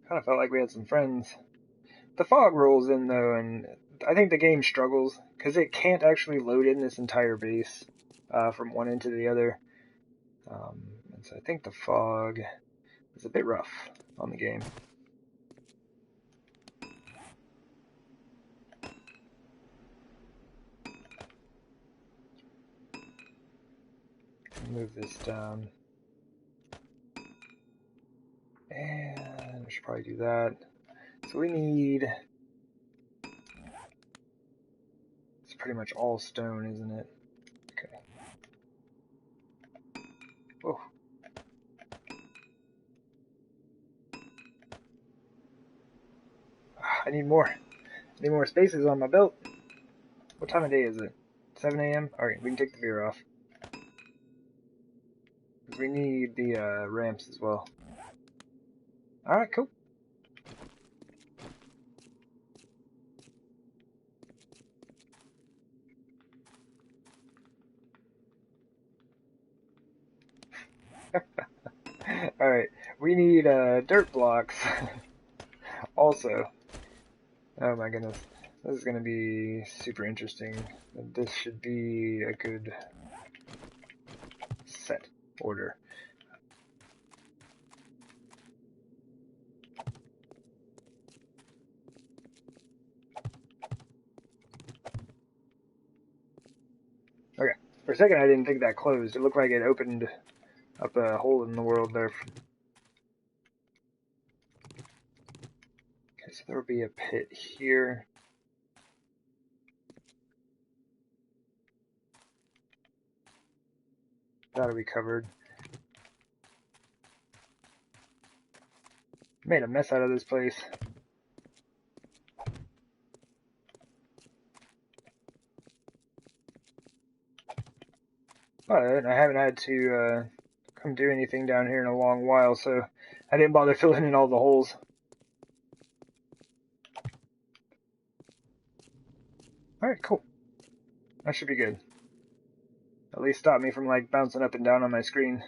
Kind of felt like we had some friends. The fog rolls in though, and I think the game struggles because it can't actually load in this entire base from one end to the other. And so I think the fog is a bit rough on the game. Move this down. And we should probably do that. So we need... It's pretty much all stone, isn't it? Oh, I need more. I need more spaces on my belt. What time of day is it? 7 a.m.? Alright, we can take the beer off. Because we need the ramps as well. Alright, cool. Alright, we need dirt blocks also. Oh my goodness. This is going to be super interesting. This should be a good set order. Okay. For a second, I didn't think that closed. It looked like it opened up a hole in the world there. Okay, so there will be a pit here. That'll be covered. Made a mess out of this place. But I haven't had to come do anything down here in a long while, so I didn't bother filling in all the holes. Alright, cool. That should be good. At least stop me from like bouncing up and down on my screen.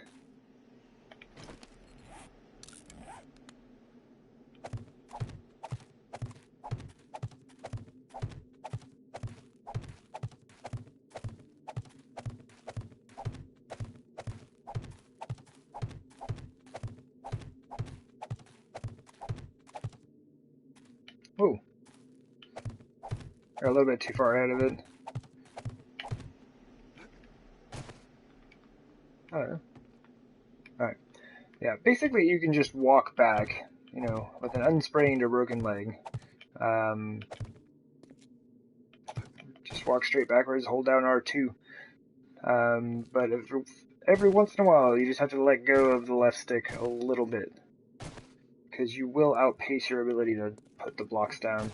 Whoa. We're a little bit too far ahead of it. I don't know. Alright. Yeah, basically you can just walk back, you know, with an unsprained or broken leg. Just walk straight backwards, hold down R2. But every once in a while, you just have to let go of the left stick a little bit. Because you will outpace your ability to put the blocks down.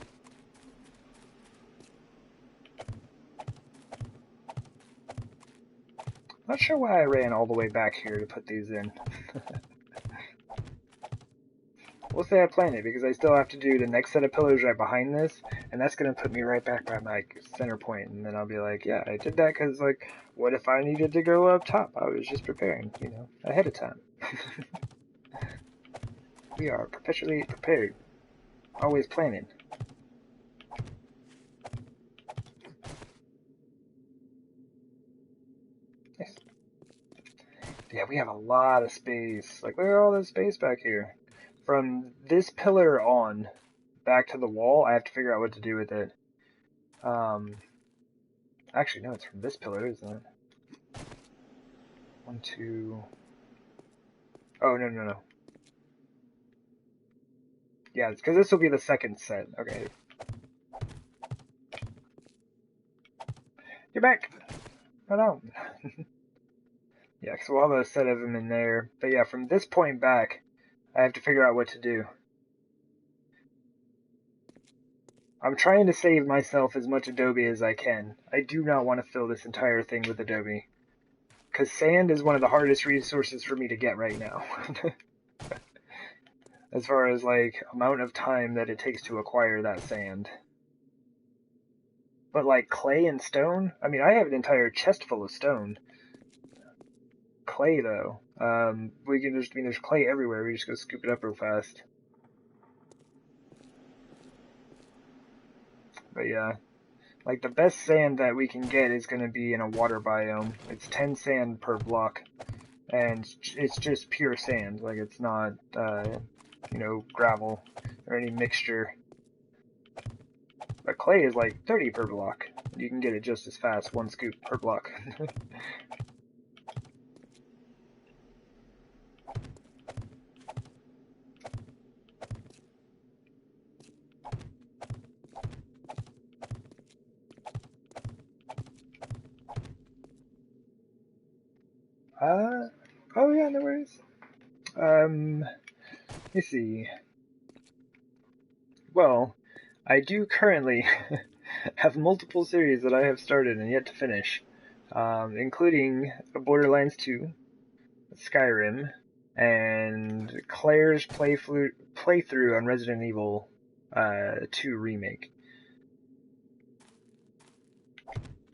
Not sure why I ran all the way back here to put these in. We'll say I planned it, because I still have to do the next set of pillars right behind this, and that's going to put me right back by my center point, and then I'll be like, yeah, I did that because, like, what if I needed to go up top? I was just preparing, you know, ahead of time. We are perpetually prepared. Always planning. Nice. Yeah, we have a lot of space. Like, look at all this space back here. From this pillar on, back to the wall, I have to figure out what to do with it. Actually, no, it's from this pillar, isn't it? 1, 2... Oh, no. Yeah, it's because this will be the second set. Okay. You're back! Run out! Yeah, because we'll have a set of them in there. But yeah, from this point back, I have to figure out what to do. I'm trying to save myself as much Adobe as I can. I do not want to fill this entire thing with Adobe. Because sand is one of the hardest resources for me to get right now. As far as, like, amount of time that it takes to acquire that sand. But, like, clay and stone? I mean, I have an entire chest full of stone. Clay, though. There's clay everywhere. We just go scoop it up real fast. But yeah. Like, the best sand that we can get is going to be in a water biome. It's 10 sand per block. And it's just pure sand. Like, it's not, you know, gravel or any mixture. But clay is like 30 per block. You can get it just as fast, 1 scoop per block. Oh yeah, no worries. Let me see. Well, I do currently have multiple series that I have started and yet to finish, including Borderlands 2, Skyrim, and Claire's playthrough on Resident Evil 2 Remake.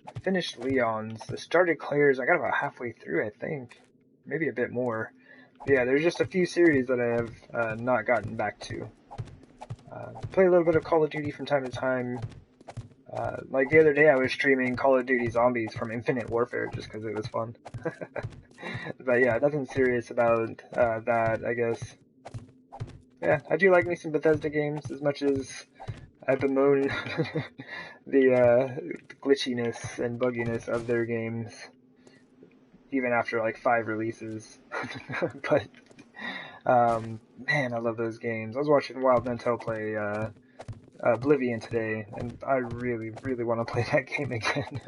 I finished Leon's. I started Claire's. I got about halfway through, I think. Maybe a bit more. But yeah, there's just a few series that I have not gotten back to. Play a little bit of Call of Duty from time to time. Like the other day, I was streaming Call of Duty Zombies from Infinite Warfare just because it was fun. But yeah, nothing serious about that, I guess. Yeah, I do like me some Bethesda games as much as I bemoan the glitchiness and bugginess of their games, even after like 5 releases. But man, I love those games. I was watching Wild Mentel play Oblivion today, and I really, really want to play that game again.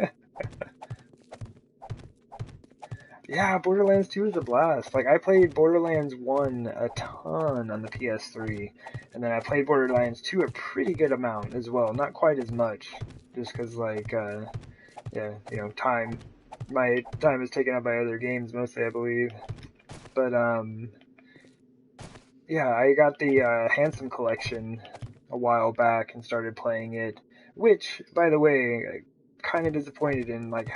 Yeah, Borderlands 2 is a blast. Like, I played Borderlands 1 a ton on the PS3, and then I played Borderlands 2 a pretty good amount as well. Not quite as much, just because, like, yeah, you know, time. My time is taken up by other games mostly, I believe. But, yeah, I got the Handsome Collection a while back and started playing it, which, by the way, kind of disappointed in, like,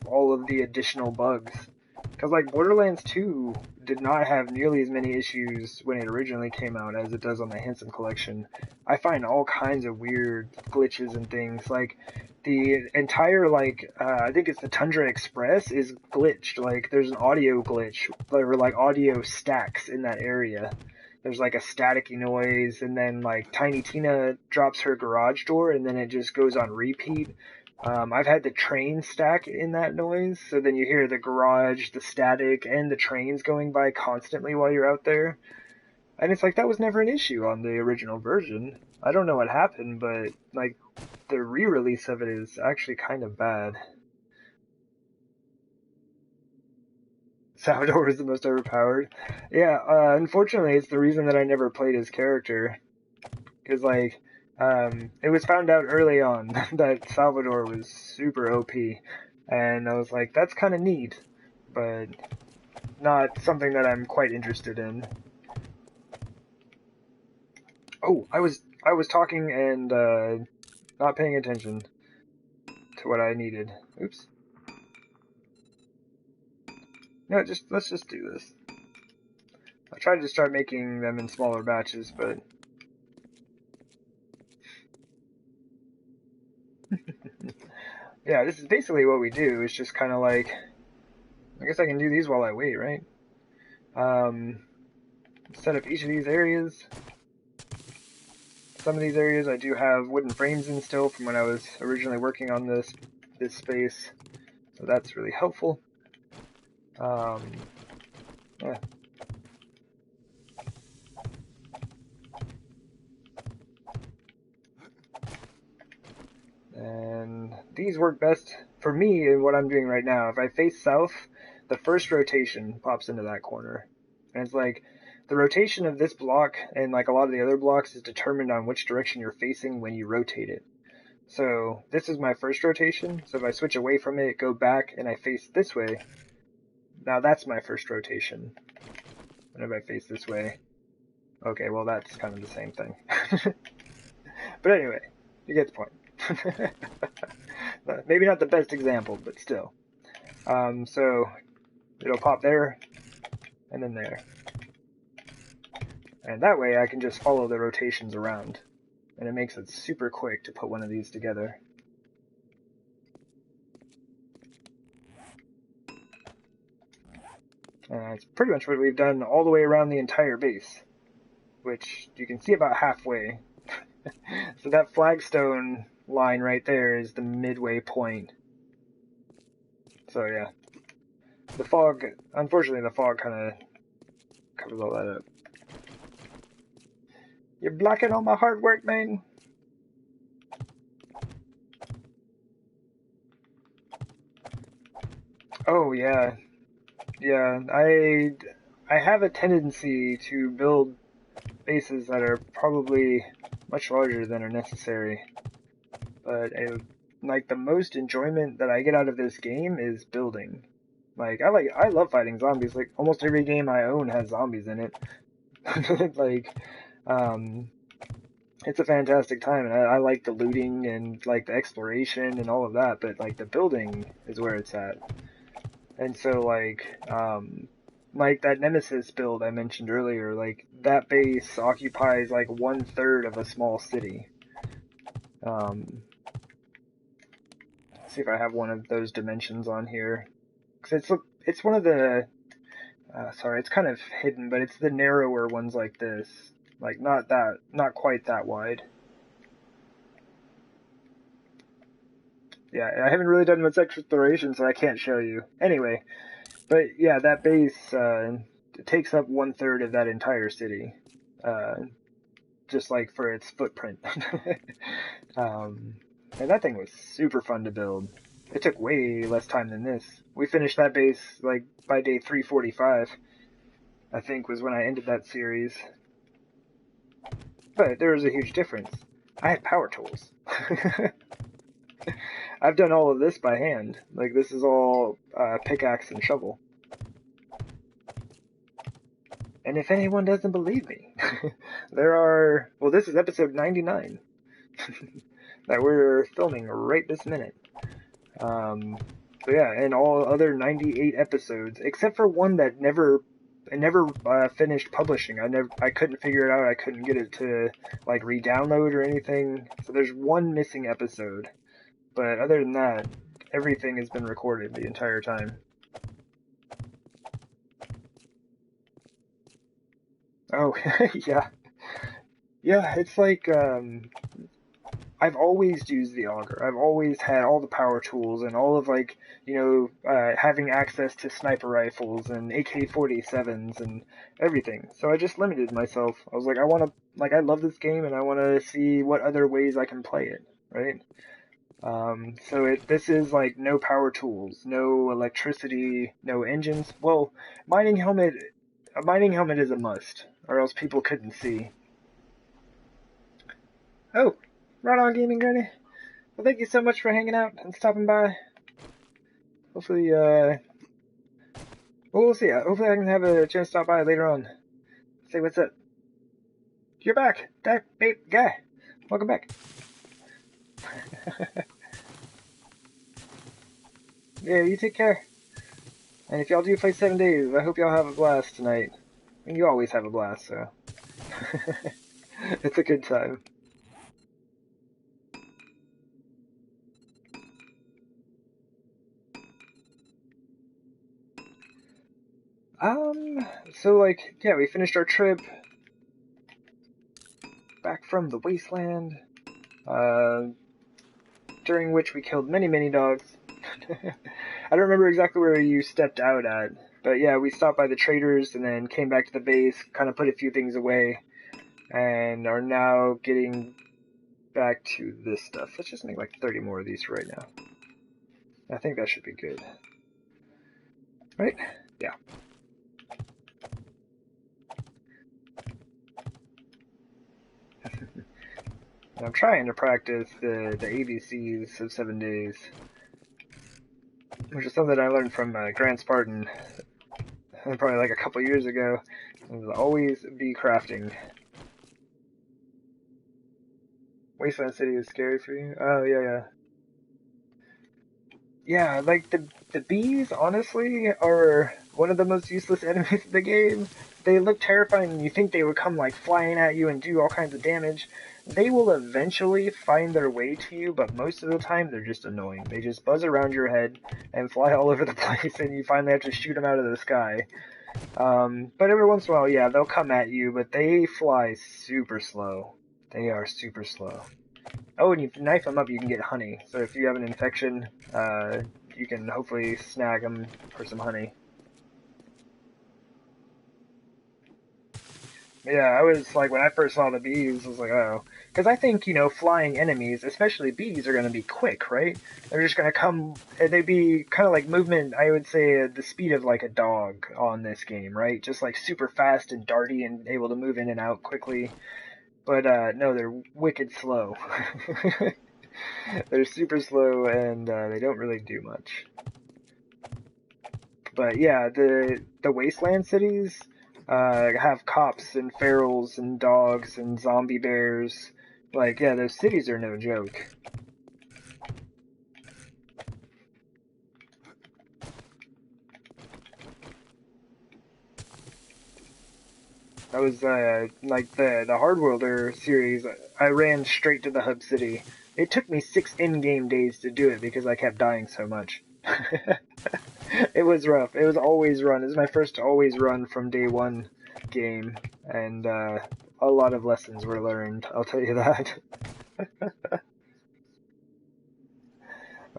all of the additional bugs. Because, like, Borderlands 2 did not have nearly as many issues when it originally came out as it does on the Handsome Collection. I find all kinds of weird glitches and things. Like, the entire, like, I think it's the Tundra Express is glitched. Like, there's an audio glitch, or, like, audio stacks in that area. There's, like, a staticky noise, and then, like, Tiny Tina drops her garage door, and then it just goes on repeat. I've had the train stack in that noise, so then you hear the garage, the static, and the trains going by constantly while you're out there. And it's like, that was never an issue on the original version. I don't know what happened, but, like, the re-release of it is actually kind of bad. Salvador is the most overpowered. Yeah, unfortunately, it's the reason that I never played his character. Because, like, it was found out early on that Salvador was super OP, and I was like, that's kind of neat, but not something that I'm quite interested in. Oh, I was talking and not paying attention to what I needed. Oops. No, let's just do this. I tried to start making them in smaller batches, but yeah, this is basically what we do. It's just kind of like, I guess I can do these while I wait, right? Set up each of these areas. Some of these areas I do have wooden frames in still from when I was originally working on this space, so that's really helpful. Yeah. And these work best for me in what I'm doing right now. If I face south, the first rotation pops into that corner. And it's like, the rotation of this block and like a lot of the other blocks is determined on which direction you're facing when you rotate it. So this is my first rotation, so if I switch away from it, go back, and I face this way, now that's my first rotation. And if I face this way, okay, well that's kind of the same thing. But anyway, you get the point. Maybe not the best example, but still. So it'll pop there, and then there. And that way I can just follow the rotations around. And it makes it super quick to put one of these together. And it's pretty much what we've done all the way around the entire base, which you can see about halfway. So that flagstone line right there is the midway point. So yeah. The fog, unfortunately the fog kind of covers all that up. You're blocking all my hard work, man. Oh yeah. Yeah, I have a tendency to build bases that are probably much larger than are necessary, but like the most enjoyment that I get out of this game is building. I love fighting zombies. Like almost every game I own has zombies in it. like um it's a fantastic time, and I like the looting and like the exploration and all of that, but like the building is where it's at. And so like that Nemesis build I mentioned earlier, like that base occupies like 1/3 of a small city. Um, see if I have one of those dimensions on here, because it's one of the sorry, it's kind of hidden, but it's the narrower ones like this, like not quite that wide. Yeah, I haven't really done much exploration, so I can't show you. Anyway, but yeah, that base takes up 1/3 of that entire city, uh, just like for its footprint. um, and that thing was super fun to build. It took way less time than this. We finished that base like by day 345, I think was when I ended that series. But there was a huge difference. I had power tools. I've done all of this by hand. Like this is all pickaxe and shovel. And if anyone doesn't believe me, well, this is episode 99 that we're filming right this minute. Um, so yeah, and all other 98 episodes, except for one that I never finished publishing. I couldn't figure it out. I couldn't get it to like re-download or anything. So there's one missing episode. But other than that, everything has been recorded the entire time. Oh, yeah. Yeah, it's like, I've always used the auger. I've always had all the power tools and all of like, having access to sniper rifles and AK-47s and everything. So I just limited myself. I was like, I love this game and I want to see what other ways I can play it, right? This is like no power tools, no electricity, no engines. Well, mining helmet, a mining helmet is a must, or else people couldn't see. Oh, right on, Gaming Granny. Well, thank you so much for hanging out and stopping by. Hopefully, well, we'll see. Hopefully I can have a chance to stop by later on. Say what's up. You're back. That babe guy. Welcome back. Yeah, you take care. And if y'all do play 7 days, I hope y'all have a blast tonight. And you always have a blast, so. It's a good time. So like, yeah, we finished our trip back from the wasteland, uh, during which we killed many, many dogs. I don't remember exactly where you stepped out at, but yeah, we stopped by the traders and then came back to the base, kind of put a few things away, and are now getting back to this stuff. Let's just make like 30 more of these right now. I think that should be good. Right? Yeah. And I'm trying to practice the ABCs of 7 days, which is something I learned from Grant Spartan probably like a couple years ago. It was always be crafting. Wasteland City is scary for you? Oh, yeah, yeah. Yeah, like the bees honestly are one of the most useless enemies in the game. They look terrifying and you think they would come like flying at you and do all kinds of damage. They will eventually find their way to you, but most of the time they're just annoying. They just buzz around your head and fly all over the place and you finally have to shoot them out of the sky. But every once in a while, yeah, they'll come at you, but they fly super slow. They are super slow. Oh, and you knife them up, you can get honey. So if you have an infection, you can hopefully snag them for some honey. Yeah, I was like, when I first saw the bees, I was like, oh. Because I think, flying enemies, especially bees, are going to be quick, right? They're just going to come, they'd be kind of like movement, I would say, the speed of like a dog on this game, right? Just like super fast and darty and able to move in and out quickly. But no, they're wicked slow. They're super slow and they don't really do much. But yeah, the wasteland cities have cops and ferals and dogs and zombie bears. Like, yeah, those cities are no joke. That was like the Hardworlder series. I ran straight to the hub city. It took me 6 in-game days to do it because I kept dying so much. It was rough. It was always run. It was my first always run from day one game, and a lot of lessons were learned. I'll tell you that.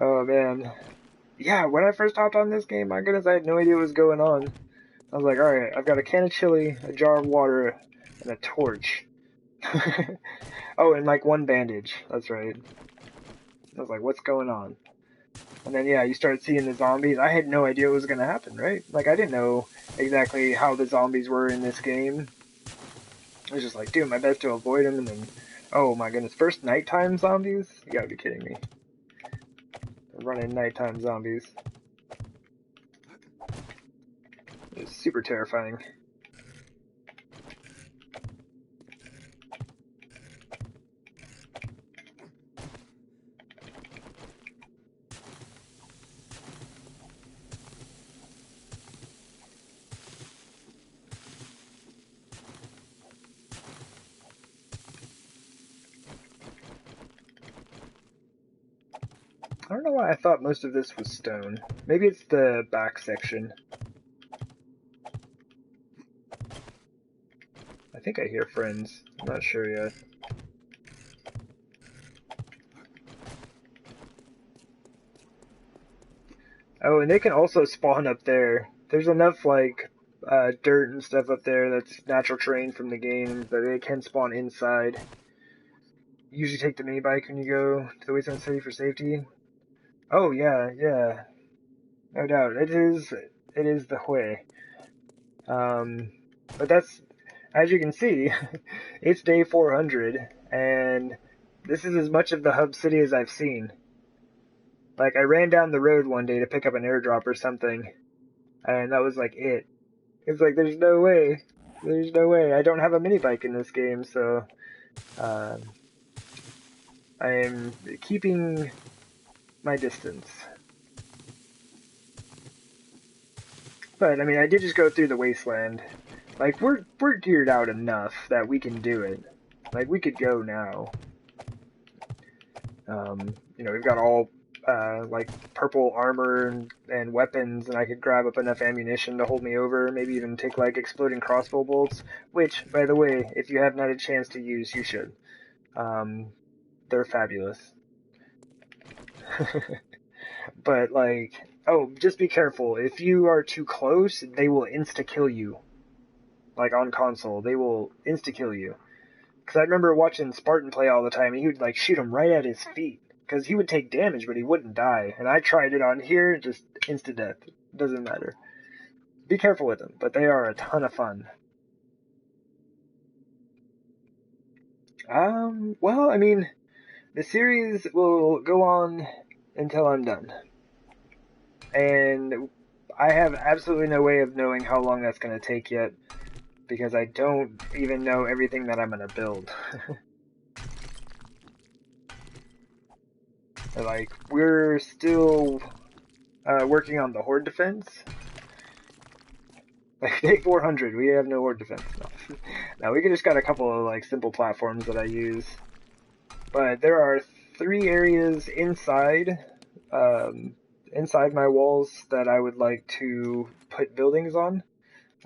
Oh man, yeah. When I first hopped on this game, my goodness, I had no idea what was going on. I was like, all right, I've got a can of chili, a jar of water, and a torch. Oh, and like one bandage. That's right. I was like, what's going on? And then yeah, you start seeing the zombies. I had no idea what was gonna happen, right? Like I didn't know exactly how the zombies were in this game. I was just like doing my best to avoid them, and then, oh my goodness, first nighttime zombies? You gotta be kidding me. Running nighttime zombies. It was super terrifying. I don't know why I thought most of this was stone. Maybe it's the back section. I think I hear friends. I'm not sure yet. Oh, and they can also spawn up there. There's enough, like, dirt and stuff up there that's natural terrain from the game that they can spawn inside. You usually take the mini bike when you go to the Wasteland City for safety. Oh, yeah, yeah. No doubt. It is the way. Um, but that's, as you can see, it's day 400, and this is as much of the hub city as I've seen. Like, I ran down the road one day to pick up an airdrop or something, and that was like it. It's like, there's no way. There's no way. I don't have a mini bike in this game, so um, I'm keeping my distance. But I mean, I did just go through the wasteland. Like we're geared out enough that we can do it. Like we could go now. We've got all like purple armor and weapons, and I could grab up enough ammunition to hold me over. Maybe even take like exploding crossbow bolts. Which, by the way, if you haven't had a chance to use, you should. Um, they're fabulous. But like, oh, just be careful. If you are too close, they will insta kill you. Like on console, they will insta kill you. Because I remember watching Spartan play all the time, and he would like shoot him right at his feet. Because he would take damage, but he wouldn't die. And I tried it on here, just insta death. Doesn't matter. Be careful with them, but they are a ton of fun. Well, I mean, the series will go on until I'm done. And I have absolutely no way of knowing how long that's going to take yet, because I don't even know everything that I'm going to build. Like, we're still working on the horde defense. Like, day 400, we have no horde defense. No. Now, we just got a couple of, like, simple platforms that I use. But there are 3 areas um, inside my walls that I would like to put buildings on.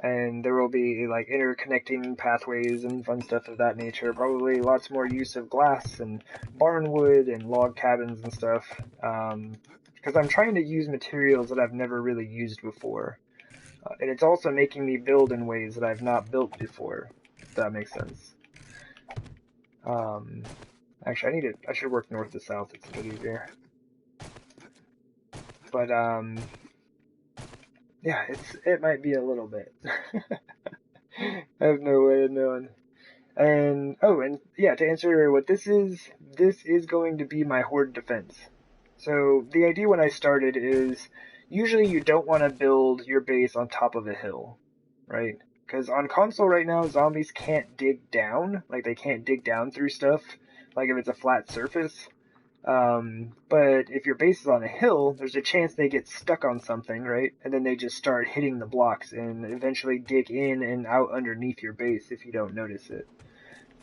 And there will be like interconnecting pathways and fun stuff of that nature. Probably lots more use of glass and barnwood and log cabins and stuff. Because I'm trying to use materials that I've never really used before. And it's also making me build in ways that I've not built before. that makes sense. Um, Actually, I should work north to south. It's a bit easier. But yeah, it might be a little bit. I have no way of knowing. And oh, and yeah, to answer what this is going to be my horde defense. So the idea when I started is usually you don't want to build your base on top of a hill, right? Because on console right now, zombies can't dig down, like they can't dig down through stuff, like if it's a flat surface. But if your base is on a hill, there's a chance they get stuck on something, right? And then they just start hitting the blocks and eventually dig in and out underneath your base if you don't notice it.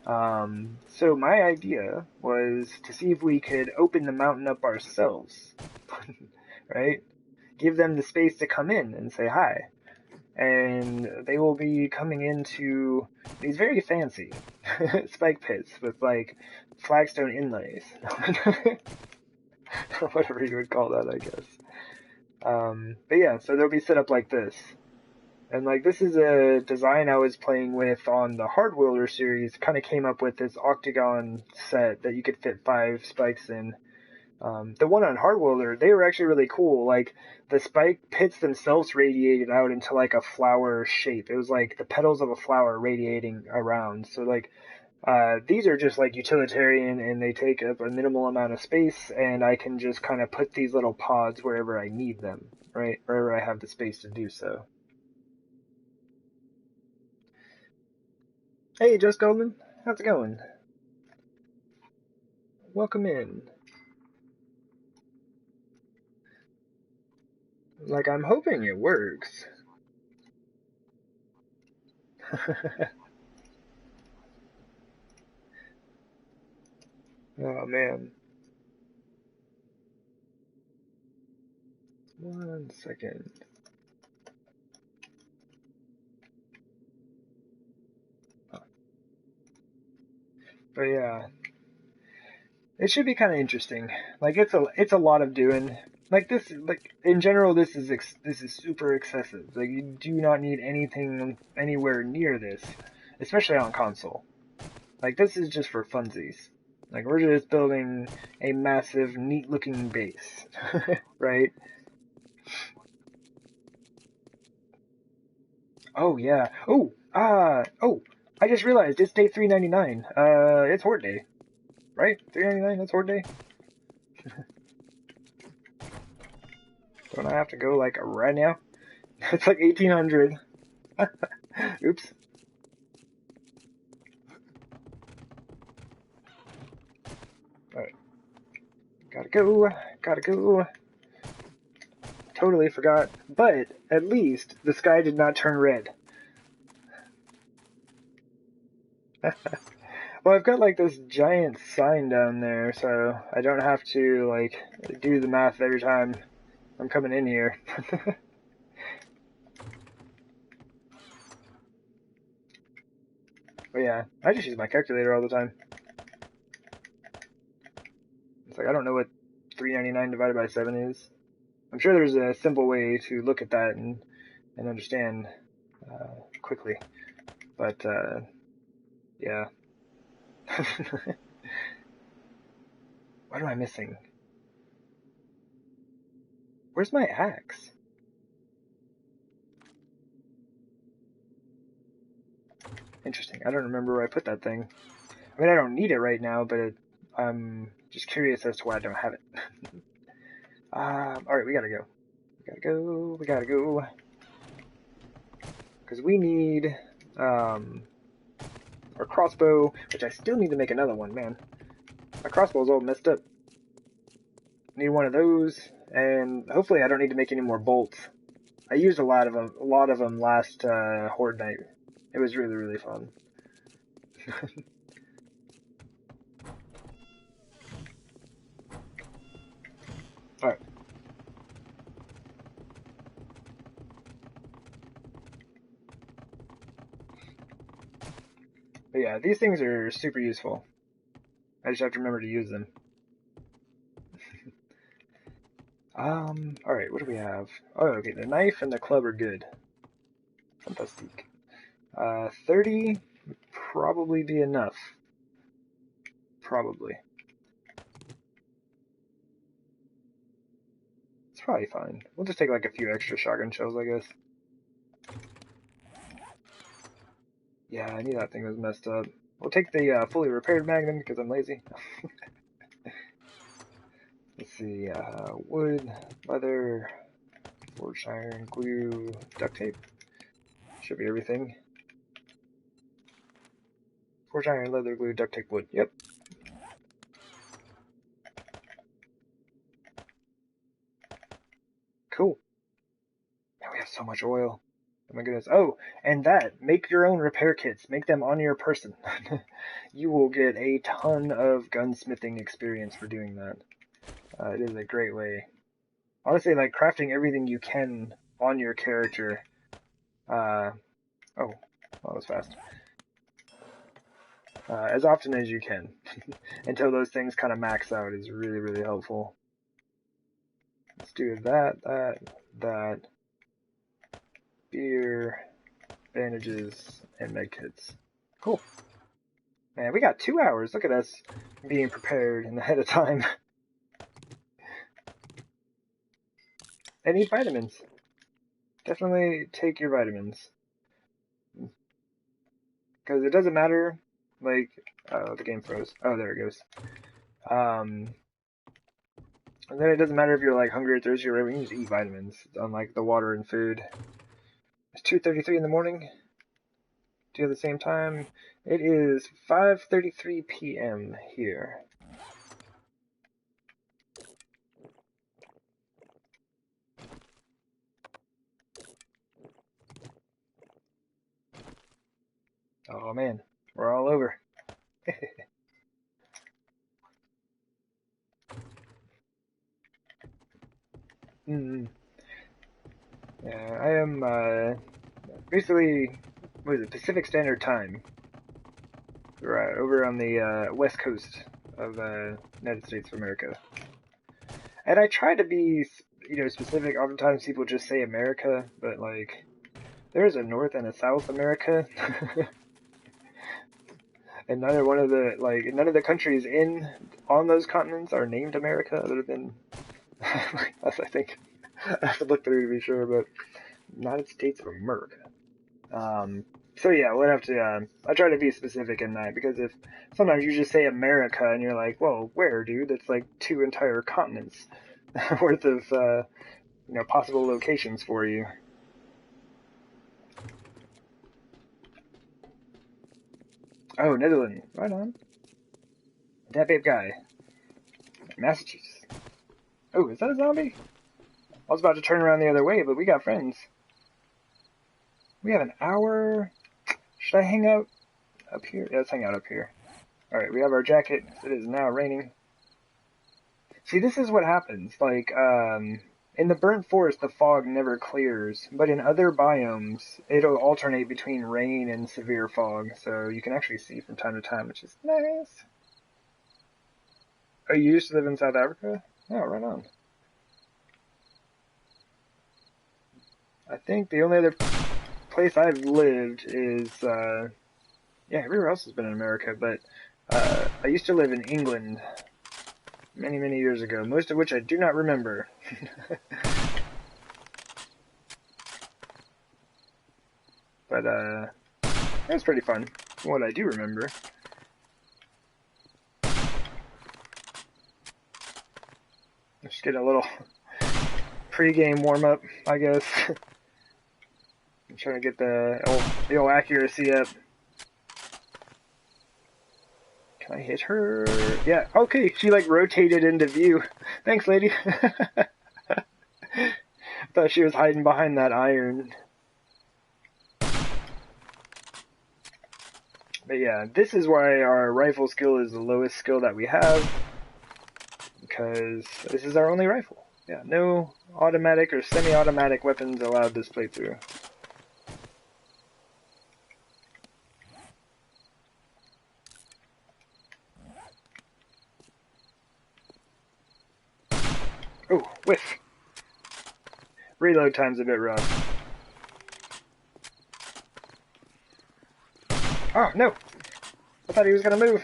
So my idea was to see if we could open the mountain up ourselves, right? Give them the space to come in and say hi. And they will be coming into these very fancy spike pits with like flagstone inlays. Whatever you would call that, I guess. But yeah, so they'll be set up like this. And like this is a design I was playing with on the Hard Wielder series. Kind of came up with this octagon set that you could fit 5 spikes in. The one on Hard Wielder, they were actually really cool. Like the spike pits themselves radiated out into like a flower shape. It was like the petals of a flower radiating around. So like these are just like utilitarian and they take up a minimal amount of space, and I can just kind of put these little pods wherever I need them, right? Wherever I have the space to do so. Hey, Just Goldman, how's it going? Welcome in. Like, I'm hoping it works. Oh, man. 1 second. But yeah, it should be kind of interesting. Like, it's a lot of doing. Like this, like in general, this is super excessive. Like, you do not need anything anywhere near this, especially on console. Like, this is just for funsies. Like, we're just building a massive, neat-looking base, right? Oh yeah. Oh, I just realized it's day 399. It's Horde Day, right? 399. That's Horde Day. Don't I have to go like right now? It's like 1800. Oops. All right. Gotta go. Gotta go. Totally forgot. But at least the sky did not turn red. Well, I've got like this giant sign down there, so I don't have to like do the math every time I'm coming in here. But yeah, I just use my calculator all the time. It's like I don't know what 399 divided by 7 is. I'm sure there's a simple way to look at that and understand quickly. But yeah. What am I missing? Where's my axe? Interesting. I don't remember where I put that thing. I mean, I don't need it right now, but I'm just curious as to why I don't have it. Alright, we gotta go. We gotta go. We gotta go. Because we need our crossbow, which I still need to make another one, man. My crossbow's all messed up. Need one of those, and hopefully I don't need to make any more bolts. I used a lot of them last Horde night. It was really, really fun. Alright. But yeah, these things are super useful. I just have to remember to use them. Alright, what do we have? Oh, okay, the knife and the club are good. Fantastic. 30. probably be enough. Probably. It's probably fine. We'll just take like a few extra shotgun shells, I guess. Yeah, I knew that thing was messed up. We'll take the fully repaired Magnum because I'm lazy. Let's see, wood, leather, forged iron, glue, duct tape. Should be everything. Forged iron, leather, glue, duct tape, wood. Yep. Cool. Now we have so much oil. Oh my goodness. Oh, and make your own repair kits. Make them on your person. You will get a ton of gunsmithing experience for doing that. It is a great way. Honestly, like crafting everything you can on your character. Oh, that was fast. As often as you can. Until those things kind of max out is really, really helpful. Let's do that. Beer, bandages, and medkits. Cool. Man, we got 2 hours. Look at us being prepared and ahead of time. And eat vitamins. Definitely take your vitamins. Because it doesn't matter, like, oh, the game froze. Oh, there it goes. And then it doesn't matter if you're, like, hungry or thirsty or whatever, you can just eat vitamins, unlike the water and food. It's 2:33 in the morning. Do at the same time. It is 5:33 p.m. here. Oh man, we're all over. Mm. Yeah, I am basically, what is it, Pacific Standard Time. Right, over on the west coast of United States of America. And I try to be, specific. Oftentimes people just say America, but like, there's a North and a South America. And none of the countries on those continents are named America other than, that's, I think, I have to look through to be sure, but United States of America. So yeah, we'll have to, I try to be specific in that, because if sometimes you just say America and you're like, well, where, dude? That's like 2 entire continents worth of, possible locations for you. Oh, Netherlands. Right on. That babe guy. Massachusetts. Oh, is that a zombie? I was about to turn around the other way, but we got friends. We have an hour. Should I hang out up here? Yeah, let's hang out up here. Alright, we have our jacket. It is now raining. See, this is what happens. Like, in the burnt forest, the fog never clears, but in other biomes, it'll alternate between rain and severe fog, so you can actually see from time to time, which is nice. Oh, you used to live in South Africa? Oh, right on. I think the only other place I've lived is, yeah, everywhere else has been in America, but I used to live in England many, many years ago, most of which I do not remember. But, it was pretty fun, from what I do remember. Just getting a little pre-game warm-up, I guess. I'm trying to get the old accuracy up. Can I hit her? Yeah, okay, she like rotated into view. Thanks, lady. Thought she was hiding behind that iron. But yeah, this is why our rifle skill is the lowest skill that we have. Because this is our only rifle. Yeah, no automatic or semi-automatic weapons allowed this playthrough. Oh, whiff. Reload time's a bit rough. Oh, no! I thought he was gonna move.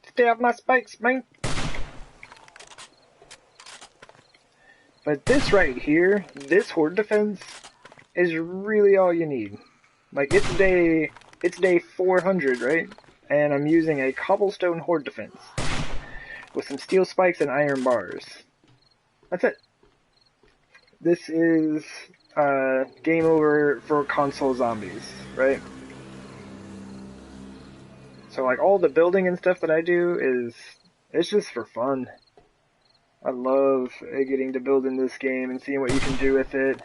Stay off my spikes, man! But this right here, this horde defense, is really all you need. Like, it's day 400, right? And I'm using a cobblestone horde defense. With some steel spikes and iron bars. That's it. This is, game over for console zombies, right? So, like, all the building and stuff that I do it's just for fun. I love getting to build in this game and seeing what you can do with it.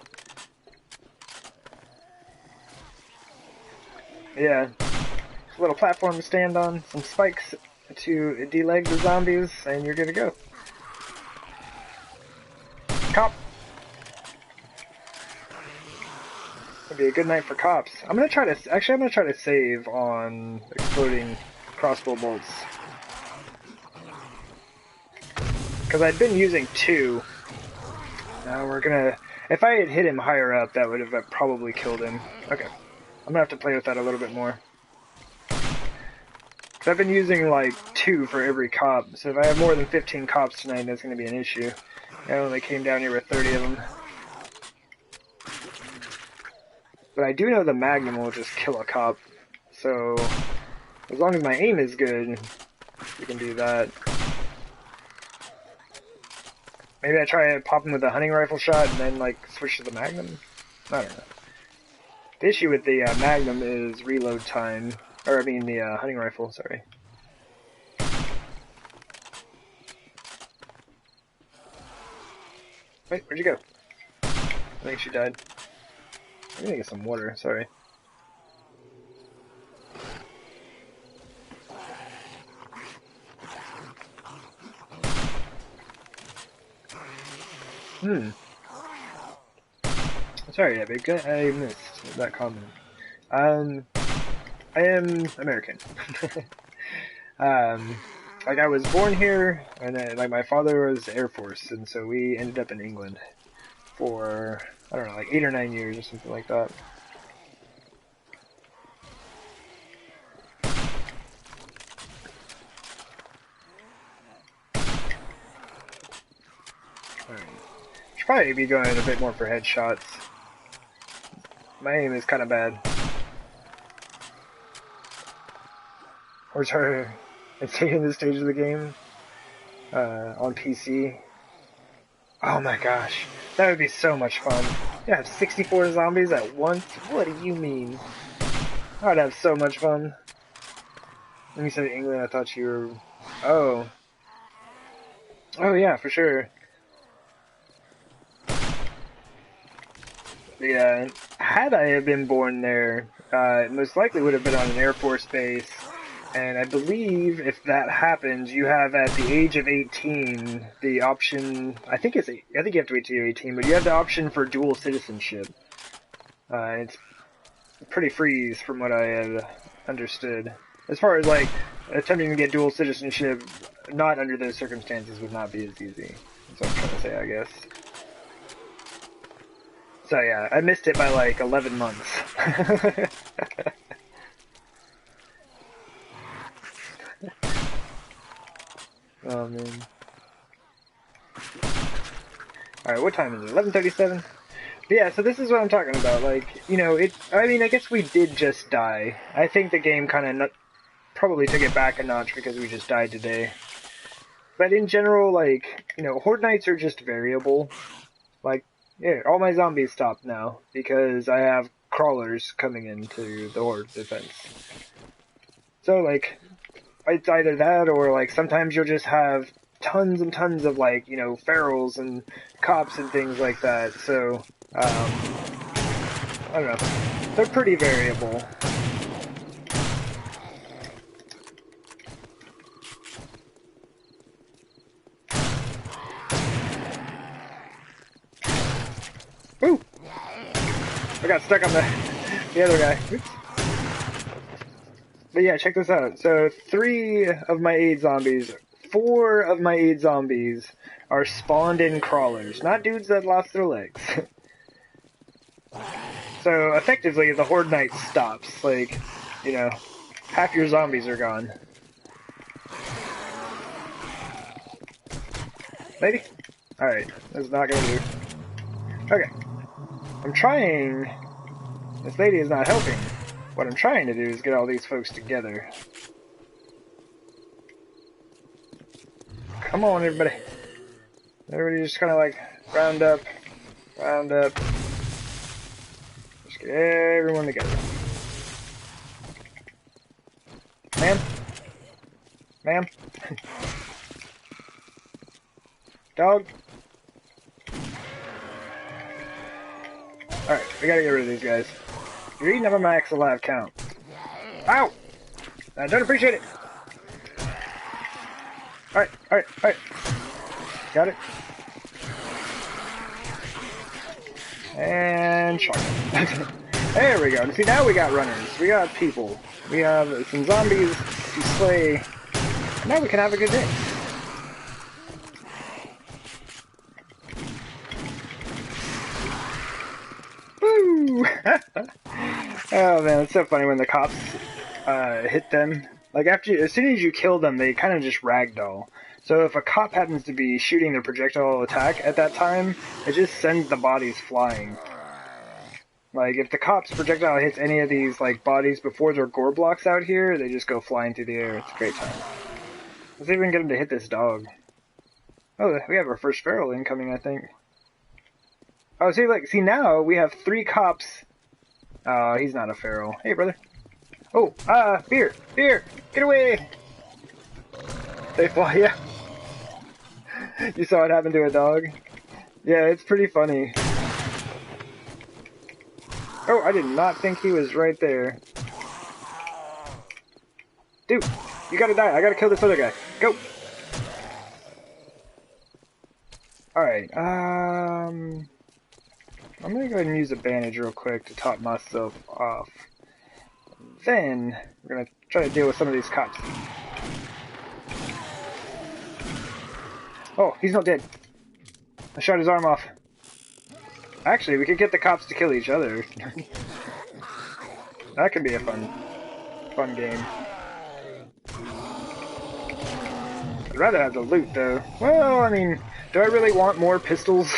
Yeah. A little platform to stand on, some spikes to deleg the zombies, and you're good to go. Cop! It'd be a good night for cops. I'm gonna try to save on exploding crossbow bolts. Because I'd been using 2. Now we're gonna... If I had hit him higher up, that would have probably killed him. Okay. I'm gonna have to play with that a little bit more. Because I've been using like 2 for every cop, so if I have more than 15 cops tonight, that's gonna be an issue. I only came down here with 30 of them. But I do know the Magnum will just kill a cop. So, as long as my aim is good, we can do that. Maybe I try to pop him with a hunting rifle shot and then, like, switch to the Magnum? I don't know. The issue with the Magnum is reload time. Or, I mean, the hunting rifle, sorry. Wait, where'd you go? I think she died. I'm gonna get some water, sorry. Sorry, big guy, I missed that comment. I am American. Like, I was born here, and then, like, my father was Air Force, and so we ended up in England for, I don't know, like 8 or 9 years or something like that. Alright. Should probably be going a bit more for headshots. My aim is kind of bad. Or sorry, it's taking this stage of the game on PC. Oh my gosh, that would be so much fun. You have 64 zombies at once? What do you mean? I'd have so much fun. When you said England, I thought you were... Oh. Oh yeah, for sure. Yeah, had I have been born there, it most likely would have been on an Air Force base. And I believe if that happens, you have at the age of 18 the option. I think you have to wait till you're 18, but you have the option for dual citizenship. It's pretty freeze from what I had understood. As far as like attempting to get dual citizenship, not under those circumstances would not be as easy. That's what I'm trying to say, I guess. So yeah, I missed it by like 11 months. Oh man. Alright, what time is it? 11:37? But yeah, so this is what I'm talking about. Like, you know, I mean, I guess we did just die. I think the game kind of probably took it back a notch because we just died today. But in general, like, you know, Horde Nights are just variable. Like, yeah, all my zombies stopped now because I have crawlers coming into the Horde defense. So, like, it's either that or, like, sometimes you'll just have tons and tons of, like, you know, ferals and cops and things like that. So, I don't know. They're pretty variable. Ooh! I got stuck on the other guy. Oops. But yeah, check this out. So 4 of my 8 zombies are spawned-in crawlers, not dudes that lost their legs. So effectively, the Horde Knight stops. Like, you know, Half your zombies are gone. Lady? Alright, that's not gonna do. Okay. I'm trying... This lady is not helping. What I'm trying to do is get all these folks together. Come on, everybody. Everybody just kind of like round up, round up. Just get everyone together. Ma'am? Ma'am? Dog? Alright, we gotta get rid of these guys. You're eating up a max alive count. Ow! I don't appreciate it! Alright, alright, alright. Got it. And shot. There we go. See, now we got runners. We got people. We have some zombies to slay. Now we can have a good day. Woo! Oh man, it's so funny when the cops hit them. Like as soon as you kill them, they kind of just ragdoll. So if a cop happens to be shooting their projectile attack at that time, it just sends the bodies flying. Like if the cop's projectile hits any of these like bodies before their gore blocks out here, they just go flying through the air. It's a great time. Let's see if we can get him to hit this dog. Oh, we have our first feral incoming, I think. Oh, see now we have 3 cops. Oh, he's not a feral. Hey, brother. Oh, beer, get away! They fly, yeah. You saw it happen to a dog? Yeah, it's pretty funny. Oh, I did not think he was right there. Dude, you gotta die. I gotta kill this other guy. Go! Alright, I'm gonna go ahead and use a bandage real quick to top myself off. Then, we're gonna try to deal with some of these cops. Oh, he's not dead. I shot his arm off. Actually, we could get the cops to kill each other. That could be a fun game. I'd rather have the loot, though. Well, I mean, do I really want more pistols?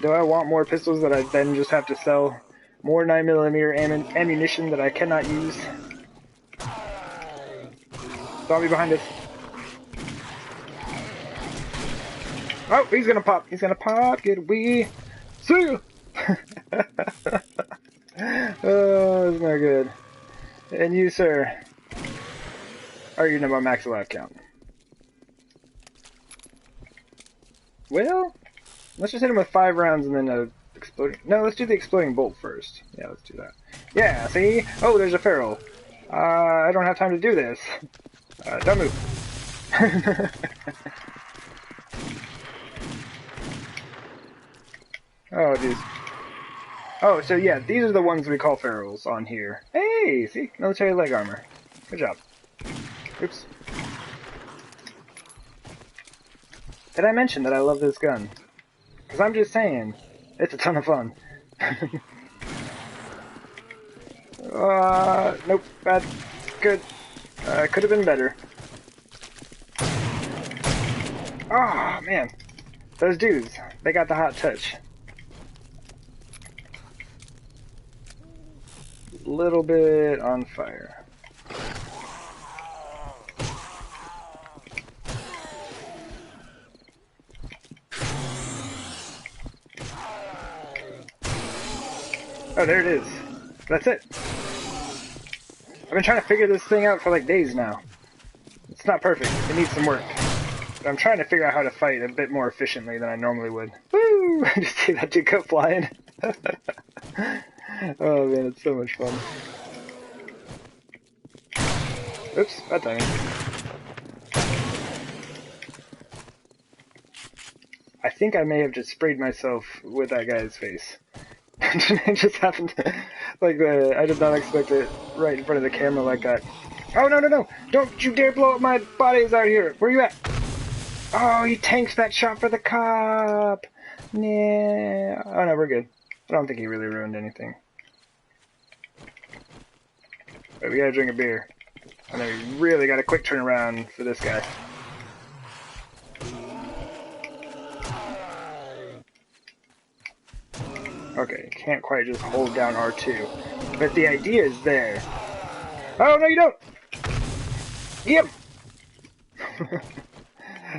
Do I want more pistols that I then just have to sell? More 9mm ammunition that I cannot use? Zombie behind us. Oh, he's gonna pop. He's gonna pop. Get away. See you. Oh, that's not good. And you, sir, are you number max alive count? Well, let's just hit him with 5 rounds and then a exploding. No, let's do the exploding bolt first. Yeah, let's do that. Yeah, see? Oh, there's a feral. I don't have time to do this. Don't move. Oh, jeez. Oh, so yeah, these are the ones we call ferals on here. Hey, see? Military leg armor. Good job. Oops. Did I mention that I love this gun? Because I'm just saying, it's a ton of fun. Nope, bad. Good. Could have been better. Oh, man. Those dudes, they got the hot touch. Little bit on fire. Oh, there it is. That's it. I've been trying to figure this thing out for like days now. It's not perfect. It needs some work. But I'm trying to figure out how to fight a bit more efficiently than I normally would. Woo! Just see that dude go flying. Oh man, it's so much fun. Oops, bad timing. I think I may have just sprayed myself with that guy's face. It just happened. Like, I did not expect it right in front of the camera like that. Oh, no, no, no! Don't you dare blow up my bodies out here! Where you at? Oh, he tanks that shot for the cop! Nah. Oh, no, we're good. I don't think he really ruined anything. Wait, we gotta drink a beer. And then we really got a quick turnaround for this guy. Okay, can't quite just hold down R2. But the idea is there. Oh, no you don't! Yep!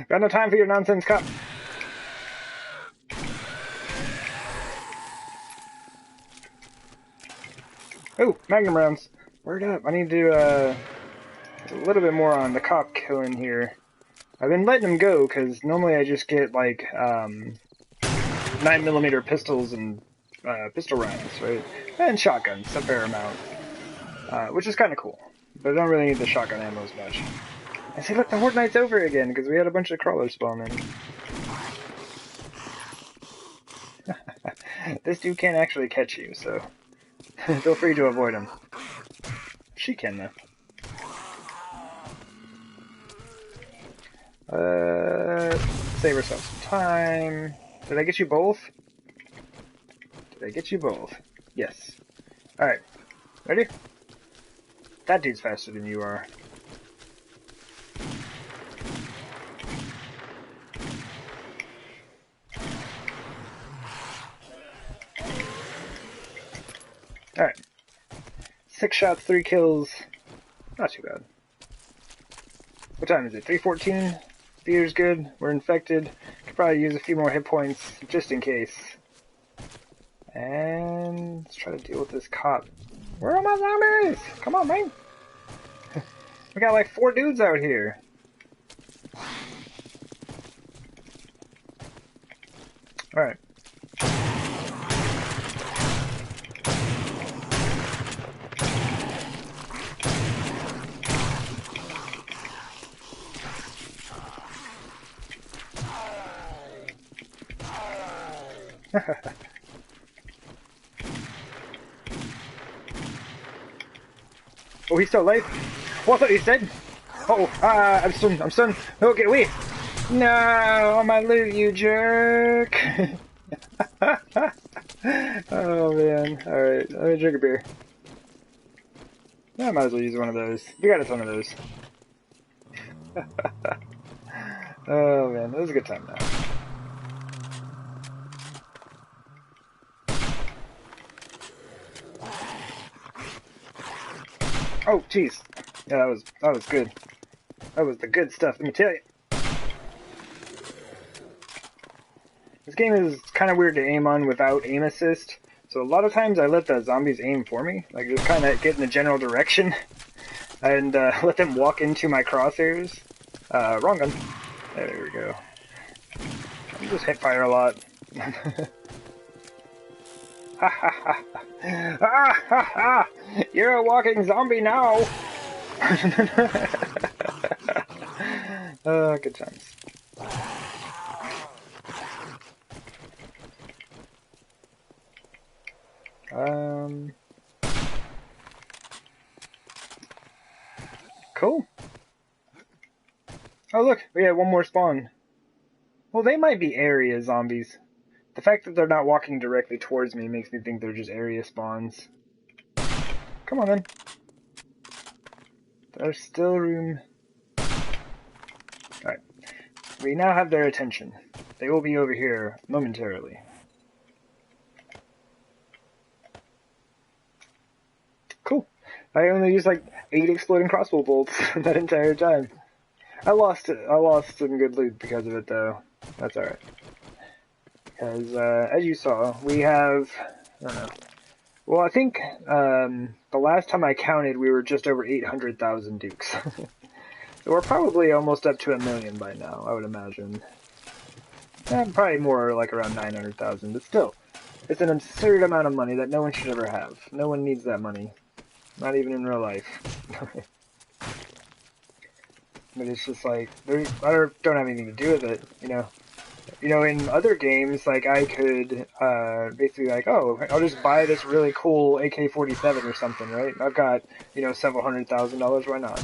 Got no time for your nonsense, cop. Oh, magnum rounds. Word up. I need to do a little bit more on the cop killing here. I've been letting him go, because normally I just get, like, 9mm pistols and pistol rounds, right? And shotguns, a fair amount. Which is kind of cool. But I don't really need the shotgun ammo as much. I say, look, the Horde Night's over again, because we had a bunch of crawlers spawn in. This dude can't actually catch you, so feel free to avoid him. She can, though. Save ourselves some time. Did I get you both? Did I get you both? Yes. Alright. Ready? That dude's faster than you are. Alright. 6 shots, 3 kills. Not too bad. What time is it? 3:14? Theater's good. We're infected. Could probably use a few more hit points, just in case. And let's try to deal with this cop. Where are my zombies? Come on, man. We got like 4 dudes out here. Alright. Oh, he's still alive? What's that he said? Oh, I'm stunned. Oh, get away! No, my loot, you jerk! Oh man, alright, let me drink a beer. Yeah, I might as well use one of those. We got a ton of those. Oh man, that was a good time now. Oh, jeez. Yeah, that was good. That was the good stuff, let me tell you. This game is kind of weird to aim on without aim assist, so a lot of times I let the zombies aim for me, like just kind of get in the general direction, and let them walk into my crosshairs. Wrong gun. There we go. I just hit fire a lot. Ha ha ha! Ah ha ha! You're a walking zombie now! Oh, good times. Cool. Oh look, we had one more spawn. Well, they might be area zombies. The fact that they're not walking directly towards me makes me think they're just area spawns. Come on then. There's still room. Alright. We now have their attention. They will be over here momentarily. Cool. I only used like 8 exploding crossbow bolts that entire time. I lost some good loot because of it though. That's alright. Because, as you saw, we have, I don't know. Well, I think, the last time I counted, we were just over 800,000 dukes. So we're probably almost up to 1 million by now, I would imagine. Probably more like around 900,000, but still. It's an absurd amount of money that no one should ever have. No one needs that money. Not even in real life. But it's just like, I don't have anything to do with it, you know. You know, in other games, like, I could, basically, like, oh, I'll just buy this really cool AK-47 or something, right? I've got, you know, several $100,000, why not?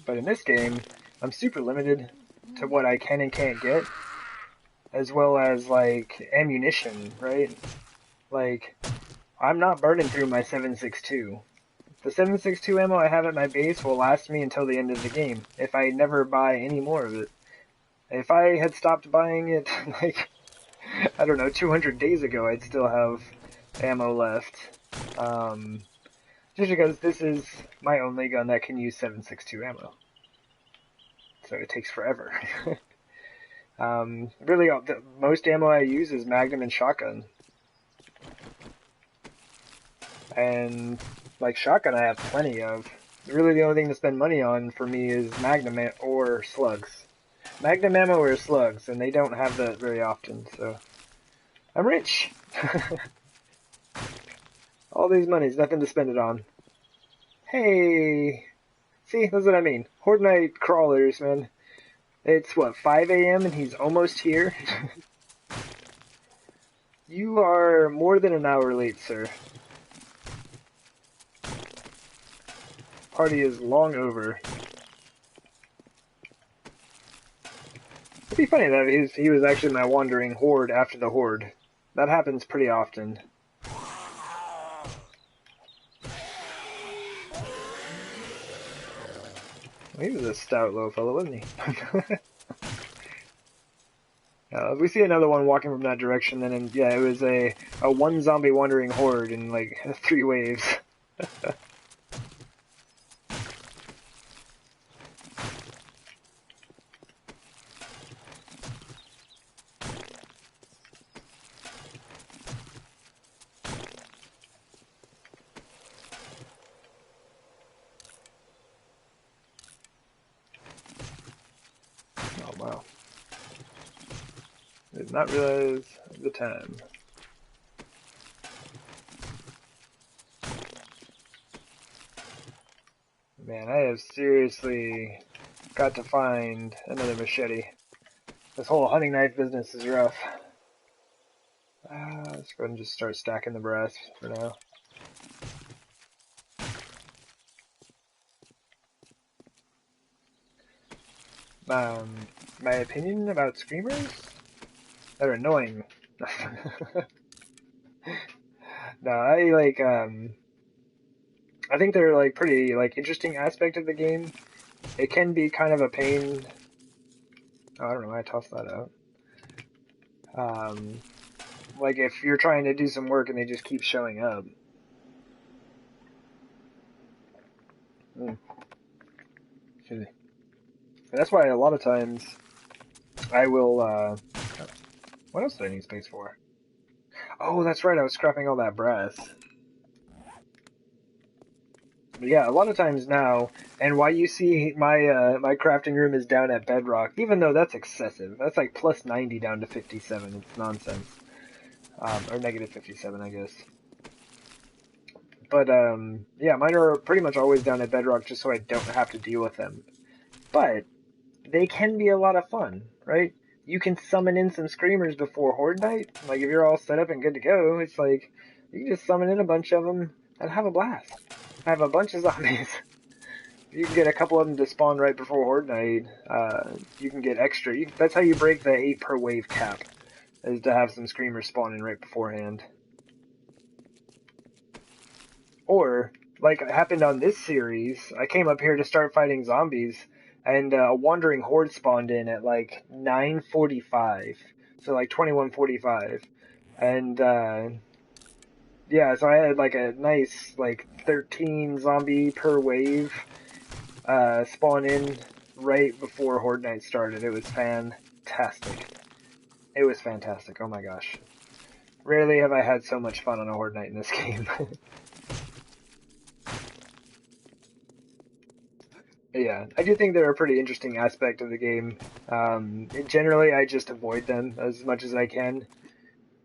But in this game, I'm super limited to what I can and can't get, as well as, like, ammunition, right? Like, I'm not burning through my 7.62. The 7.62 ammo I have at my base will last me until the end of the game, if I never buy any more of it. If I had stopped buying it, like, I don't know, 200 days ago, I'd still have ammo left. Just because this is my only gun that can use 7.62 ammo. So it takes forever. Really, the most ammo I use is Magnum and shotgun. And, like, shotgun I have plenty of. Really, the only thing to spend money on for me is Magnum or slugs. Magnum ammo or slugs, and they don't have that very often, so... I'm rich! All these monies, nothing to spend it on. Hey! See, that's what I mean. Horde Night crawlers, man. It's, what, 5 a.m. and he's almost here? You are more than an hour late, sir. Party is long over. It'd be funny that he was actually my wandering horde after the horde. That happens pretty often. He was a stout little fellow, wasn't he? If we see another one walking from that direction, then yeah, it was a one zombie wandering horde in like 3 waves. Oh wow. I did not realize the time. Man, I have seriously got to find another machete. This whole hunting knife business is rough. Let's go ahead and just start stacking the brass for now. My opinion about screamers? They're annoying. No, I think they're like pretty like interesting aspect of the game. It can be kind of a pain. Oh, I don't know why I tossed that out. Like if you're trying to do some work and they just keep showing up. Excuse me. And that's why a lot of times I will, what else do I need space for? Oh, that's right, I was scrapping all that brass. But yeah, a lot of times now, and why you see my my crafting room is down at bedrock, even though that's excessive. That's like plus 90 down to 57. It's nonsense. Or negative 57, I guess. But yeah, mine are pretty much always down at bedrock just so I don't have to deal with them. But they can be a lot of fun, right? You can summon in some screamers before Horde Night. Like if you're all set up and good to go, it's like you can just summon in a bunch of them and have a blast. Have a bunch of zombies. You can get a couple of them to spawn right before Horde Night. You can get extra. That's how you break the 8 per wave cap, is to have some screamers spawn in right beforehand. Or, like it happened on this series, I came up here to start fighting zombies, and a wandering horde spawned in at like 9:45, so like 21:45, and yeah, so I had like a nice like 13 zombie per wave spawn in right before Horde Night started. It was fantastic. It was fantastic. Oh my gosh. Rarely have I had so much fun on a Horde Night in this game. Yeah, I do think they're a pretty interesting aspect of the game. Generally, I just avoid them as much as I can.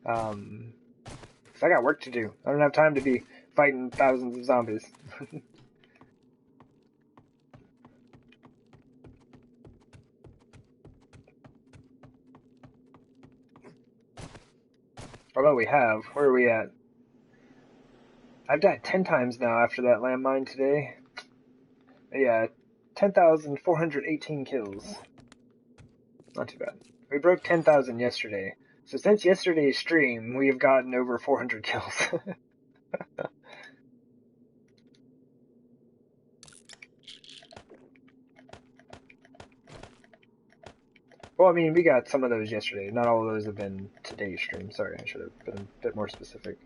'Cause I got work to do. I don't have time to be fighting thousands of zombies. Although we have. Where are we at? I've died 10 times now after that landmine today. Yeah, 10,418 kills. Not too bad. We broke 10,000 yesterday. So since yesterday's stream, we have gotten over 400 kills. Well, I mean, we got some of those yesterday. Not all of those have been today's stream. Sorry, I should have been a bit more specific.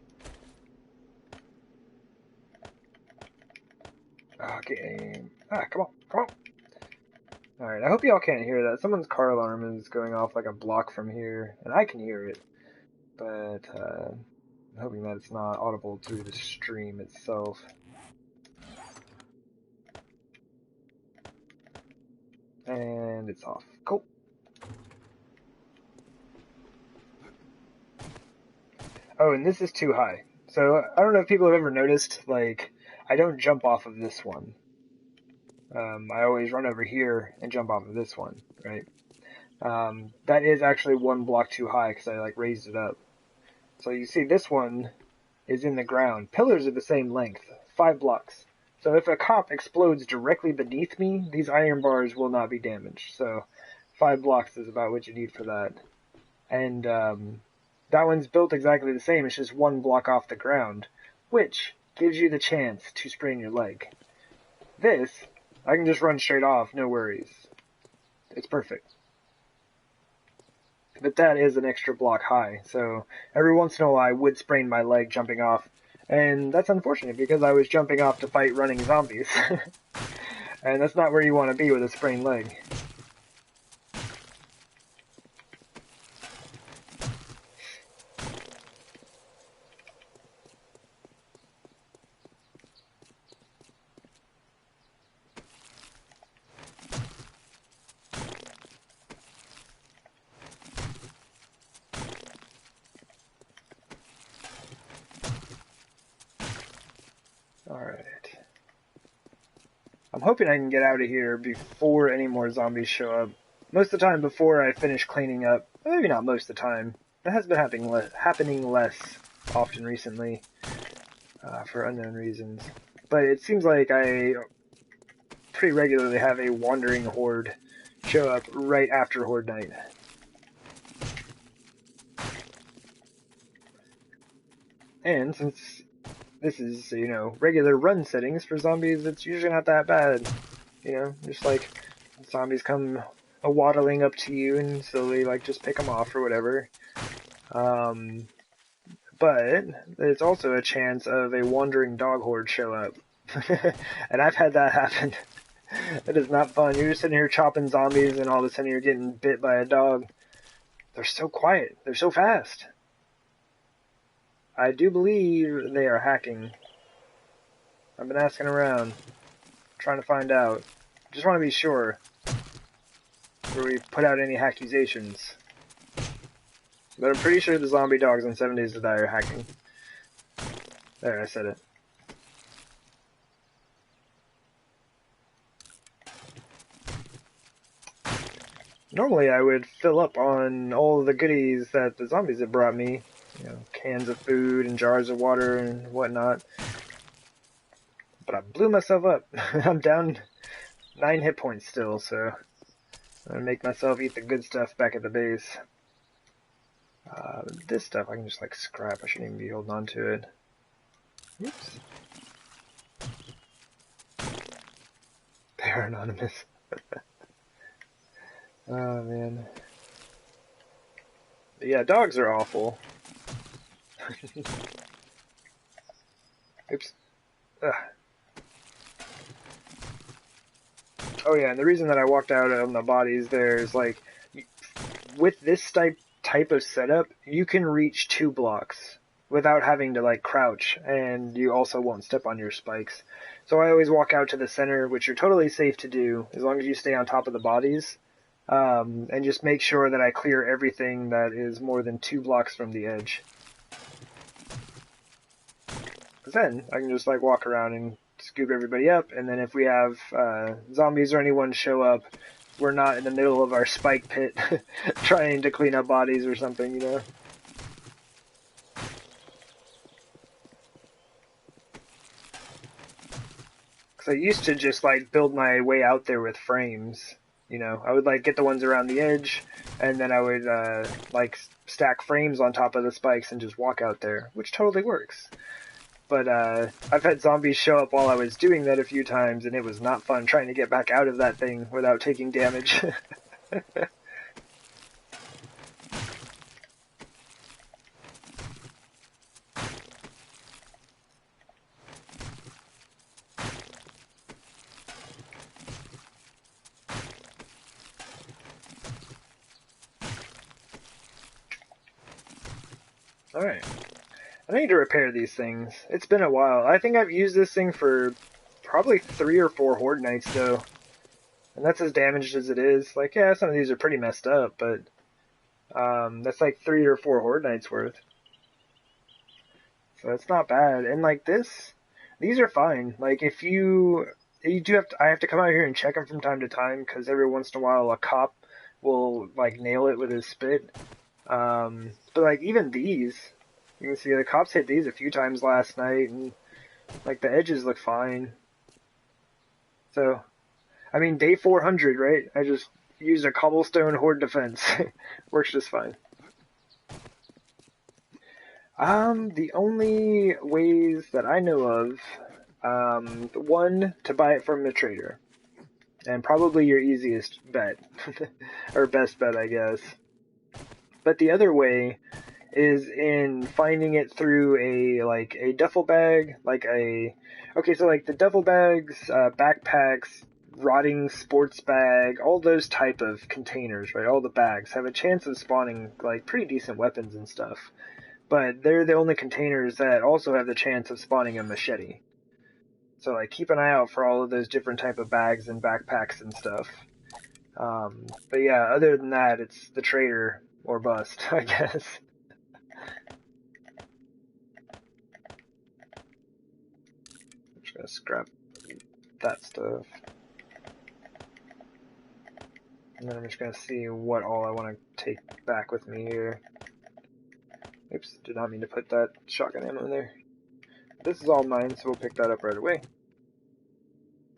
Okay. Come on, come on. Alright, I hope y'all can't hear that. Someone's car alarm is going off like a block from here, and I can hear it. But, I'm hoping that it's not audible through the stream itself. And it's off. Cool. Oh, and this is too high. So, I don't know if people have ever noticed, like, I don't jump off of this one. I always run over here and jump off of this one, right? That is actually one block too high because I, like, raised it up. So you see this one is in the ground. Pillars are the same length, 5 blocks. So if a cop explodes directly beneath me, these iron bars will not be damaged. So 5 blocks is about what you need for that. And that one's built exactly the same. It's just 1 block off the ground, which gives you the chance to sprain your leg. This, I can just run straight off, no worries. It's perfect. But that is an extra block high, so every once in a while I would sprain my leg jumping off. And that's unfortunate because I was jumping off to fight running zombies. And that's not where you want to be with a sprained leg. Alright. I'm hoping I can get out of here before any more zombies show up. Most of the time before I finish cleaning up. Maybe not most of the time. It has been happening less often recently. For unknown reasons. But it seems like I pretty regularly have a wandering horde show up right after horde night. And since this is, you know, regular run settings for zombies, it's usually not that bad. You know, just like zombies come waddling up to you and slowly like just pick them off or whatever. But there's also a chance of a wandering dog horde show up. And I've had that happen. It is not fun. You're just sitting here chopping zombies and all of a sudden you're getting bit by a dog. They're so quiet. They're so fast. I do believe they are hacking. I've been asking around, trying to find out. Just want to be sure before we put out any accusations. But I'm pretty sure the zombie dogs on 7 Days to Die are hacking. There, I said it. Normally I would fill up on all of the goodies that the zombies have brought me. You know, cans of food and jars of water and whatnot. But I blew myself up. I'm down 9 hit points still, so I'm gonna make myself eat the good stuff back at the base. This stuff I can just like scrap. I shouldn't even be holding on to it. Oops. They're anonymous. Oh man. But yeah, dogs are awful. Oops. Ugh. Oh yeah, and the reason that I walked out on the bodies there is like, with this type of setup, you can reach 2 blocks without having to like crouch, and you also won't step on your spikes. So I always walk out to the center, which you're totally safe to do as long as you stay on top of the bodies, and just make sure that I clear everything that is more than 2 blocks from the edge. Because then I can just like walk around and scoop everybody up, and then if we have zombies or anyone show up, we're not in the middle of our spike pit trying to clean up bodies or something, you know? Because I used to just like build my way out there with frames, you know? I would like get the ones around the edge, and then I would like stack frames on top of the spikes and just walk out there, which totally works. But I've had zombies show up while I was doing that a few times, and it was not fun trying to get back out of that thing without taking damage. Alright. I need to repair these things. It's been a while. I think I've used this thing for probably 3 or 4 Horde nights, though. And that's as damaged as it is. Like, yeah, some of these are pretty messed up, but that's like 3 or 4 Horde nights worth. So it's not bad. And like this, these are fine. Like if you do have to, I have to come out here and check them from time to time because every once in a while a cop will like nail it with his spit. But like even these, you can see the cops hit these a few times last night, and like the edges look fine. So, I mean, day 400, right? I just used a cobblestone horde defense. Works just fine. The only ways that I know of, one, to buy it from the trader. And probably your easiest bet. Or best bet, I guess. But the other way is in finding it through a duffel bag, okay, so like the duffel bags, backpacks, rotting sports bag, all those type of containers, right? All the bags have a chance of spawning like pretty decent weapons and stuff. But they're the only containers that also have the chance of spawning a machete. So like keep an eye out for all of those different type of bags and backpacks and stuff. But yeah, other than that, it's the trader or bust, I guess. I'm just gonna scrap that stuff. And then I'm just gonna see what all I want to take back with me here. Oops, did not mean to put that shotgun ammo in there. This is all mine, so we'll pick that up right away.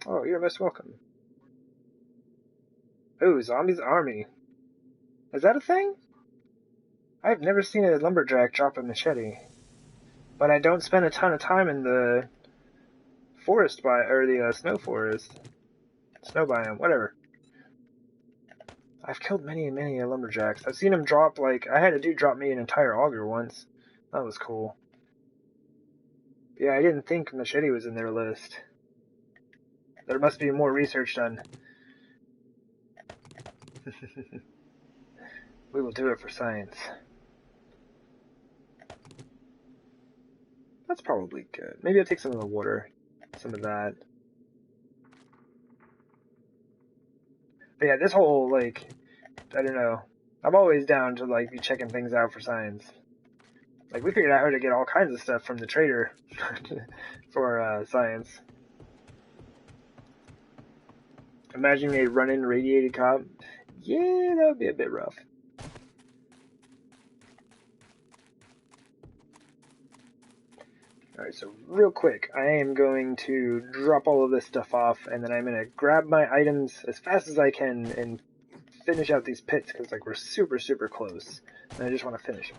Oh, you're most welcome. Oh, Zombies Army. Is that a thing? I've never seen a lumberjack drop a machete. But I don't spend a ton of time in the forest or the snow forest. Snow biome, whatever. I've killed many and many lumberjacks. I've seen them drop, like, I had a dude drop me an entire auger once. That was cool. Yeah, I didn't think machete was in their list. There must be more research done. We will do it for science. That's probably good. Maybe I'll take some of the water. Some of that. But yeah, this whole, like, I don't know. I'm always down to, like, be checking things out for science. Like, we figured out how to get all kinds of stuff from the trader for science. Imagine a run-in radiated cop. Yeah, that would be a bit rough. Alright, so real quick, I am going to drop all of this stuff off, and then I'm going to grab my items as fast as I can and finish out these pits, because like we're super, super close, and I just want to finish them.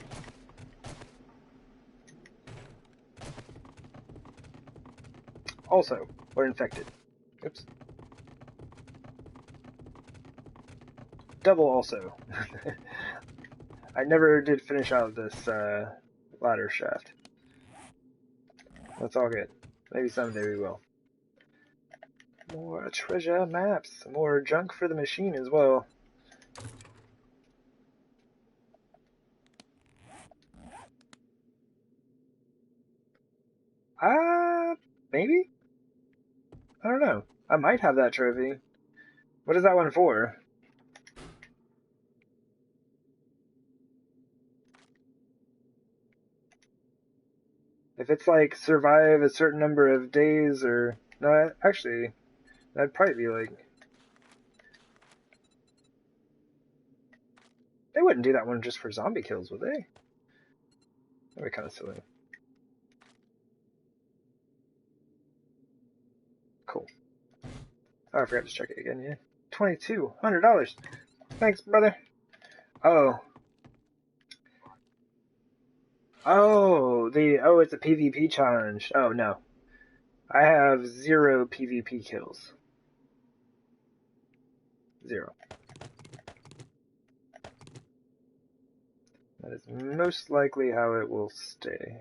Also, we're infected. Oops. Double also. I never did finish out this ladder shaft. That's all good. Maybe someday we will. More treasure maps. More junk for the machine as well. Maybe? I don't know. I might have that trophy. What is that one for? If it's like survive a certain number of days or... No, actually, that'd probably be like... They wouldn't do that one just for zombie kills, would they? That'd be kind of silly. Cool. Oh, I forgot to check it again, yeah. $2,200. Thanks, brother. Oh. Oh, it's a PvP challenge. Oh, no. I have 0 PvP kills. 0. That is most likely how it will stay.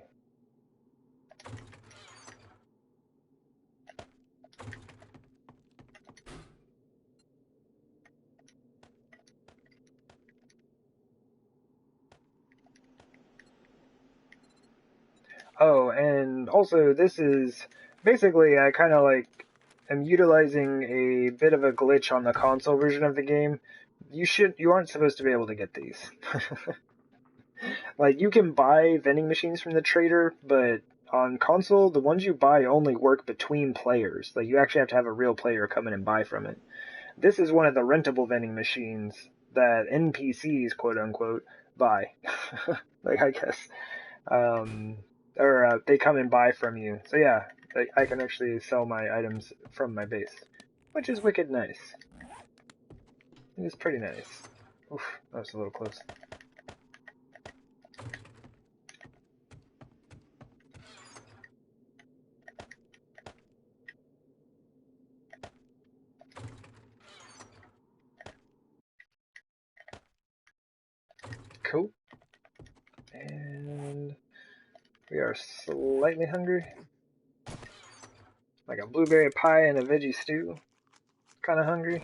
Oh, and also this is basically I kind of like am utilizing a bit of a glitch on the console version of the game. You aren't supposed to be able to get these. Like you can buy vending machines from the trader, but on console the ones you buy only work between players. Like you actually have to have a real player come in and buy from it. This is one of the rentable vending machines that NPCs, quote unquote, buy. Like I guess, um, or they come and buy from you. So yeah, I can actually sell my items from my base, which is wicked nice. It is pretty nice. Oof, that was a little close. Cool. And we are slightly hungry. Like a blueberry pie and a veggie stew. Kind of hungry.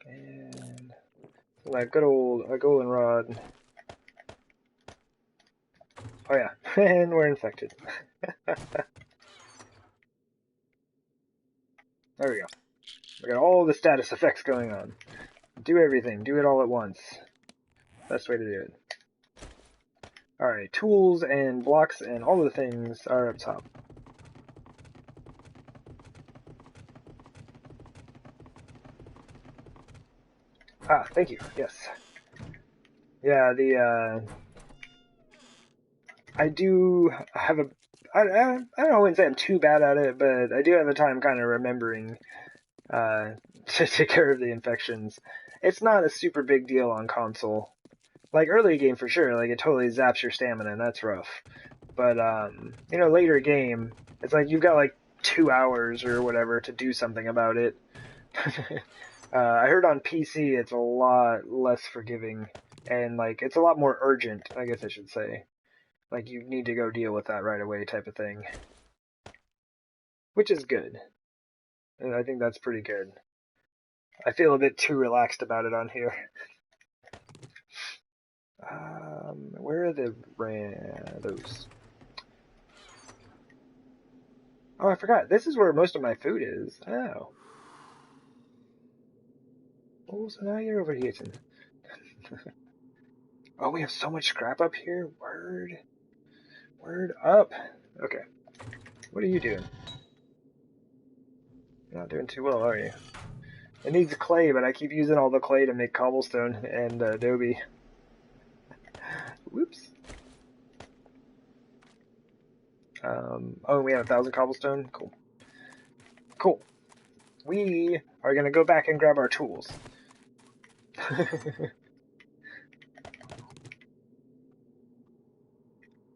And that good old a golden rod. Oh yeah, and we're infected. There we go. We got all the status effects going on. Do everything. Do it all at once. Best way to do it. Alright, tools and blocks and all the things are up top. Ah, thank you. Yes. Yeah, I do have a... I don't wouldn't say I'm too bad at it, but I do have a time kind of remembering to take care of the infections. It's not a super big deal on console. Like early game for sure, like it totally zaps your stamina and that's rough. But you know, later game, it's like you've got like 2 hours or whatever to do something about it. I heard on PC it's a lot less forgiving and like it's a lot more urgent, I guess I should say. Like you need to go deal with that right away type of thing. Which is good. And I think that's pretty good. I feel a bit too relaxed about it on here. Where are the those? Oh, I forgot. This is where most of my food is. Oh. Oh, so now you're overheating. Oh, we have so much scrap up here. Word. Word up. Okay. What are you doing? You're not doing too well, are you? It needs clay, but I keep using all the clay to make cobblestone and adobe. Whoops. Oh, we have 1,000 cobblestone? Cool. Cool. We are gonna go back and grab our tools.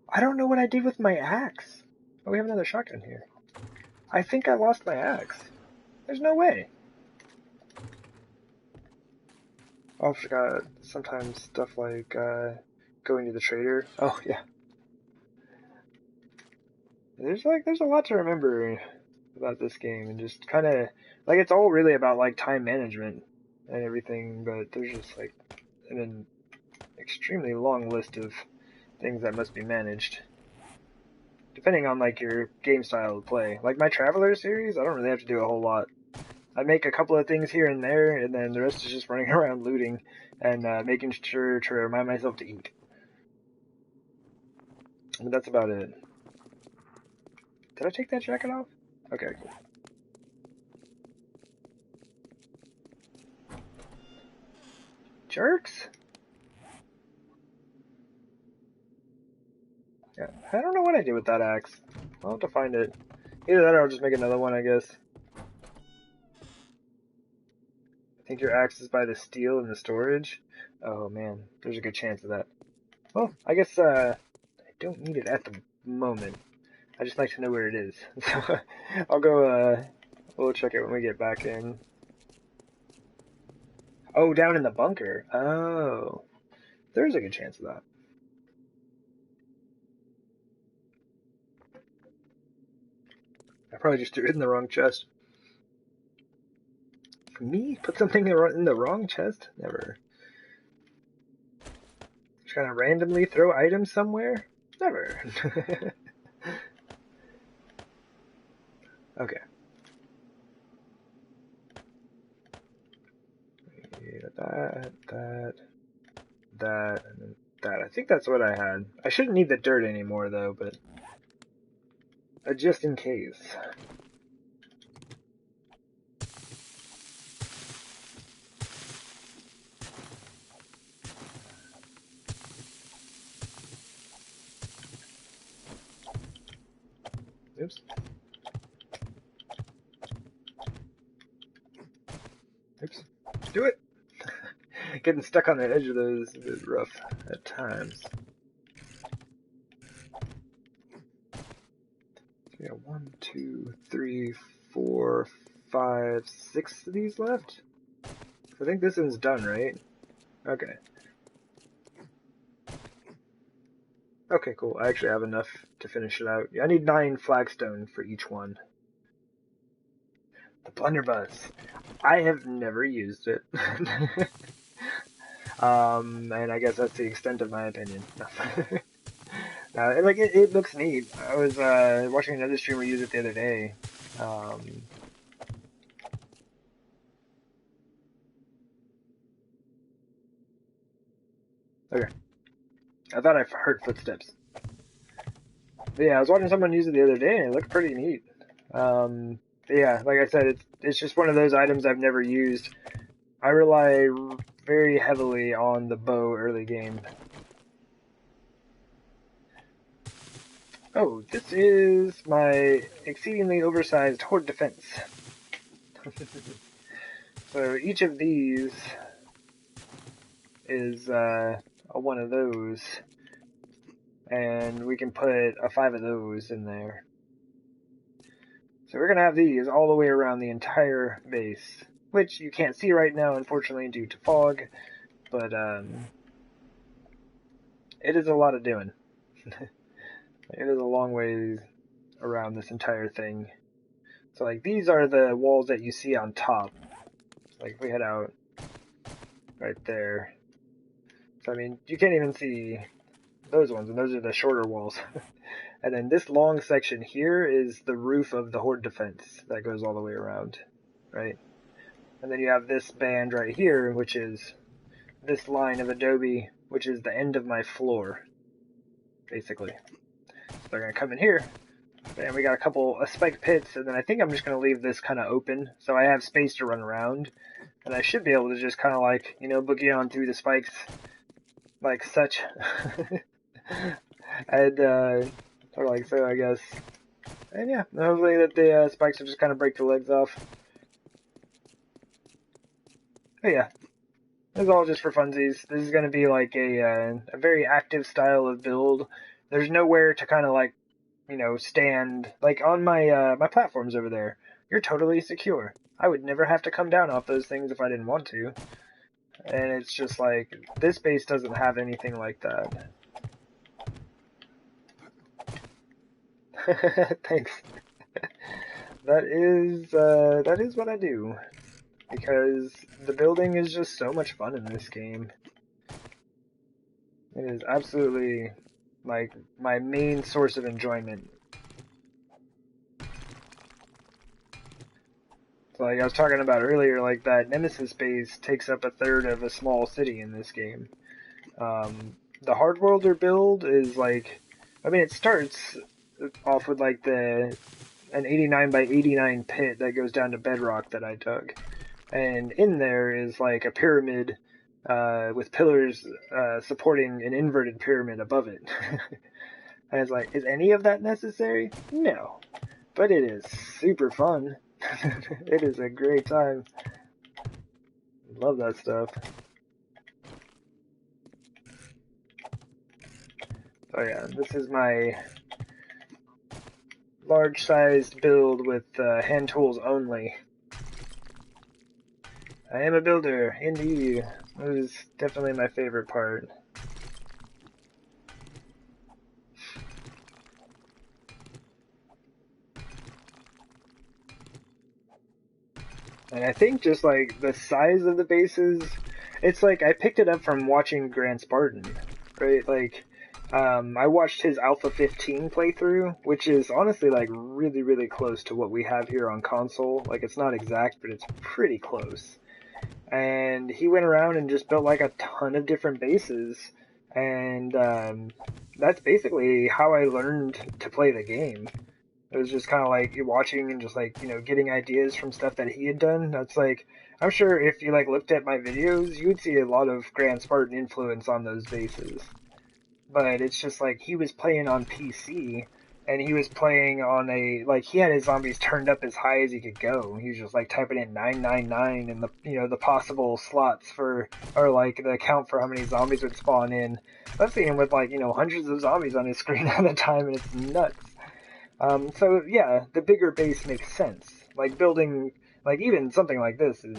I don't know what I did with my axe. Oh, we have another shotgun here. I think I lost my axe. There's no way. Oh, I forgot. Sometimes stuff like going to the trader. Oh yeah. There's a lot to remember about this game, and just kind of like it's all really about like time management and everything. But there's just like an extremely long list of things that must be managed, depending on like your game style of play. Like my Traveler series, I don't really have to do a whole lot. I make a couple of things here and there, and then the rest is just running around looting and making sure to remind myself to eat. But that's about it. Did I take that jacket off? Okay, cool. Jerks? Yeah, I don't know what I did with that axe. I'll have to find it. Either that or I'll just make another one, I guess. I think your axe is by the steel in the storage. Oh man, there's a good chance of that. Well, I guess I don't need it at the moment. I just like to know where it is. So I'll go we'll check it when we get back in. Oh, down in the bunker. Oh. There's a good chance of that. I probably just threw it in the wrong chest. Me? Put something in the wrong chest? Never. gonna randomly throw items somewhere? Never. Okay. Yeah, that, and then that. I think that's what I had. I shouldn't need the dirt anymore though, but just in case. Oops. Oops. Do it! Getting stuck on the edge of those is a bit rough at times. So we got 1, 2, 3, 4, 5, 6 of these left? I think this one's done, right? Okay. Okay, cool. I actually have enough to finish it out. I need 9 flagstone for each one. The blunderbuss. I have never used it. And I guess that's the extent of my opinion. Like it looks neat. I was watching another streamer use it the other day. Okay, I thought I heard footsteps. But yeah, I was watching someone use it the other day, and it looked pretty neat. Yeah, like I said, it's just one of those items I've never used. I rely very heavily on the bow early game. Oh, this is my exceedingly oversized horde defense. So each of these is one of those, and we can put 5 of those in there. So we're going to have these all the way around the entire base, which you can't see right now, unfortunately, due to fog, but it is a lot of doing. It is a long ways around this entire thing. So like these are the walls that you see on top. Like if we head out right there. So I mean, you can't even see those ones, and those are the shorter walls. And then this long section here is the roof of the horde defense that goes all the way around, right? And then you have this band right here, which is this line of adobe, which is the end of my floor, basically. So they're gonna come in here, and we got a couple of spiked pits, and then I think I'm just gonna leave this kind of open, so I have space to run around, and I should be able to just kind of like, you know, boogie on through the spikes, like such. And or like so, I guess. And yeah, hopefully that the spikes will just kind of break the legs off. But yeah, it's all just for funsies. This is going to be like a very active style of build. There's nowhere to kind of like, you know, stand. Like on my my platforms over there, you're totally secure. I would never have to come down off those things if I didn't want to. And it's just like, this base doesn't have anything like that. Thanks. That is what I do. Because the building is just so much fun in this game. It is absolutely like my main source of enjoyment. So like I was talking about earlier, like that Nemesis base takes up 1/3 of a small city in this game. The Hardworlder build is like, I mean, it starts off with like an 89 by 89 pit that goes down to bedrock that I dug. And in there is like a pyramid with pillars supporting an inverted pyramid above it. And it's like, is any of that necessary? No. But it is super fun. It is a great time. Love that stuff. Oh yeah, this is my large-sized build with hand tools only. I am a builder, indeed. It was definitely my favorite part. And I think just like the size of the bases, it's like I picked it up from watching Grand Spartan. right? Like, I watched his Alpha 15 playthrough, which is honestly like really, really close to what we have here on console. Like, it's not exact, but it's pretty close. And he went around and just built like a ton of different bases, and that's basically how I learned to play the game. It was just kind of like watching and just like, getting ideas from stuff that he had done. That's like, I'm sure if you like looked at my videos, you would see a lot of Grand Spartan influence on those bases. But it's just like he was playing on PC, and he was playing on like he had his zombies turned up as high as he could go. He was just like typing in 999 and the possible slots for, or like the count for how many zombies would spawn in. I've seen him with like hundreds of zombies on his screen at a time, and it's nuts. So yeah, the bigger base makes sense. Like building, like even something like this is,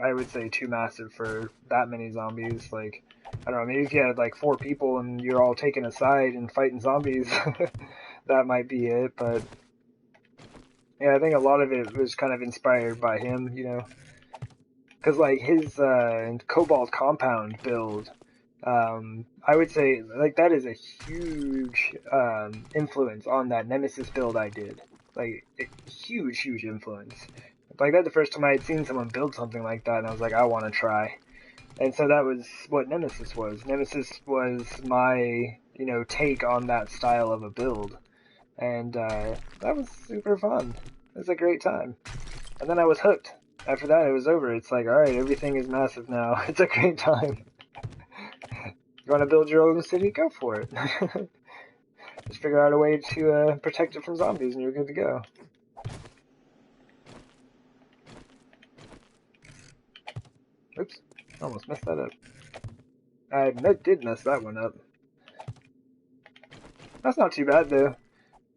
I would say, too massive for that many zombies. Like, I don't know, maybe if you had like 4 people and you're all taking a side and fighting zombies, that might be it. But yeah, I think a lot of it was kind of inspired by him, because like his Cobalt Compound build, I would say like that is a huge influence on that Nemesis build I did. Like huge, huge influence. Like that the first time I had seen someone build something like that, and I was like, I want to try. And so that was what Nemesis was. Nemesis was my take on that style of a build, and that was super fun. It was a great time. And then I was hooked. After that, it was over. It's like, alright, everything is massive now. It's a great time. You want to build your own city? Go for it. Just figure out a way to protect it from zombies and you're good to go. Oops. Almost messed that up. I did mess that one up. That's not too bad, though.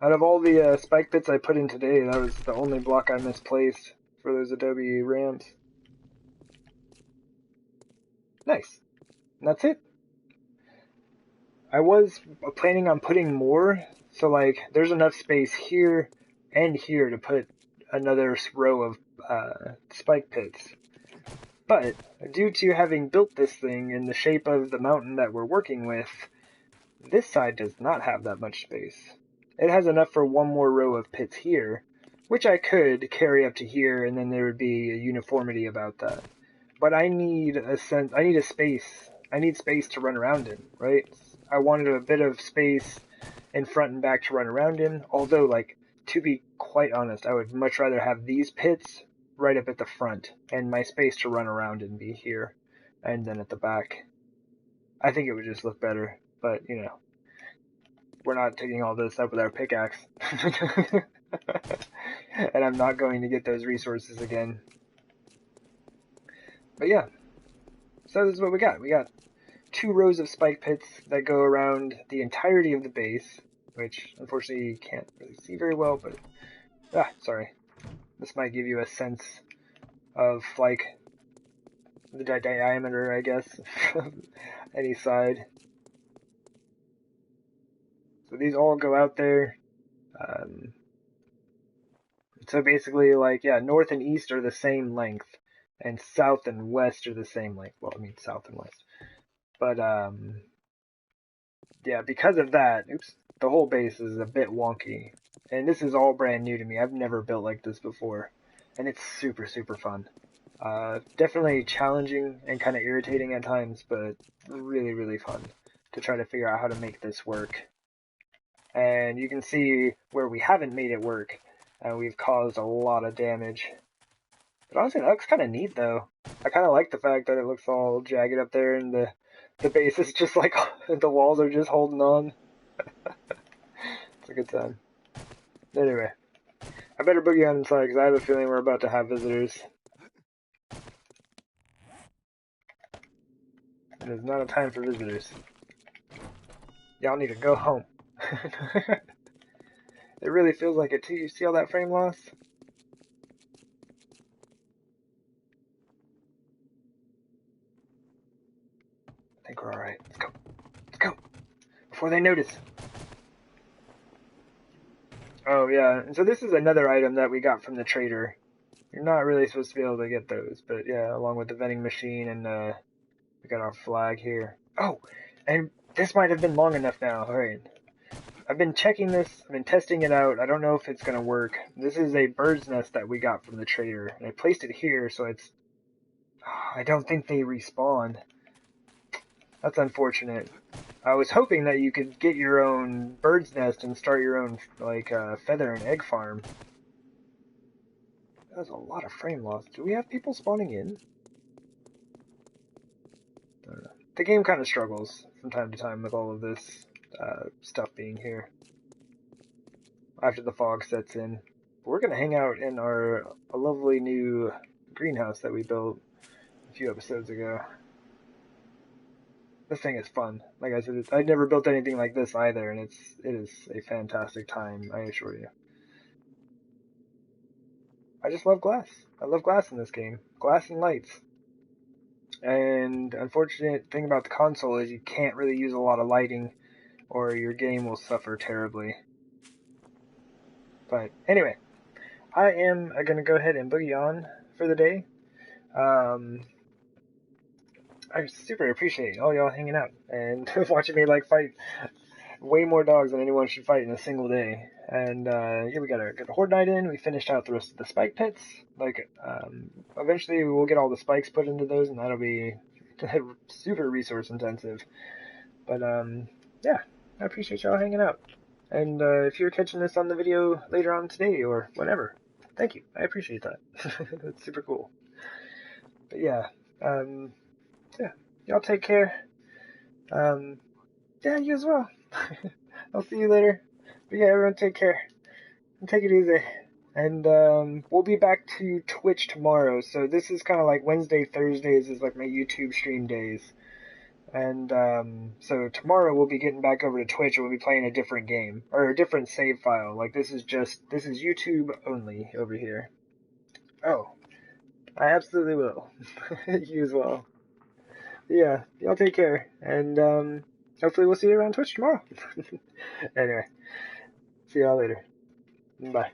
Out of all the spike pits I put in today, that was the only block I misplaced for those adobe ramps. Nice. And that's it. I was planning on putting more, so like there's enough space here and here to put another row of spike pits. But due to having built this thing in the shape of the mountain that we're working with, this side does not have that much space. It has enough for one more row of pits here, which I could carry up to here, and then there would be a uniformity about that. But I need a space. I need space to run around in, right? I wanted a bit of space in front and back to run around in, although, like, to be quite honest, I would much rather have these pits right up at the front, and my space to run around in be here, and then at the back. I think it would just look better, but, we're not taking all this up with our pickaxe. And I'm not going to get those resources again. But yeah, so this is what we got. We got 2 rows of spike pits that go around the entirety of the base, which unfortunately you can't really see very well, but sorry. This might give you a sense of like the diameter, I guess, of any side. So these all go out there. So basically, like, yeah, north and east are the same length, and south and west are the same length. Well, I mean, south and west. But, yeah, because of that, the whole base is a bit wonky. And this is all brand new to me. I've never built like this before. And it's super, super fun. Definitely challenging and kind of irritating at times, but really, really fun to try to figure out how to make this work. And you can see where we haven't made it work, and we've caused a lot of damage. But honestly, that looks kind of neat, though. I kind of like the fact that it looks all jagged up there, and the base is just like, the walls are just holding on. It's a good time. Anyway, I better boogie on inside, because I have a feeling we're about to have visitors. It is not a time for visitors. Y'all need to go home. It really feels like it, too. You see all that frame loss? I think we're alright. Let's go. Let's go. Before they notice. Oh, yeah. And so this is another item that we got from the trader. You're not really supposed to be able to get those, but yeah, along with the vending machine, and we got our flag here. Oh, and This might have been long enough now. Alright. I've been checking this, I've been testing it out. I don't know if it's gonna work. This is a bird's nest that we got from the trader. And I placed it here, so it's... I don't think they respawn. That's unfortunate. I was hoping that you could get your own bird's nest and start your own, like, feather and egg farm. That was a lot of frame loss. Do we have people spawning in? I don't know. The game kind of struggles from time to time with all of this stuff being here after the fog sets in. We're going to hang out in our lovely new greenhouse that we built a few episodes ago. This thing is fun. Like I said, I'd never built anything like this either, and it is a fantastic time, I assure you. I just love glass. I love glass in this game. Glass and lights. And unfortunate thing about the console is you can't really use a lot of lighting or your game will suffer terribly. But anyway, I am going to go ahead and boogie on for the day. I super appreciate all y'all hanging out and watching me like fight way more dogs than anyone should fight in a single day. And yeah, we got a horde night in. We finished out the rest of the spike pits. Like, eventually we will get all the spikes put into those, and that'll be super resource intensive. But yeah, I appreciate y'all hanging out. And if you're catching this on the video later on today or whenever, thank you. I appreciate that. That's super cool. But yeah, yeah, y'all take care. Yeah, you as well. I'll see you later. But yeah, everyone take care. And take it easy. And we'll be back to Twitch tomorrow. So this is kind of like Wednesday, Thursdays is like my YouTube stream days. And so tomorrow we'll be getting back over to Twitch and we'll be playing a different game. Or a different save file. Like this is YouTube only over here. Oh, I absolutely will. You as well. Yeah, y'all take care. And hopefully we'll see you around Twitch tomorrow. Anyway, see y'all later. Bye.